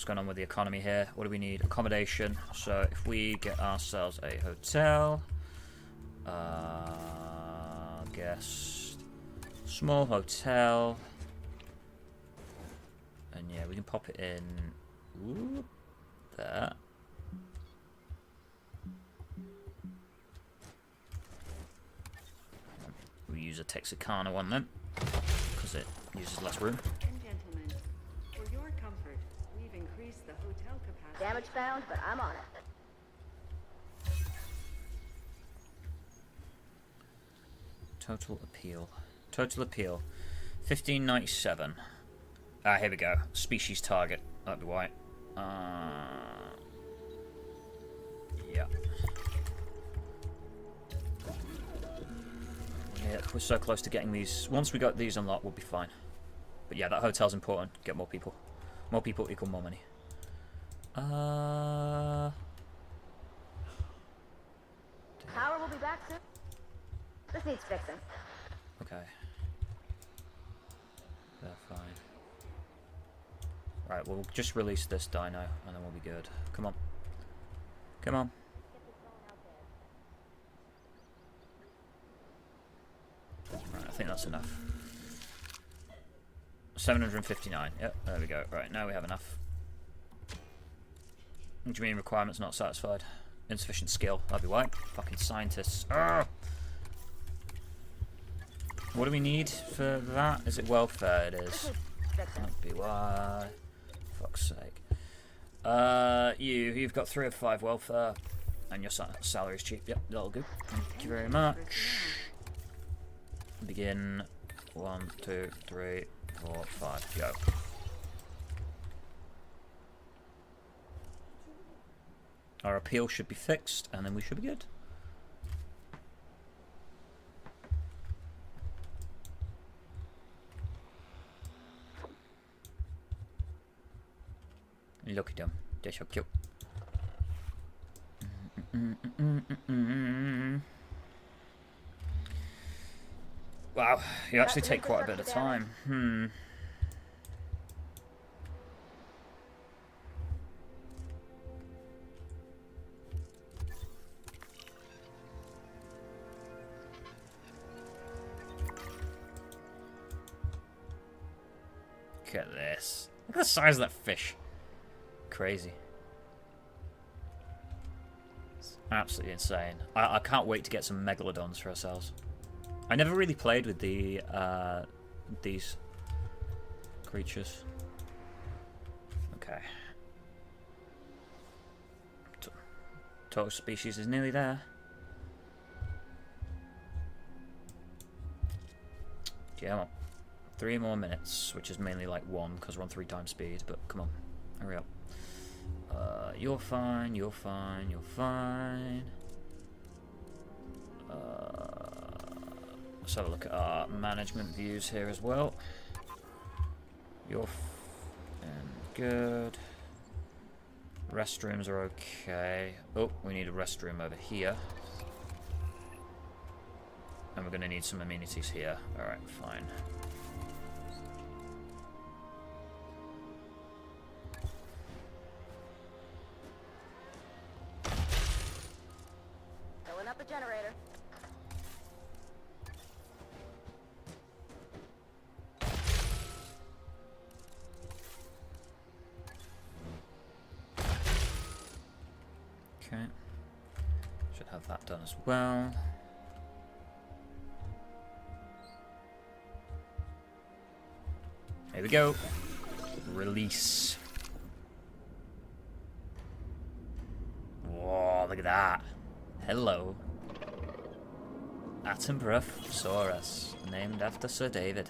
going on with the economy here? What do we need? Accommodation. So if we get ourselves a hotel, guest, small hotel. And yeah, we can pop it in. Ooh, there. We use a Texarkana one then, because it uses less room. And gentlemen, for your comfort, we've increased the hotel capacity. Damage found, but I'm on it. Total appeal. Total appeal. 1597. Here we go. Species target. That'd be white. Yeah. Yeah, we're so close to getting these. Once we got these unlocked, we'll be fine. But yeah, that hotel's important. Get more people. More people equal more money. Power will be back soon. This needs fixing. Okay. They're fine. Right, we'll just release this dino, and then we'll be good. Come on. Come on. Right, I think that's enough. 759. Yep, there we go. Right, now we have enough. What do you mean requirements not satisfied? Insufficient skill. That'd be white. Fucking scientists. Arrgh! What do we need for that? Is it welfare? It is. That'd be why. Fuck's sake. You've got 3 of 5 welfare, and your salary's cheap. Yep, that'll do. Thank you very much. Begin. 1, 2, 3, 4, 5. Go. Our appeal should be fixed, and then we should be good. Look at them. They're so cute. Wow, you actually take quite a bit of time. Look at this. Look at the size of that fish. Crazy. It's absolutely insane. I can't wait to get some megalodons for ourselves. I never really played with the these creatures. Okay. Total species is nearly there. Yeah, well, 3 more minutes, which is mainly like 1 because we're on 3 times speed. But come on, hurry up. You're fine. You're fine. You're fine. Let's have a look at our management views here as well. You're good. Restrooms are okay. Oh, we need a restroom over here. And we're going to need some amenities here. Alright, fine. Filling up the generator. Okay. Should have that done as well. Here we go. Release. Whoa, look at that. Hello. Attenborough-saurus, named after Sir David.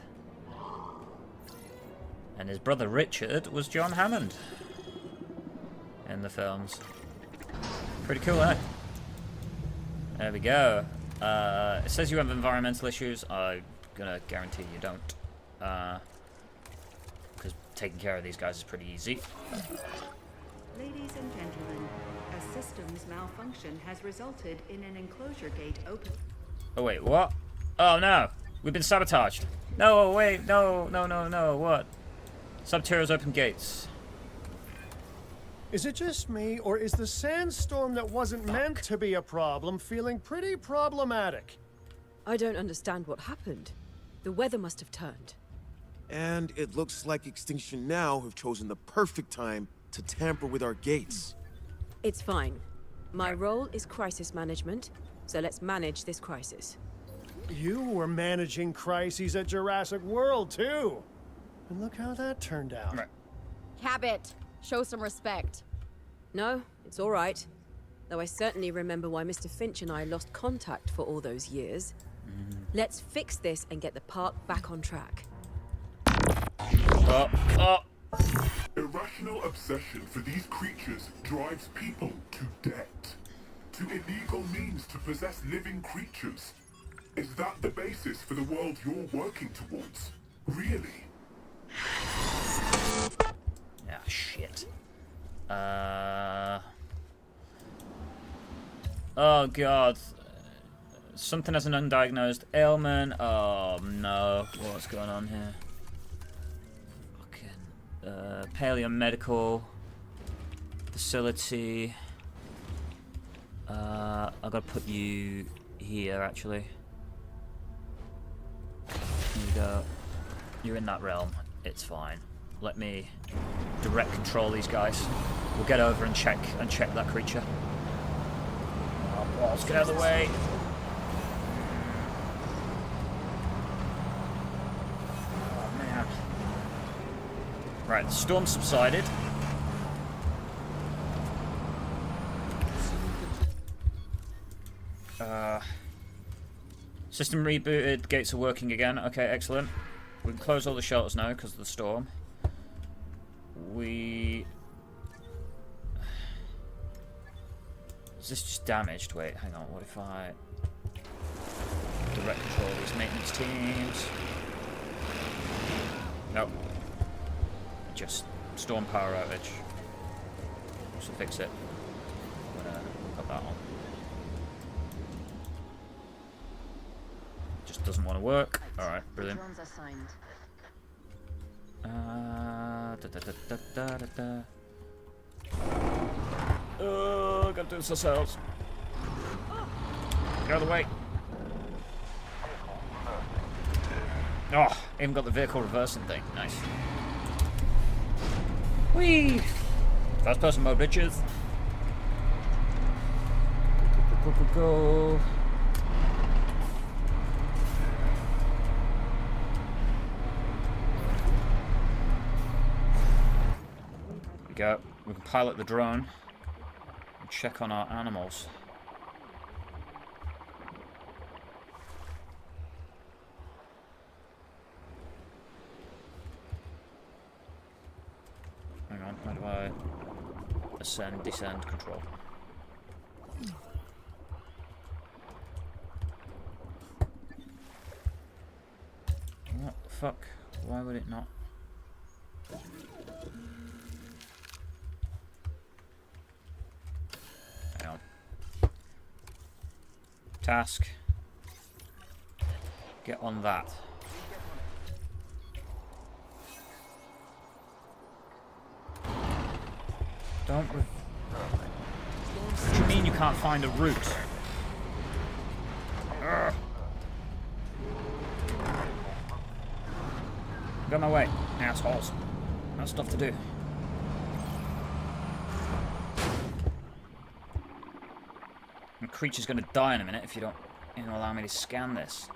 And his brother Richard was John Hammond in the films. Pretty cool, eh? There we go. It says you have environmental issues. I'm gonna guarantee you don't. Because taking care of these guys is pretty easy. Ladies and gentlemen, a systems malfunction has resulted in an enclosure gate open. Oh wait, what? Oh no! We've been sabotaged! No, wait, no, what? Subterra's open gates. Is it just me, or is the sandstorm that wasn't meant to be a problem feeling pretty problematic? I don't understand what happened. The weather must have turned. And it looks like Extinction Now have chosen the perfect time to tamper with our gates. It's fine. My role is crisis management, so let's manage this crisis. You were managing crises at Jurassic World, too. And look how that turned out. Right. Cabot, show some respect. No, it's all right. Though I certainly remember why Mr. Finch and I lost contact for all those years. Let's fix this and get the park back on track. Irrational obsession for these creatures drives people to debt, to illegal means to possess living creatures. Is that the basis for the world you're working towards? Really? Ah, shit. Oh god. Something has an undiagnosed ailment. Oh no. What's going on here? Fucking. Paleo medical facility. I gotta put you here actually. Here you go. You're in that realm. It's fine. Let me direct control these guys. We'll get over and check that creature. Oh, balls, get out of the way. Oh man. Right, the storm subsided. System rebooted, gates are working again. Okay, excellent. We can close all the shelters now because of the storm. Is this just damaged? Wait, hang on. What if I direct control these maintenance teams? Nope. Just storm power outage. Just to fix it. I'm gonna put that on. Just doesn't want to work. Alright, brilliant. Oh, gotta do this ourselves. Get out of the way. Oh, even got the vehicle reversing thing. Nice. Whee! First person mode, bitches. Go. Go. We can pilot the drone and check on our animals. Hang on, how do I ascend, descend, control? What the fuck? Why would it not? Hang on. Task. Get on that. Don't... What do you mean you can't find a route? Urgh. Get out of my way, assholes. Got stuff to do. The creature's gonna die in a minute if you don't allow me to scan this.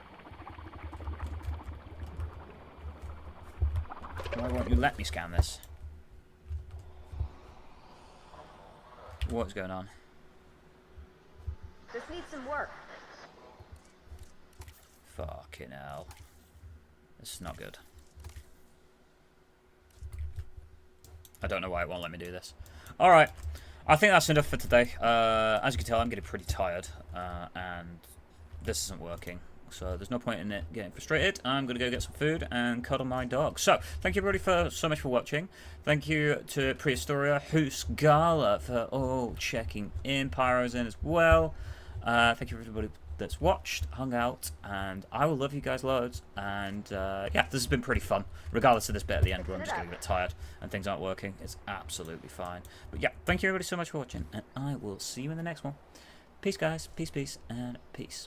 Why won't you let me scan this? What's going on? This needs some work. Fucking hell. This is not good. I don't know why it won't let me do this. Alright. I think that's enough for today. As you can tell, I'm getting pretty tired. And this isn't working. So there's no point in it getting frustrated. I'm going to go get some food and cuddle my dog. So, thank you everybody so much for watching. Thank you to Prehistoria, Husgala for checking in. Pyro's in as well. Thank you for everybody that's watched, hung out, and I will love you guys loads. And yeah, this has been pretty fun. Regardless of this bit at the end where I'm just getting a bit tired and things aren't working. It's absolutely fine. But yeah, thank you everybody so much for watching, and I will see you in the next one. Peace guys, peace, and peace.